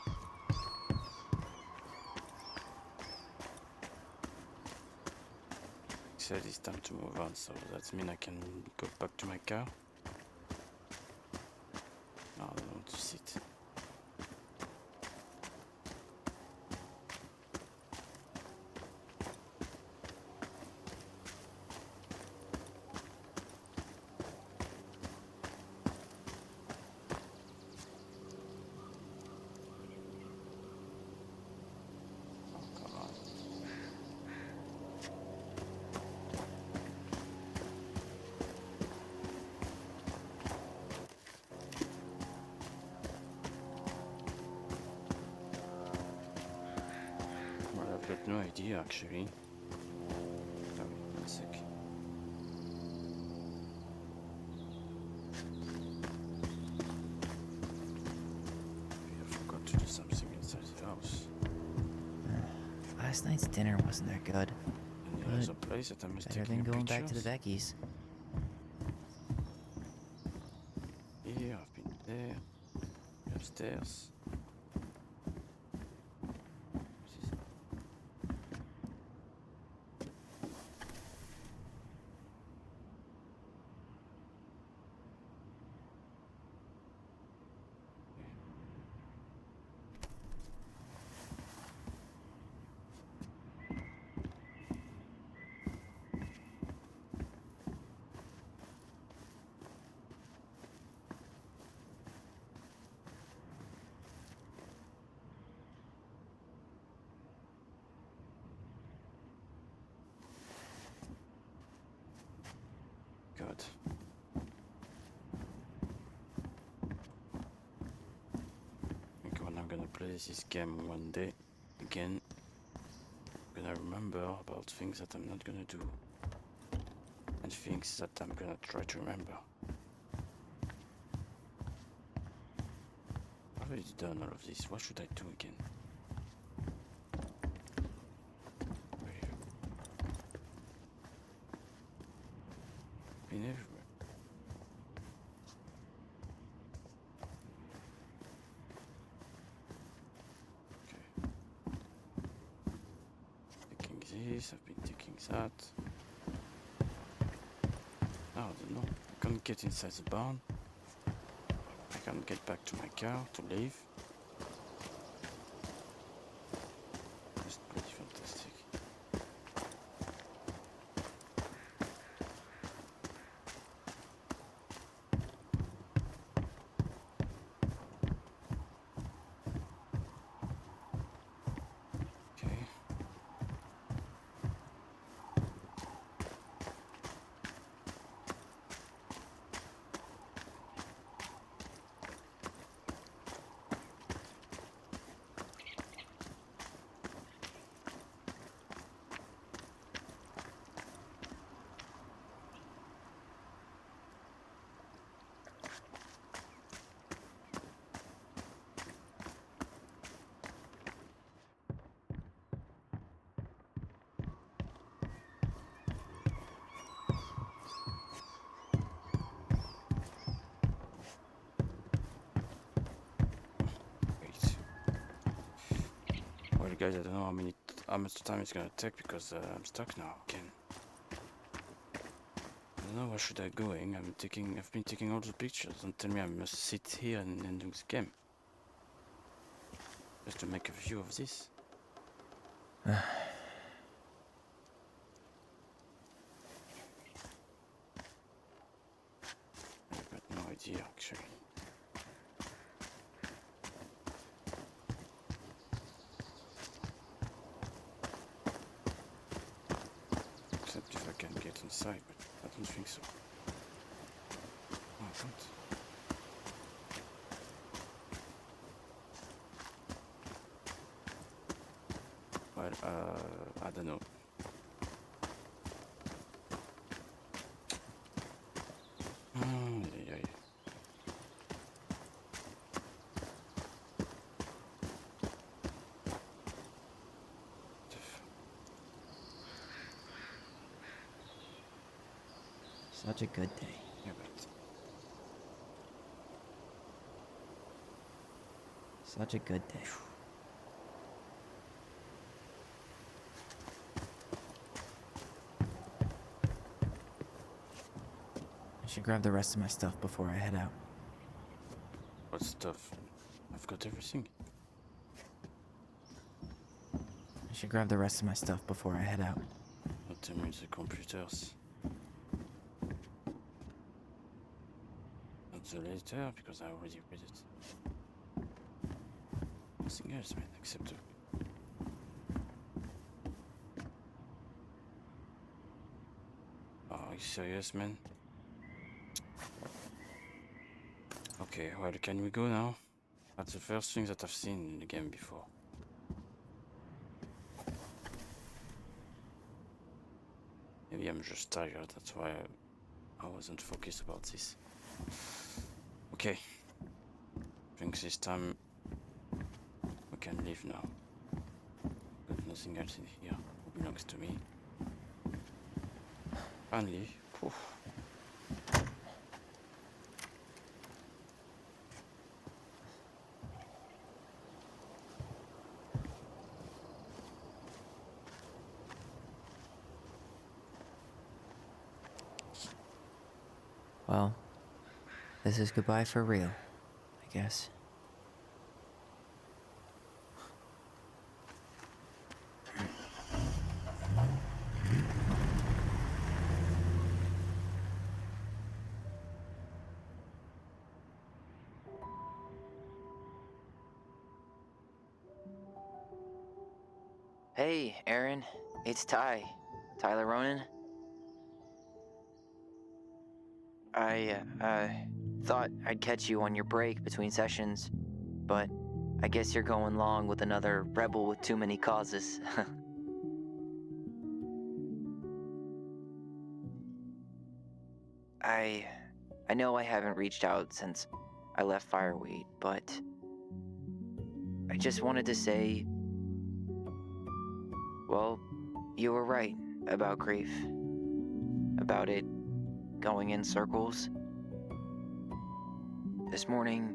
Said it's time to move on, so that means I can go back to my car. No, I don't want to sit. I've got no idea actually. Oh, wait, 1 sec. I forgot to do something inside the house. Last night's dinner wasn't that good. And there's a place that I must Better take than going back to the pictures. Beckies. Here, I've been there. Upstairs. God. I think when I'm gonna play this game one day again, I'm gonna remember about things that I'm not gonna do and things that I'm gonna try to remember. I've already done all of this. What should I do again? Been everywhere. Taking this, I've been taking that. Oh, I don't know. I can't get inside the barn. I can't get back to my car to leave. Just pretty fantastic. Okay. Well, guys, I don't know how much time it's gonna take because I'm stuck now again. I don't know where should I going. I've been taking all the pictures. Don't tell me I must sit here and do this game. Just to make a view of this. I've got no idea actually. Except if I can get inside, but I don't think so. Oh, I can't. Well, I don't know. Yeah. Such a good day. Yeah, but Such a good day. I should grab the rest of my stuff before I head out. what stuff? I've got everything. I should grab the rest of my stuff before I head out. Not tell me the computers. Not the later, because I already read it. Nothing else, man, except Oh, are you serious, man? Okay, well, can we go now? That's the first thing that I've seen in the game before. Maybe I'm just tired, that's why I wasn't focused about this. Okay. I think this time we can leave now. Got nothing else in here who belongs to me. Finally. Whew. Well, this is goodbye for real, I guess. Hey, Aaron. It's Tyler Ronan. I thought I'd catch you on your break between sessions, but I guess you're going long with another rebel with too many causes. I know I haven't reached out since I left Fireweight, but I just wanted to say, well, you were right about grief. About it going in circles. This morning,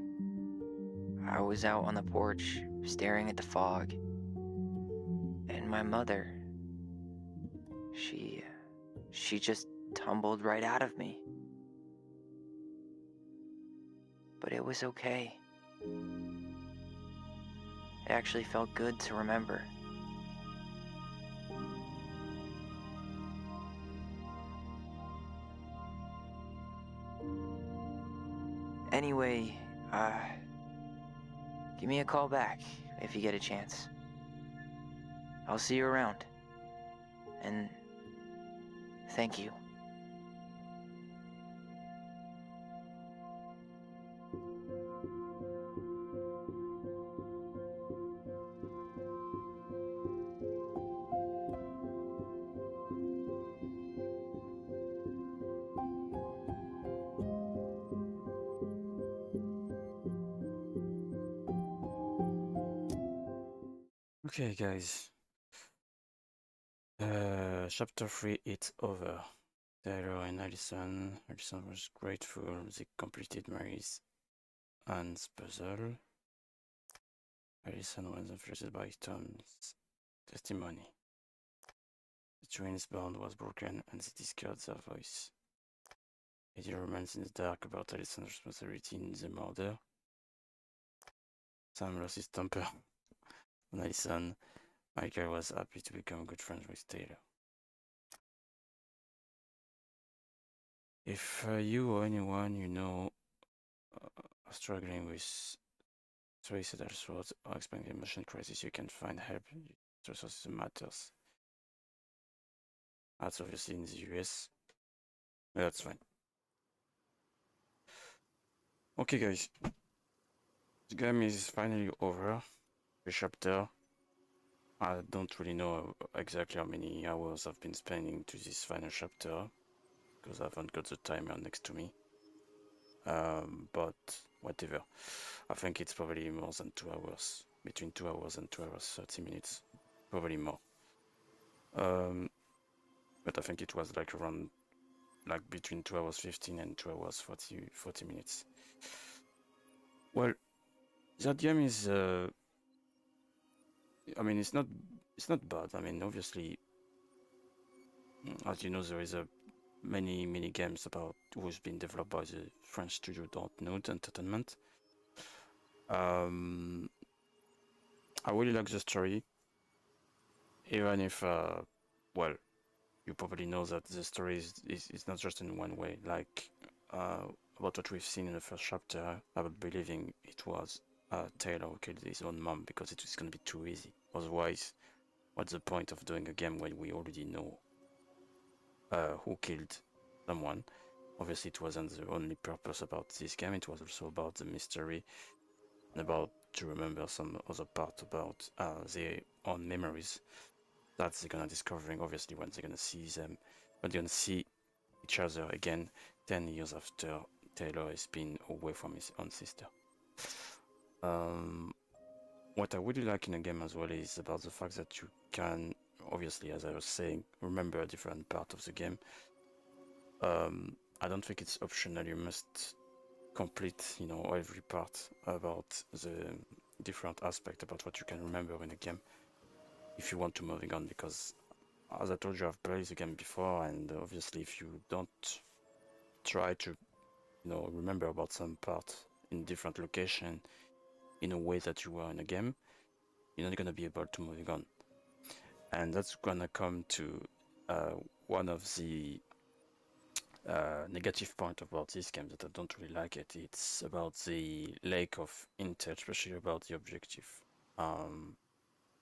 I was out on the porch staring at the fog, and my mother, she just tumbled right out of me. But it was okay. It actually felt good to remember. Anyway, give me a call back if you get a chance. I'll see you around. And thank you. Okay, guys. Chapter 3, it's over. Tyler and Alyson. Alyson was grateful they completed Mary's Anne's puzzle. Alyson was influenced by Tom's testimony. The twins' bond was broken and they discarded their voice. Eddie remains in the dark about Alyson's responsibility in the murder. Sam lost his temper on Alyson. Michael was happy to become good friends with Taylor. If you or anyone you know are struggling with suicidal thoughts or experiencing emotion crisis, you can find help. Resources matters. That's obviously in the US. But that's fine. Okay, guys. The game is finally over. The chapter. I don't really know exactly how many hours I've been spending to this final chapter because I haven't got the timer next to me. But whatever. I think it's probably more than 2 hours. Between 2 hours and 2 hours 30 minutes. Probably more. But I think it was like around between 2 hours 15 and 2 hours 40 minutes. Well, that game is I mean it's not bad. I mean obviously as you know there is many games about who's been developed by the French studio Dontnod Entertainment. I really like the story, even if well, you probably know that the story is not just in one way. Like about what we've seen in the first chapter, about believing it was Taylor who killed his own mom because it was going to be too easy. Otherwise, what's the point of doing a game when we already know who killed someone? Obviously, it wasn't the only purpose about this game. It was also about the mystery and about to remember some other part about their own memories that they're gonna discovering. Obviously, when they're gonna see them, when they're gonna see each other again 10 years after Taylor has been away from his own sister. What I really like in a game as well is about the fact that you can, obviously, as I was saying, remember a different part of the game. I don't think it's optional. You must complete, you know, every part about the different aspect about what you can remember in a game if you want to moving on, because as I told you, I've played the game before, and obviously if you don't try to, you know, remember about some part in different location in a way that you were in a game, you're not gonna be able to moving on. And that's gonna come to one of the negative point about this game that I don't really like it. It's about the lack of intel, especially about the objective.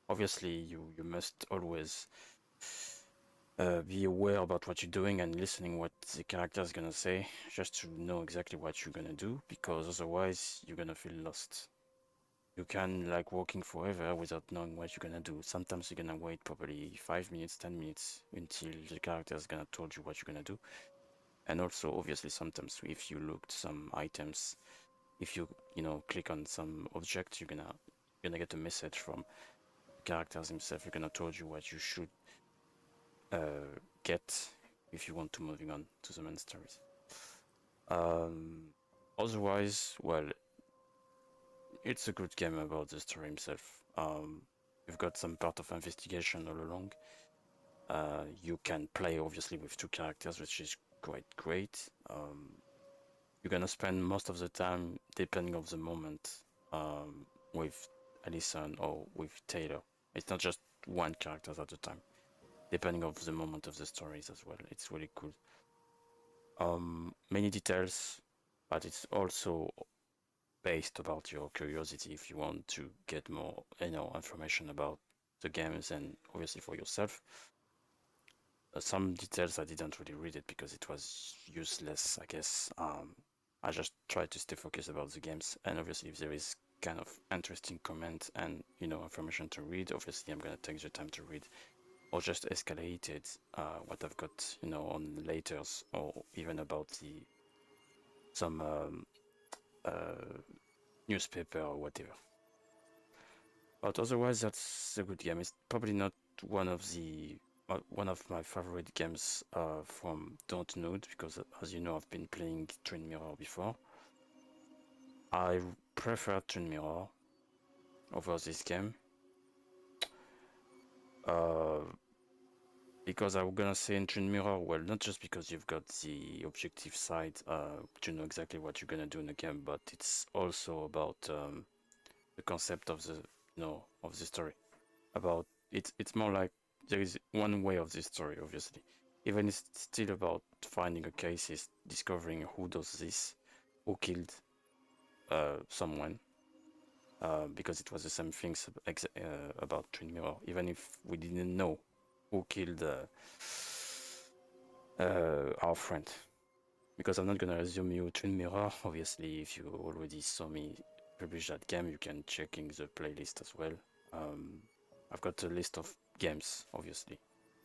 Obviously, you must always be aware about what you're doing and listening what the character is gonna say, just to know exactly what you're gonna do, because otherwise you're gonna feel lost. You can like walking forever without knowing what you're gonna do. Sometimes you're gonna wait probably 5 minutes, 10 minutes until the character is gonna told you what you're gonna do. And also, obviously, sometimes if you looked some items, if you know click on some object, you're gonna get a message from the characters himself. You're gonna told you what you should get if you want to moving on to the main stories. Otherwise, well, it's a good game about the story himself. You've got some part of investigation all along. You can play obviously with 2 characters, which is quite great. You're gonna spend most of the time, depending on the moment, with Alyson or with Taylor. It's not just one character at a time, depending on the moment of the stories as well. It's really cool. Many details, but it's also based about your curiosity if you want to get more, you know, information about the games and obviously for yourself. Some details I didn't really read it because it was useless, I guess. I just try to stay focused about the games, and obviously if there is kind of interesting comment and, you know, information to read, obviously I'm gonna take the time to read, or just escalate it, what I've got, you know, on laters, or even about some newspaper or whatever. But otherwise, that's a good game. It's probably not one of my favorite games from Dontnod, because as you know, I've been playing Twin Mirror before. I prefer Twin Mirror. over this game. Because I'm gonna say in Twin Mirror, well, not just because you've got the objective side to know exactly what you're gonna do in the game, but it's also about the concept of the of the story. About it's more like there is one way of this story, obviously. Even it's still about finding a case, is discovering who does this, who killed someone, because it was the same things about Twin Mirror. Even if we didn't know who killed our friend, because I'm not gonna assume you Twin Mirror. Obviously, if you already saw me publish that game, you can check in the playlist as well. I've got a list of games, obviously.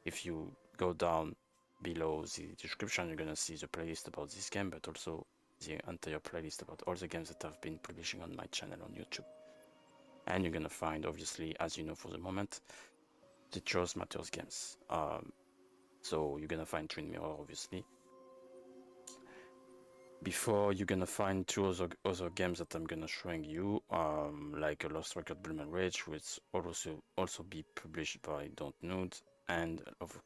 If you go down below the description, you're gonna see the playlist about this game, but also the entire playlist about all the games that I've been publishing on my channel on YouTube. And you're gonna find, obviously, as you know for the moment, the Choice Matters games. So you're gonna find Twin Mirror, obviously. Before you're gonna find two other games that I'm gonna showing you, like a Lost Record Bloom and Rage, which also be published by Dontnod, and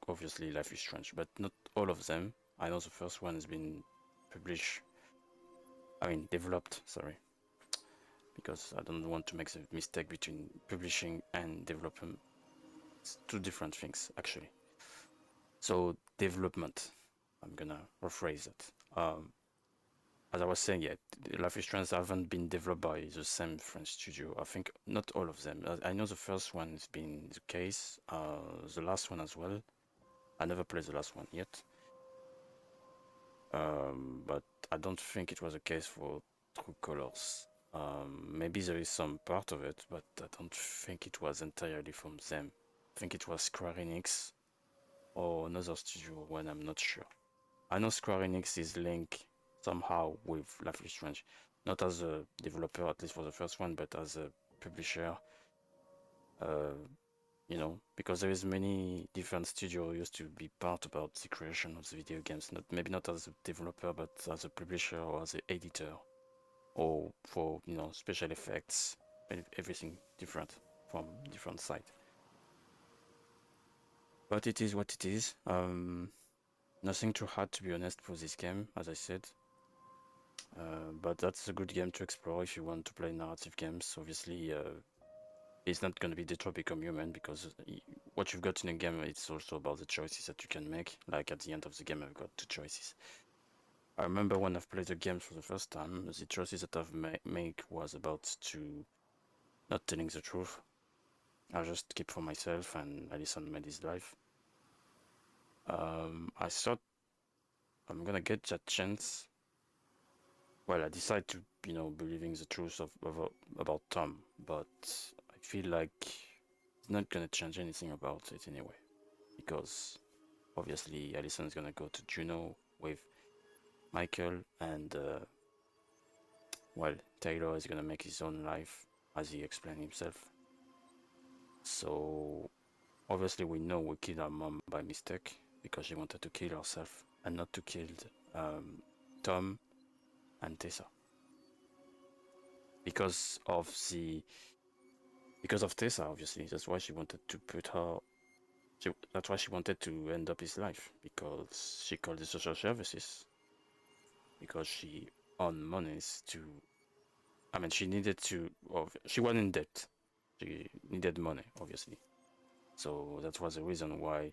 obviously Life is Strange, but not all of them. I know the first one has been developed, sorry, because I don't want to make the mistake between publishing and development. It's two different things, actually. So development, I'm gonna rephrase it. As I was saying, yeah, Life is Strange haven't been developed by the same French studio. I think not all of them. I know the first one has been the case. The last one as well. I never played the last one yet. But I don't think it was the case for True Colors. Maybe there is some part of it, but I don't think it was entirely from them. I think it was Square Enix or another studio when I'm not sure. I know Square Enix is linked somehow with Life is Strange, not as a developer, at least for the first one, but as a publisher. Because there is many different studios used to be part about the creation of the video games, maybe not as a developer, but as a publisher or as an editor, or for special effects, everything different from different side. But it is what it is. Nothing too hard, to be honest, for this game, as I said. But that's a good game to explore if you want to play narrative games. Obviously, it's not going to be Detroit Become Human, because what you've got in a game, it's also about the choices that you can make. Like at the end of the game, I've got two choices. I remember when I've played the game for the first time, the choices that I've made was about to not telling the truth. I just keep for myself, and Alyson made his life. I thought I'm gonna get that chance. Well, I decided to, believing the truth about Tom, but I feel like it's not gonna change anything about it anyway, because obviously Alyson is gonna go to Juno with Michael, and Taylor is gonna make his own life, as he explained himself. So obviously we know we killed our mom by mistake, because she wanted to kill herself and not to kill Tom and Tessa. Because of Tessa, obviously. That's why she wanted to put her. That's why she wanted to end up his life, because she called the social services. Because she earned monies to. I mean, she needed to. She was in debt. She needed money, obviously. So that was the reason why.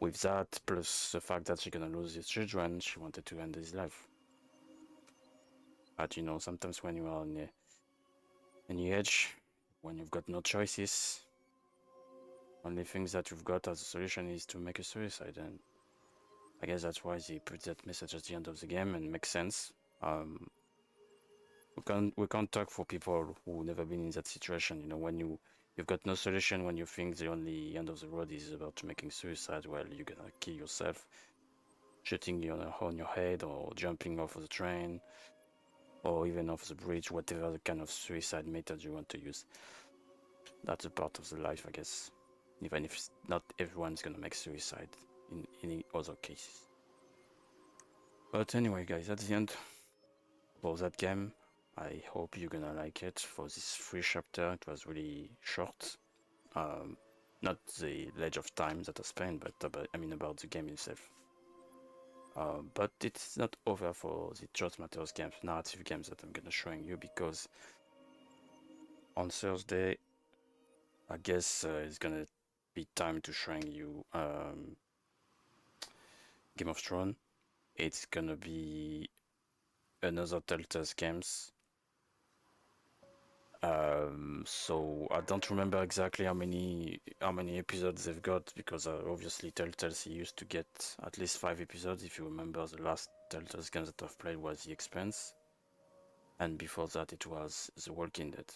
With that, plus the fact that she's gonna lose his children, she wanted to end his life. But sometimes when you are on the edge, when you've got no choices, only things that you've got as a solution is to make a suicide, and I guess that's why they put that message at the end of the game, and makes sense. We can't talk for people who never been in that situation. When you've got no solution, when you think the only end of the road is about to making suicide, well, you're gonna kill yourself, shooting on your head, or jumping off of the train, or even off the bridge, whatever the kind of suicide method you want to use. That's a part of the life, I guess. Even if not everyone's gonna make suicide in any other cases. But anyway, guys, that's the end for that game. I hope you're gonna like it. For this free chapter, it was really short. Not the ledge of time that I spent, but about the game itself. But it's not over for the Just Matters games, narrative games that I'm gonna showing you, because on Thursday, I guess it's gonna be time to showing you Game of Thrones. It's gonna be another Telltale games. So I don't remember exactly how many episodes they've got, because obviously Telltale used to get at least 5 episodes. If you remember, the last Telltale game that I've played was The Expanse, and before that it was The Walking Dead.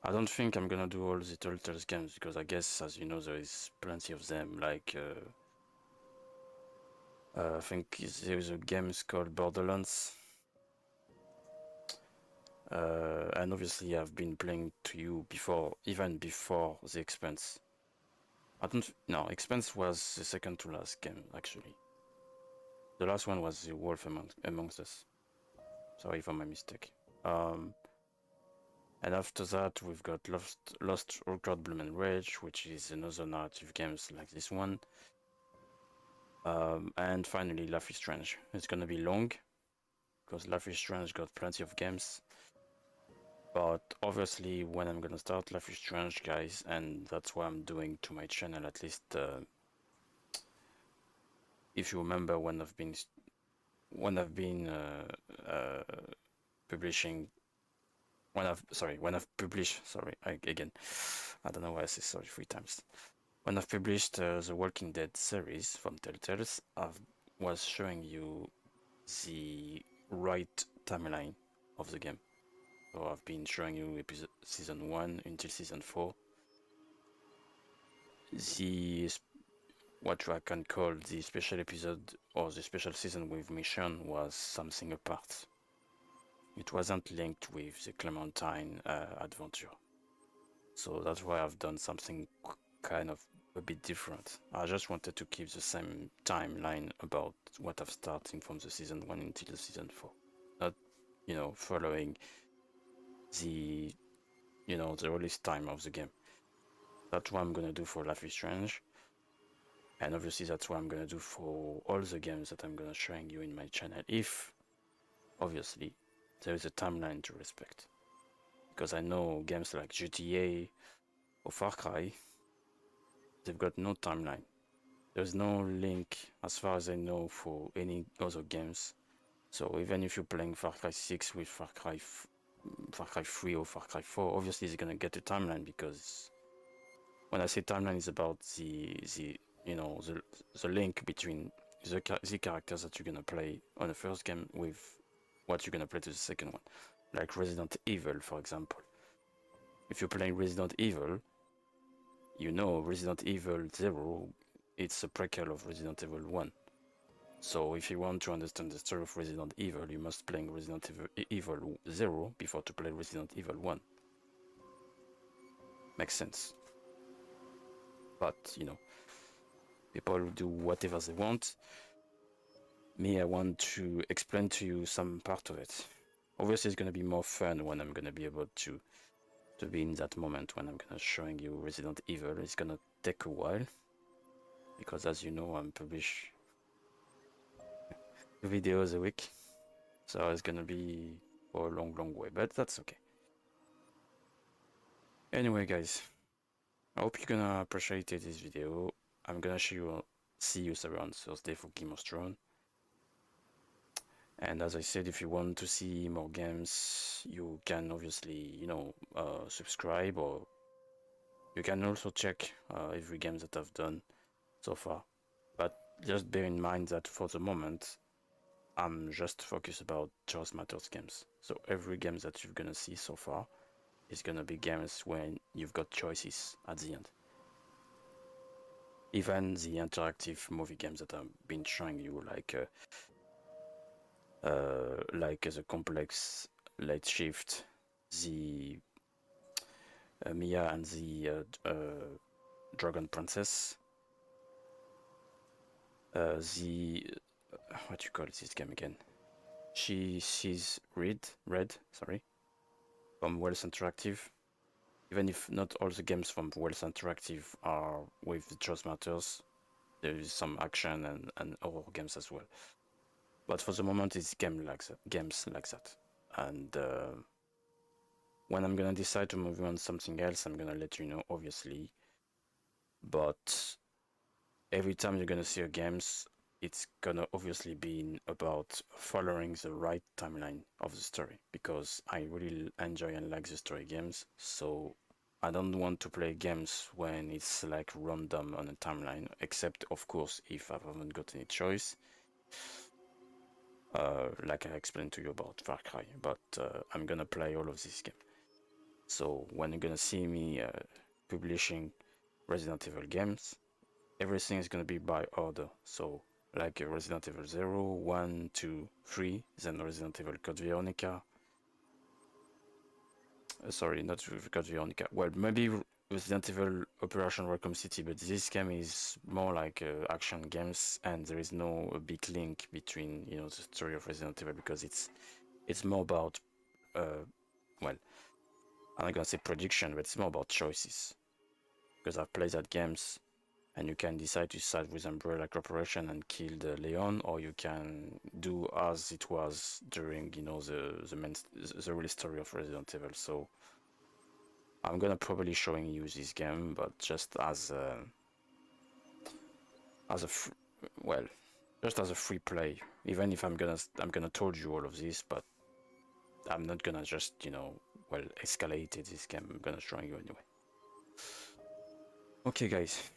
I don't think I'm gonna do all the Telltale games, because I guess, as you know, there is plenty of them. Like I think there is a game called Borderlands. And obviously I've been playing to you before, even before The Expanse. No, Expanse was the second to last game, actually. The last one was The Wolf Amongst Us. Sorry for my mistake. And after that, we've got Lost Record Bloom and Rage, which is another narrative games like this one. And finally, Life is Strange. It's gonna be long, because Life is Strange got plenty of games. But obviously, when I'm gonna start Life is Strange, guys, and that's what I'm doing to my channel, at least. If you remember, when I've been publishing, when I've published, sorry, again, I don't know why I say sorry 3 times. When I've published the Walking Dead series from Telltale, I was showing you the right timeline of the game. So I've been showing you season 1 until season 4. What I can call the special episode or the special season with mission was something apart. It wasn't linked with the Clementine adventure. So that's why I've done something kind of a bit different. I just wanted to keep the same timeline about what I've starting from the season 1 until the season 4. Not, following the release time of the game. That's what I'm gonna do for Life is Strange. And obviously that's what I'm gonna do for all the games that I'm gonna showing you in my channel, if obviously there is a timeline to respect. Because I know games like GTA or Far Cry, they've got no timeline. There's no link, as far as I know, for any other games. So even if you're playing Far Cry 6 with Far Cry 3 or Far Cry 4, obviously it's gonna get a timeline, because when I say timeline, it's about the link between the characters that you're gonna play on the first game with what you're gonna play to the second one. Like Resident Evil, for example. If you're playing Resident Evil, you know Resident Evil 0, it's a prequel of Resident Evil 1. So if you want to understand the story of Resident Evil, you must play Resident Evil 0 before to play Resident Evil 1. Makes sense. But, people do whatever they want. Me, I want to explain to you some part of it. Obviously, it's going to be more fun when I'm going to be able to be in that moment when I'm going to showing you Resident Evil. It's going to take a while, because as you know, I'm publish 2 videos a week. So it's going to be for a long way, but that's okay. Anyway, guys, I hope you're going to appreciate this video. I'm going to see you around Thursday for Game of Thrones. And as I said, if you want to see more games, you can obviously, subscribe, or you can also check every game that I've done so far. But just bear in mind that for the moment, I'm just focused about Just Matters games. So every game that you're gonna see so far is gonna be games when you've got choices at the end. Even the interactive movie games that I've been showing you, like the complex late shift, the Mia and the Dragon Princess, the what you call this game again? She's red, sorry, from Wells Interactive. Even if not all the games from Wells Interactive are with Just Matters, there is some action and horror games as well. But for the moment, it's games like that. And when I'm gonna decide to move on something else, I'm gonna let you know, obviously. But every time you're gonna see a games, it's gonna obviously be about following the right timeline of the story, because I really enjoy and like the story games. So I don't want to play games when it's like random on a timeline, except of course if I haven't got any choice. Like I explained to you about Far Cry, but I'm gonna play all of this game. So when you're gonna see me publishing Resident Evil games, everything is gonna be by order. So like Resident Evil 0, 1, 2, 3, then Resident Evil Code Veronica. Sorry, not Code Veronica. Well, maybe Resident Evil Operation Raccoon City, but this game is more like action games, and there is no big link between, you know, the story of Resident Evil, because it's more about well, I'm not gonna say prediction, but it's more about choices. Because I've played that games, and you can decide to side with Umbrella Corporation and kill the Leon, or you can do as it was during, you know, the real story of Resident Evil. So I'm gonna probably showing you this game, but just as a well, just as a free play. Even if I'm gonna told you all of this, but I'm not gonna just, you know, well, escalate this game. I'm gonna show you anyway. Okay, guys.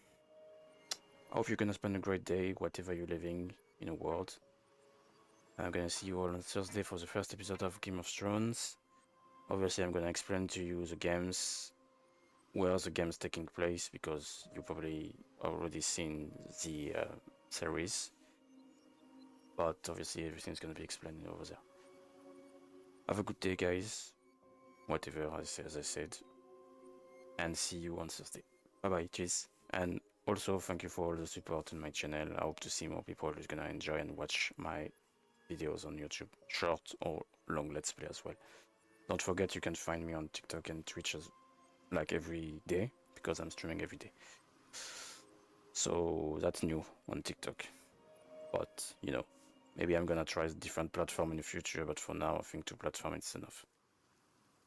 I hope you're gonna spend a great day, whatever you're living in the world. I'm gonna see you all on Thursday for the first episode of Game of Thrones. Obviously, I'm gonna explain to you the games, where the game's taking place, because you probably already seen the series. But obviously, everything's gonna be explained over there. Have a good day, guys. Whatever, as I said. And see you on Thursday. Bye bye, cheers. And also, thank you for all the support on my channel. I hope to see more people who's gonna enjoy and watch my videos on YouTube, short or long let's play as well. Don't forget you can find me on TikTok and Twitch like every day, because I'm streaming every day. So that's new on TikTok. But you know, maybe I'm gonna try a different platform in the future, but for now I think 2 platforms is enough.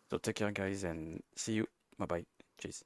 So take care, guys, and see you. Bye bye. Cheers.